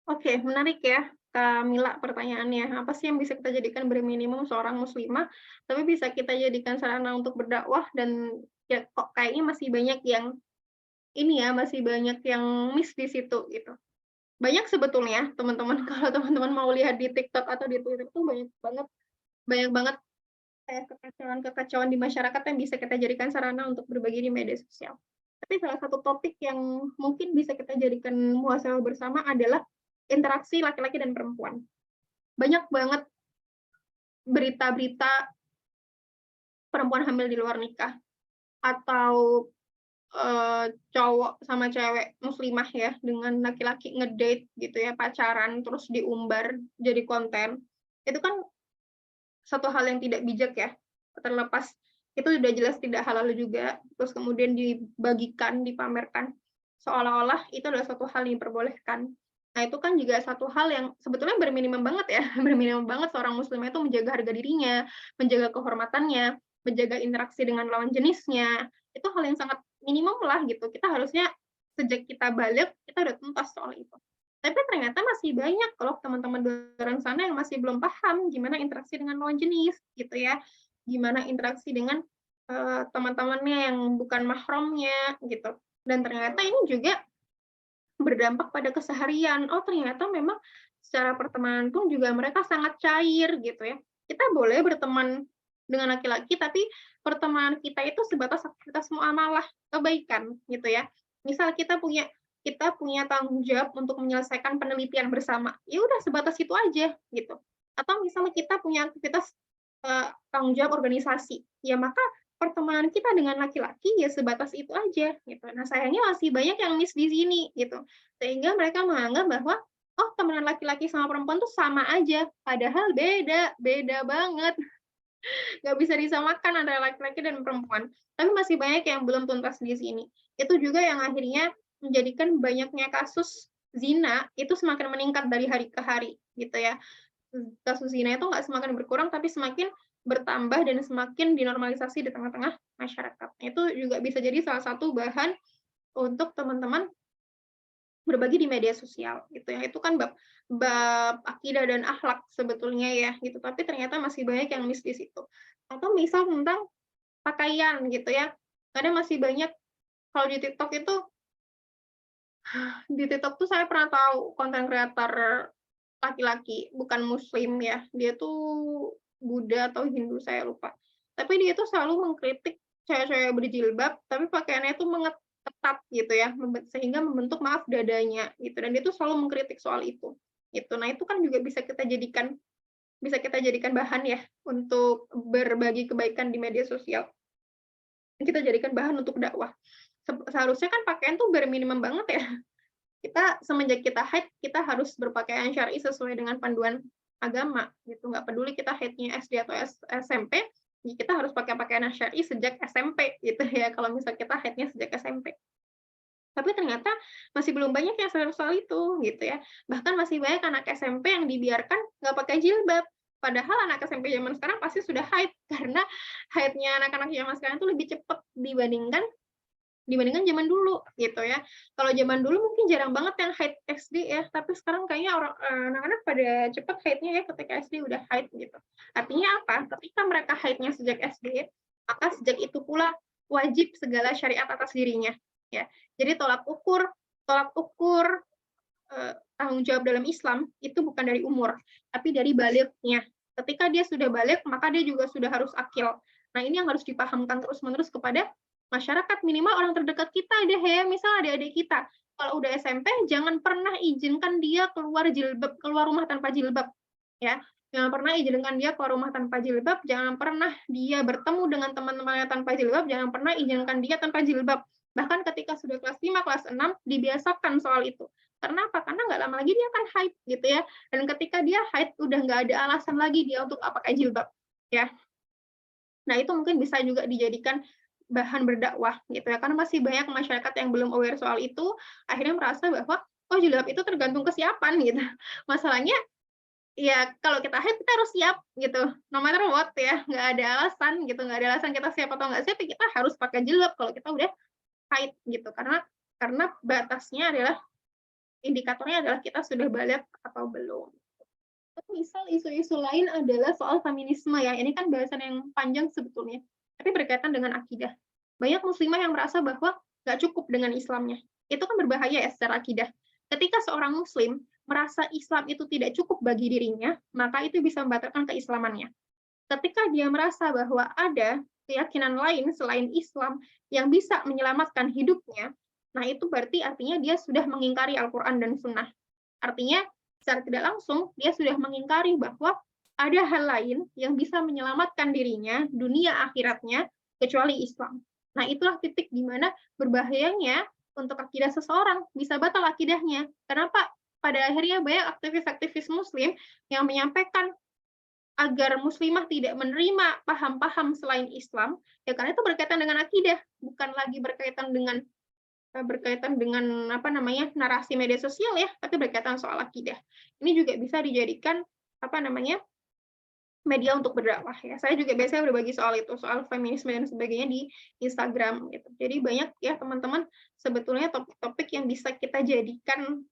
Oke, menarik ya, Kak Mila pertanyaannya. Apa sih yang bisa kita jadikan berminimum seorang muslimah, tapi bisa kita jadikan sarana untuk berdakwah dan ya kok kayaknya masih banyak yang ini ya, masih banyak yang miss di situ gitu. Banyak sebetulnya teman-teman kalau teman-teman mau lihat di TikTok atau di Twitter itu banyak banget kayak kekacauan di masyarakat yang bisa kita jadikan sarana untuk berbagi di media sosial. Tapi salah satu topik yang mungkin bisa kita jadikan muhasabah bersama adalah interaksi laki-laki dan perempuan. Banyak banget berita-berita perempuan hamil di luar nikah atau cowok sama cewek muslimah ya dengan laki-laki ngedate gitu ya, pacaran terus diumbar jadi konten. Itu kan satu hal yang tidak bijak ya. Terlepas itu sudah jelas tidak halal juga, terus kemudian dibagikan, dipamerkan seolah-olah itu adalah satu hal yang diperbolehkan. Nah, itu kan juga satu hal yang sebetulnya berminimum banget ya, berminimum banget seorang muslim itu menjaga harga dirinya, menjaga kehormatannya, menjaga interaksi dengan lawan jenisnya. Itu hal yang sangat minimum lah gitu. Kita harusnya sejak kita balik, kita udah tuntas soal itu. Tapi ternyata masih banyak kalau teman-teman di luar sana yang masih belum paham gimana interaksi dengan lawan jenis gitu ya. Gimana interaksi dengan teman-temannya yang bukan mahramnya gitu. Dan ternyata ini juga berdampak pada keseharian. Oh, ternyata memang secara pertemanan pun juga mereka sangat cair gitu ya. Kita boleh berteman dengan laki-laki, tapi pertemanan kita itu sebatas aktivitas muamalah kebaikan gitu ya. Misal kita kita punya tanggung jawab untuk menyelesaikan penelitian bersama. Ya udah sebatas itu aja gitu. Atau misalnya kita punya aktivitas tanggung jawab organisasi, ya maka pertemanan kita dengan laki-laki ya sebatas itu aja gitu. Nah, sayangnya masih banyak yang miss di sini gitu. Sehingga mereka menganggap bahwa oh, temenan laki-laki sama perempuan tuh sama aja, padahal beda banget. Nggak bisa disamakan antara laki-laki dan perempuan. Tapi masih banyak yang belum tuntas di sini. Itu juga yang akhirnya menjadikan banyaknya kasus zina itu semakin meningkat dari hari ke hari, gitu ya. Kasus zina itu nggak semakin berkurang, tapi semakin bertambah dan semakin dinormalisasi di tengah-tengah masyarakat. Itu juga bisa jadi salah satu bahan untuk teman-teman berbagi di media sosial gitu ya. Itu kan bab akidah dan akhlak sebetulnya ya gitu, tapi ternyata masih banyak yang miss di situ. Atau misal tentang pakaian gitu ya. Kadang masih banyak kalau di TikTok tuh saya pernah tahu konten kreator laki-laki, bukan muslim ya. Dia tuh Buddha atau Hindu saya lupa. Tapi dia tuh selalu mengkritik cewek-cewek berjilbab, tapi pakaiannya tuh ketat gitu ya, sehingga membentuk dadanya gitu. Dan dia tuh selalu mengkritik soal itu. Gitu. Nah, itu kan juga bisa kita jadikan bahan ya untuk berbagi kebaikan di media sosial. Kita jadikan bahan untuk dakwah. Seharusnya kan pakaian tuh minimum banget ya. Kita semenjak kita haid, kita harus berpakaian syar'i sesuai dengan panduan agama gitu. Nggak peduli kita haidnya SD atau SMP, kita harus pakai pakaian syar'i sejak SMP gitu ya, kalau misal kita haidnya sejak SMP. Tapi ternyata masih belum banyak yang sadar soal itu gitu ya. Bahkan masih banyak anak SMP yang dibiarkan nggak pakai jilbab. Padahal anak SMP zaman sekarang pasti sudah haid, karena haidnya anak-anak zaman sekarang itu lebih cepat dibandingkan zaman dulu gitu ya. Kalau zaman dulu mungkin jarang banget yang haid SD ya, tapi sekarang kayaknya anak-anak pada cepat haidnya ya ketika SD udah haid gitu. Artinya apa? Ketika mereka haidnya sejak SD, maka sejak itu pula wajib segala syariat atas dirinya ya. Jadi tolak ukur tanggung jawab dalam Islam itu bukan dari umur, tapi dari balignya. Ketika dia sudah baligh, maka dia juga sudah harus akil. Nah, ini yang harus dipahamkan terus-menerus kepada masyarakat, minimal orang terdekat kita deh ya, misal adik-adik kita. Kalau udah SMP, jangan pernah izinkan dia keluar rumah tanpa jilbab. Ya, jangan pernah izinkan dia keluar rumah tanpa jilbab, jangan pernah dia bertemu dengan teman-temannya tanpa jilbab, jangan pernah izinkan dia tanpa jilbab. Bahkan ketika sudah kelas 5, kelas 6, dibiasakan soal itu. Karena apa? Karena nggak lama lagi dia akan haid gitu ya. Dan ketika dia haid, udah nggak ada alasan lagi dia untuk pakai jilbab. Ya. Nah, itu mungkin bisa juga dijadikan bahan berdakwah gitu ya, karena masih banyak masyarakat yang belum aware soal itu, akhirnya merasa bahwa oh jilbab itu tergantung kesiapan gitu. Masalahnya ya kalau kita haid kita harus siap gitu, no matter what ya, nggak ada alasan gitu, nggak ada alasan kita siap atau nggak siap, kita harus pakai jilbab kalau kita udah haid gitu, karena batasnya adalah indikatornya adalah kita sudah baligh atau belum. Misal isu-isu lain adalah soal feminisme ya, ini kan bahasan yang panjang sebetulnya, tapi berkaitan dengan akidah. Banyak muslimah yang merasa bahwa nggak cukup dengan Islamnya. Itu kan berbahaya ya secara akidah. Ketika seorang muslim merasa Islam itu tidak cukup bagi dirinya, maka itu bisa membatalkan keislamannya. Ketika dia merasa bahwa ada keyakinan lain selain Islam yang bisa menyelamatkan hidupnya, nah itu berarti artinya dia sudah mengingkari Al-Quran dan Sunnah. Artinya secara tidak langsung dia sudah mengingkari bahwa ada hal lain yang bisa menyelamatkan dirinya, dunia akhiratnya, kecuali Islam. Nah, itulah titik di mana berbahayanya untuk akidah seseorang, bisa batal akidahnya. Kenapa? Pada akhirnya banyak aktivis-aktivis muslim yang menyampaikan agar muslimah tidak menerima paham-paham selain Islam, ya karena itu berkaitan dengan akidah, bukan lagi berkaitan dengan narasi media sosial ya, tapi berkaitan soal akidah. Ini juga bisa dijadikan media untuk berdakwah ya. Saya juga biasanya berbagi soal itu, soal feminisme dan sebagainya di Instagram gitu. Jadi banyak ya teman-teman sebetulnya topik-topik yang bisa kita jadikan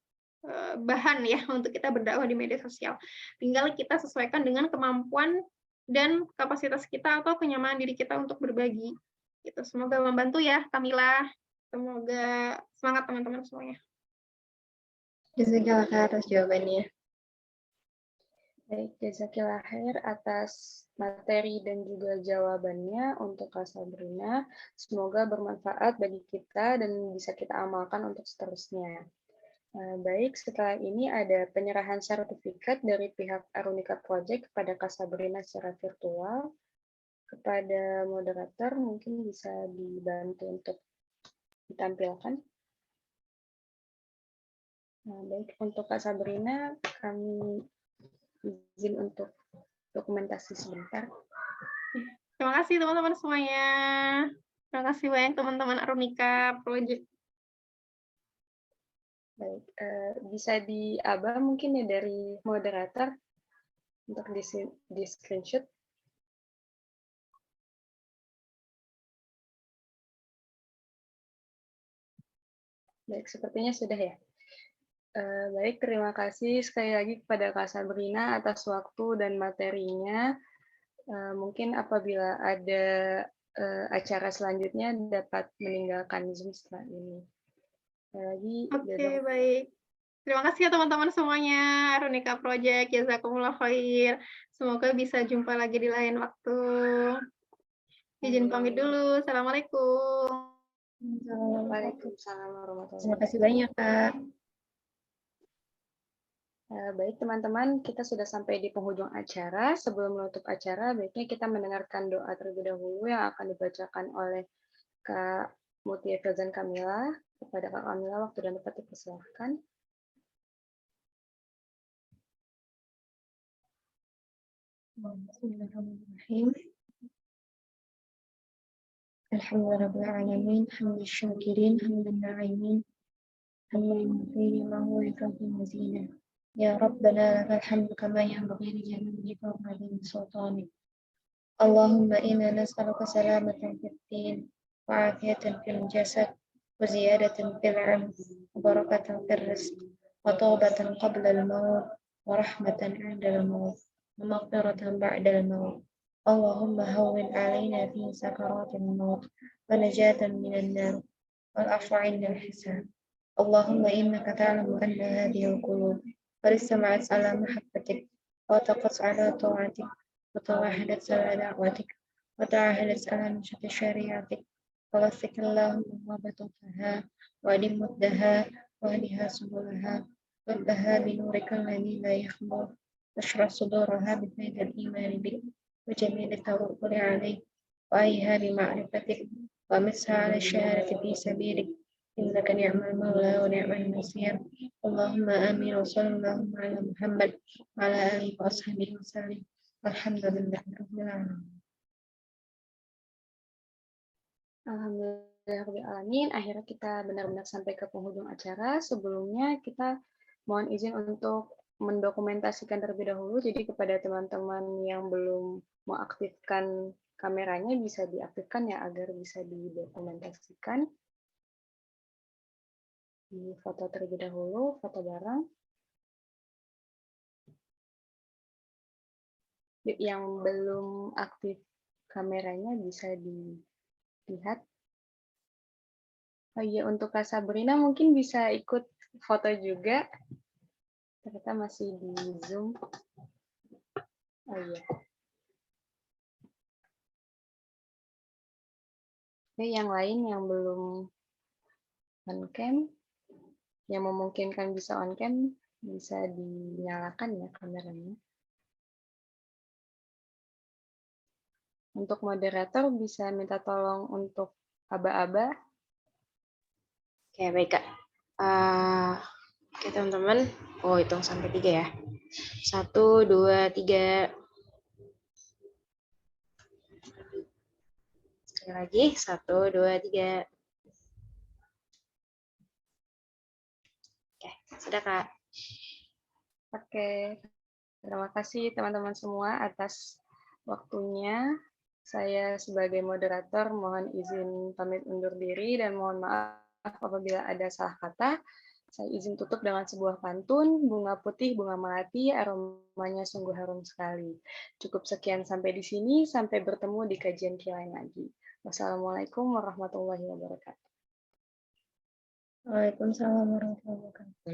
bahan ya untuk kita berdakwah di media sosial. Tinggal kita sesuaikan dengan kemampuan dan kapasitas kita atau kenyamanan diri kita untuk berbagi. Gitu. Semoga membantu ya Kamila. Semoga semangat teman-teman semuanya. Jazakallah atas jawabannya. Baik, jazakillah khair atas materi dan juga jawabannya untuk Kak Sabrina. Semoga bermanfaat bagi kita dan bisa kita amalkan untuk seterusnya. Baik, setelah ini ada penyerahan sertifikat dari pihak Arunika Project kepada Kak Sabrina secara virtual. Kepada moderator mungkin bisa dibantu untuk ditampilkan. Baik, untuk Kak Sabrina, kami izin untuk dokumentasi sebentar. Terima kasih teman-teman semuanya. Terima kasih banyak teman-teman Arunika Project. Baik, bisa diabah mungkin ya dari moderator untuk di screenshot. Baik, sepertinya sudah ya. Baik, terima kasih sekali lagi kepada Kak Sabrina atas waktu dan materinya. Mungkin apabila ada acara selanjutnya dapat meninggalkan Zoom setelah ini. Lagi. Oke, baik. Terima kasih ya teman-teman semuanya, Arunika Project, jazakumullah khair. Semoga bisa jumpa lagi di lain waktu. Izin pamit dulu. Assalamualaikum. Waalaikumsalam warahmatullahi Terima kasih banyak, Kak. Baik teman-teman, kita sudah sampai di penghujung acara. Sebelum menutup acara, baiknya kita mendengarkan doa terlebih dahulu yang akan dibacakan oleh Kak Mutia Filzan Kamila. Kepada Kak Kamila, waktu dan tempat dipersilahkan. Bismillahirrahmanirrahim. Alhamdulillahirabbil alamin, hamdal syakirin, hamdan na'imin, hamdan mughni ma huwa yuhibbu mazina. Ya Rabbana lakal hamdu kama yanbaghi li jalali wajhika wa 'azimi sultanik. Allahumma inna nas'aluka salamatan fid din wa 'afiyatan fil jasad wa ziyadatan fil 'ilm wa barakatan fil rizq wa tawbatan qabla al-maut wa rahmatan 'inda al-maut wa maghfiratan ba'da al-maut. Allahumma hawwin 'alaina fi sakaratil maut wa najatan minan nar wal 'afwa 'inda al-hisab. Allahumma innaka ta'lamu anna hadhihi al-qulub qad istama'at 'ala mahabbatik wa taqat 'ala ta'atik wa tawahadat 'ala da'watik wa ta'ahadat 'ala nusrati syari'atik. Waghfir Allahumma batataha wa dimuddaha wa hadiha subulaha wa binurika alladhi la yakhlu washrah suduraha bi faidil iman bik wa jamil tawakkuli alayk wa ayha bi ma'rifatik wa misha 'ala syahadati fi sabilik innaka ni'mal mawla wa ni'mal nasir. Allahumma amin wa sallallahu ala Muhammad wa ala alihi wa ashabihi wa sallim. Alhamdulillahirabbil alamin. Alhamdulillahirrahmanirrahim. Akhirnya kita benar-benar sampai ke penghujung acara. Sebelumnya kita mohon izin untuk mendokumentasikan terlebih dahulu. Jadi kepada teman-teman yang belum mengaktifkan kameranya bisa diaktifkan ya agar bisa didokumentasikan. Di foto terlebih dahulu, foto bareng. Yang belum aktif kameranya bisa dilihat. Oh iya, untuk Kak Sabrina mungkin bisa ikut foto juga. Ternyata masih di Zoom. Oh iya. Oke, yang lain yang belum on cam, yang memungkinkan bisa on cam, bisa dinyalakan ya kameranya. Untuk moderator bisa minta tolong untuk aba-aba. Oke, baik Kak. Oke teman-teman, hitung sampai 3 ya. 1, 2, 3. Sekali lagi, 1, 2, 3. Oke, sudah Kak. Oke, terima kasih teman-teman semua atas waktunya. Saya sebagai moderator mohon izin pamit undur diri dan mohon maaf apabila ada salah kata. Saya izin tutup dengan sebuah pantun, bunga putih, bunga melati, aromanya sungguh harum sekali. Cukup sekian sampai di sini, sampai bertemu di kajian lain lagi. Wassalamualaikum warahmatullahi wabarakatuh. Waalaikumsalam warahmatullahi wabarakatuh.